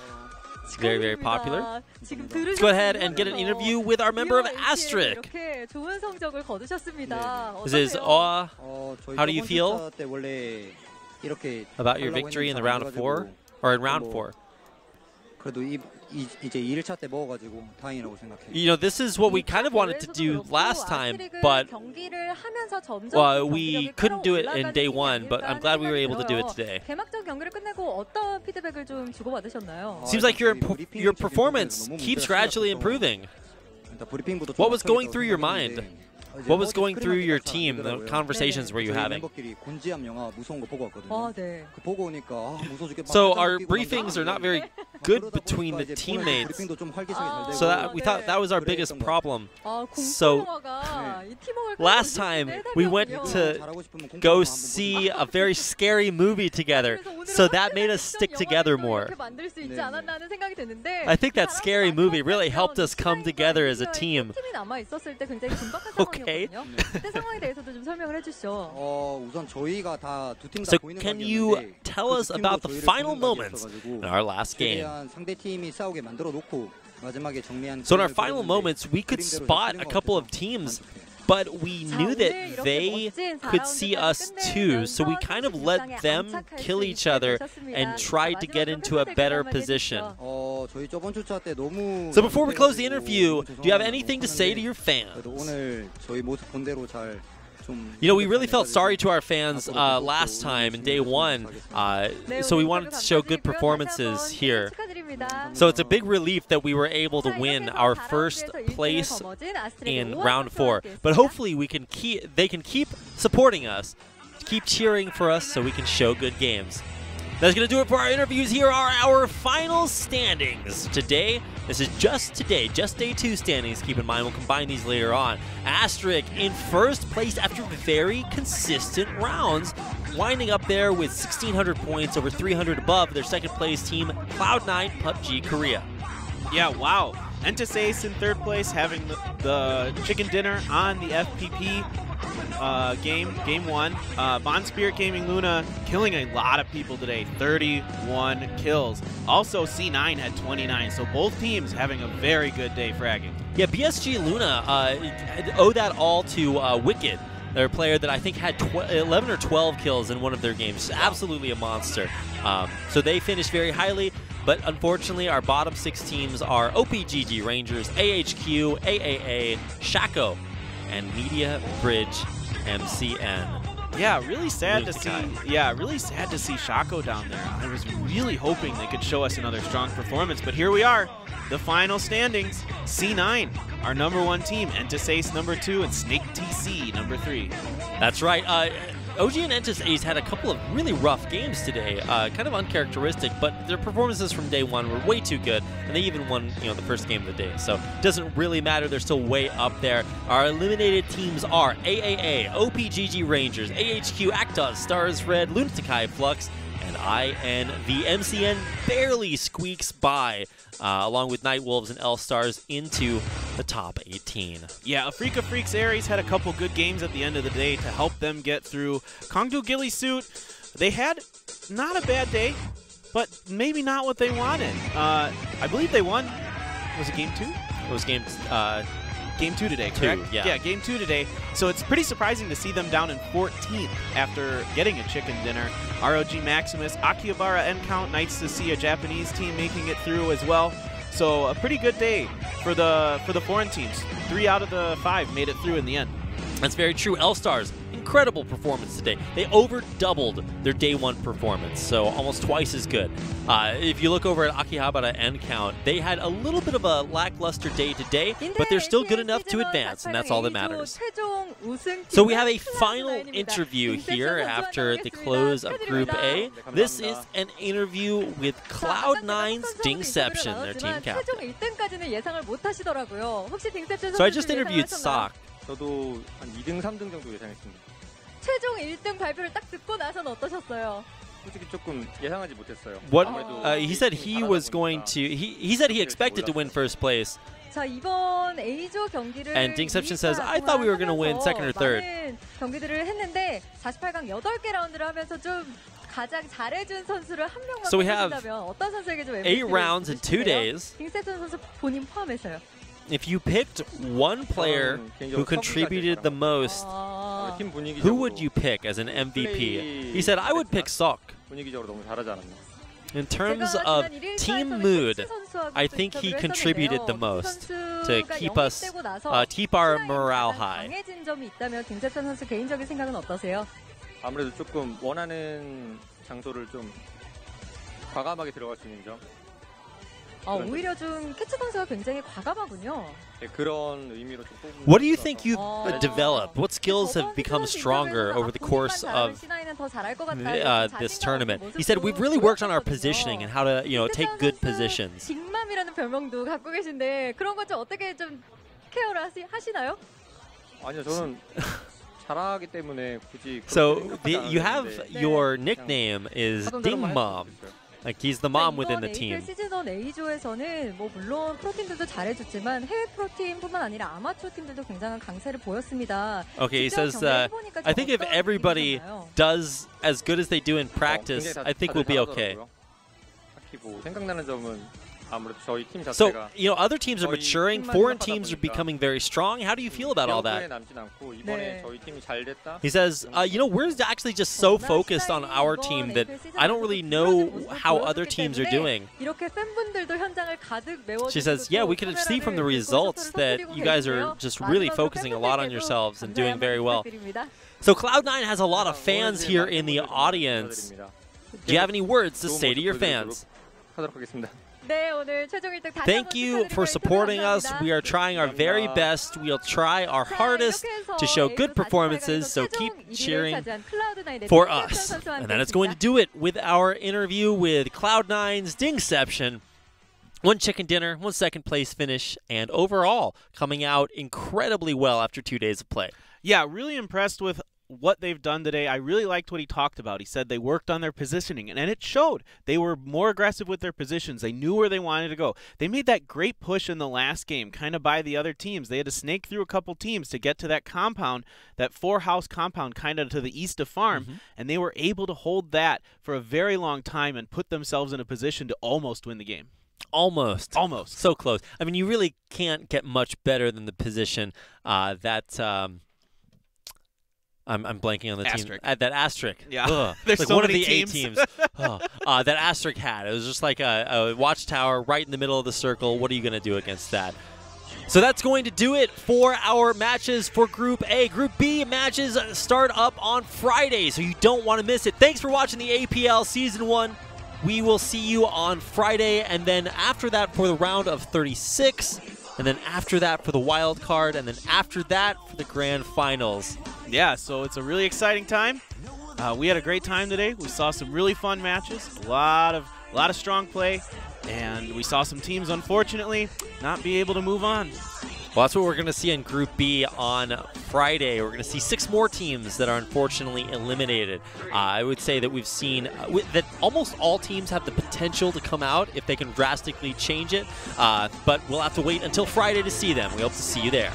It's very, very popular. Let's go ahead and get an interview with our member of Asterisk. This is Aw. How do you feel about your victory in the round of 4? Or in round 4? You know, this is what we kind of wanted to do last time, but we couldn't do it in day 1, but I'm glad we were able to do it today. Seems like your performance keeps gradually improving. What was going through your mind? What was going through your team? The conversations were you having? So our briefings are not very good between the teammates. So that, we thought that was our biggest problem. So last time we went to go see a very scary movie together. So that made us stick together more. I think that scary movie really helped us come together as a team. Okay. So can you tell us about the final moments in our last game? So in our final moments, we could spot a couple of teams, but we knew that they could see us too, so we kind of let them kill each other and tried to get into a better position. So before we close the interview, do you have anything to say to your fans? You know, we really felt sorry to our fans last time in day 1, so we wanted to show good performances here. So it's a big relief that we were able to win our first place in round 4. But hopefully they can keep supporting us, keep cheering for us so we can show good games. That's going to do it for our interviews. Here are our final standings today. This is just today, just day 2 standings. Keep in mind, we'll combine these later on. Asterisk in first place after very consistent rounds, winding up there with 1,600 points, over 300 above their second place team, Cloud9 PUBG Korea.
Yeah, wow. Entasace in third place, having the chicken dinner on the FPP game 1. Bond Spirit Gaming Luna killing a lot of people today, 31 kills. Also, C9 had 29, so both teams having a very good day fragging.
Yeah, BSG Luna owe that all to Wicked, their player that I think had 11 or 12 kills in one of their games. Absolutely a monster. So they finished very highly. But unfortunately, our bottom 6 teams are OPGG Rangers, AHQ, AAA, Shaco, and Media Bridge MCN.
Yeah, really sad to see. Yeah, really sad to see Shaco down there. I was really hoping they could show us another strong performance, but here we are. The final standings: C9, our #1 team; Entasace #2, and Snake TC #3.
That's right. OG and Entasace had a couple of really rough games today, kind of uncharacteristic, but their performances from day 1 were way too good, and they even won, the first game of the day. So it doesn't really matter; they're still way up there. Our eliminated teams are AAA, OPGG Rangers, AHQ Actos, Stars Red, Lunatic Flux, and INV. MCN barely squeaks by, along with Night Wolves and L-Stars, into the top 18.
Yeah, Africa Freaks Aries had a couple good games at the end of the day to help them get through. Kongdu Gilly Suit, they had not a bad day, but maybe not what they wanted. I believe they won. Was it game 2?
It was game
2 today, correct?
2, yeah.
Yeah, game 2 today. So it's pretty surprising to see them down in 14th after getting a chicken dinner. ROG Maximus, Akihabara N-Count, nice to see a Japanese team making it through as well. So a pretty good day for the foreign teams. 3 out of the 5 made it through in the end.
That's very true. L-Stars, incredible performance today. They over-doubled their day 1 performance, so almost twice as good. If you look over at Akihabara N-Count, they had a little bit of a lackluster day today, but they're still good enough to advance, and that's all that matters. So we have a final interview here after the close of Group A. This is an interview with Cloud9's Dingception, their team captain. So I just interviewed Sok.
저도 한 2등, 3등 정도 예상했습니다.
최종 1등 발표를 딱 듣고 나서는 어떠셨어요?
솔직히 조금 예상하지 못했어요.
What he said he was going to he said he expected to win first place.
자, 이번 A조 경기를
And Dingception says I thought we were going to win second or third.
경기들을 했는데 48강 8개 라운드를 하면서 좀 가장 잘해준 선수를 한 명만
So we have
뽑는다면 어떤 선수에게 좀
8 rounds in 2 days.
딩셉션 선수 본인 포함해서요.
If you picked one player who contributed the most, who would you pick as an MVP? He said, I would pick Sok. In terms of team mood, I think he contributed the most to keep our morale high.
강해진 점이 있다면 딩셉션 선수 개인적인 생각은 어떠세요?
아무래도 조금 원하는 장소를 좀 과감하게 들어갈 수 있는 점.
오히려 좀 캐치 선수가 굉장히 과감하군요.
네, 그런 의미로 좀 뽑은.
What do you think you've developed? What skills have become stronger over the course of this tournament? He said we've really worked on our positioning and how to, take good positions.
빅맘이라는 별명도 갖고 계신데 그런 것 좀 어떻게 좀 케어를 하시나요?
아니요, 저는 잘하기 때문에 굳이.
So you have your nickname is Ding Mom. Like he's the mom within the team.
시즌1 A조에서는 뭐 물론 프로팀들도 잘해줬지만 해외 프로팀뿐만 아니라 아마추어 팀들도 굉장한 강세를 보였습니다.
Okay, he says, I think if everybody does as good as they do in practice, I think we'll be okay.
딱히 뭐 생각나는 점은 아무래도 저희 팀 자체가.
So, other teams are maturing, foreign teams are becoming very strong. How do you feel about all that? He says, we're actually just so focused on our team that I don't really know how other teams are doing. She says, yeah, we could see from the results that you guys are just really focusing a lot on yourselves and doing very well. So Cloud9 has a lot of fans here in the audience. Do you have any words to say to your fans?
네, 오늘 최종 1등 다시
Thank you for supporting us. We are trying our very best. We'll try our hardest to show good performances, so keep cheering for us. And that is going to do it with our interview with Cloud9's Dingception. 1 chicken dinner, 1 second place finish, and overall coming out incredibly well after 2 days of play.
Yeah, really impressed with what they've done today. I really liked what he talked about. He said they worked on their positioning, and it showed. They were more aggressive with their positions. They knew where they wanted to go. They made that great push in the last game, kind of by the other teams. They had to snake through a couple teams to get to that compound, that 4-house compound kind of to the east of farm, and they were able to hold that for a very long time and put themselves in a position to almost win the game.
Almost. So close. I mean, you really can't get much better than the position that I'm blanking on the
Asterisk.
team. That Asterisk.
Yeah. There's
like
so
one
many
of the
teams.
8 teams. That Asterisk had. It was just like a watchtower right in the middle of the circle. What are you going to do against that? So that's going to do it for our matches for Group A. Group B matches start up on Friday, so you don't want to miss it. Thanks for watching the APL Season 1. We will see you on Friday, and then after that for the round of 36, and then after that for the wild card, and then after that for the grand finals.
Yeah, so it's a really exciting time. We had a great time today. We saw some really fun matches, a lot of strong play, and we saw some teams, unfortunately, not be able to move on.
Well, that's what we're going to see in Group B on Friday. We're going to see 6 more teams that are unfortunately eliminated. I would say that we've seen that almost all teams have the potential to come out if they can drastically change it, but we'll have to wait until Friday to see them. We hope to see you there.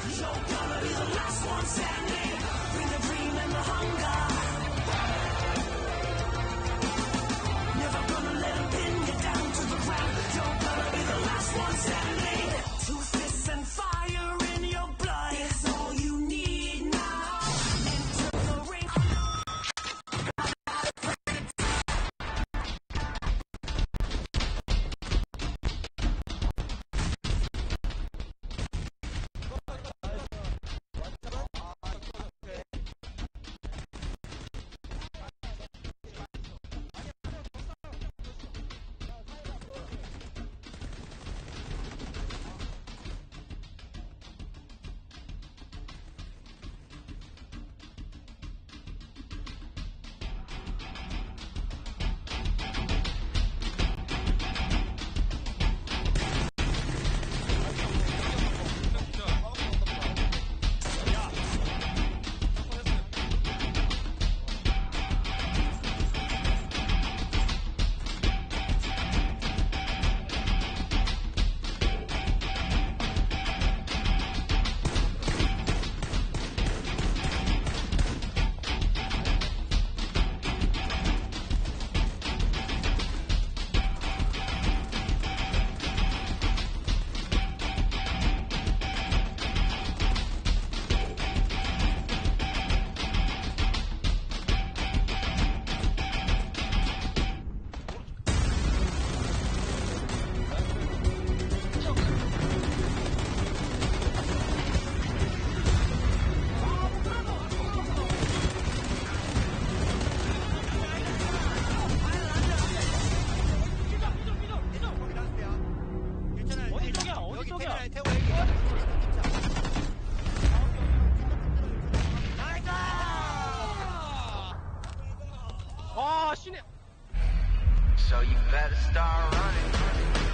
So you better start running.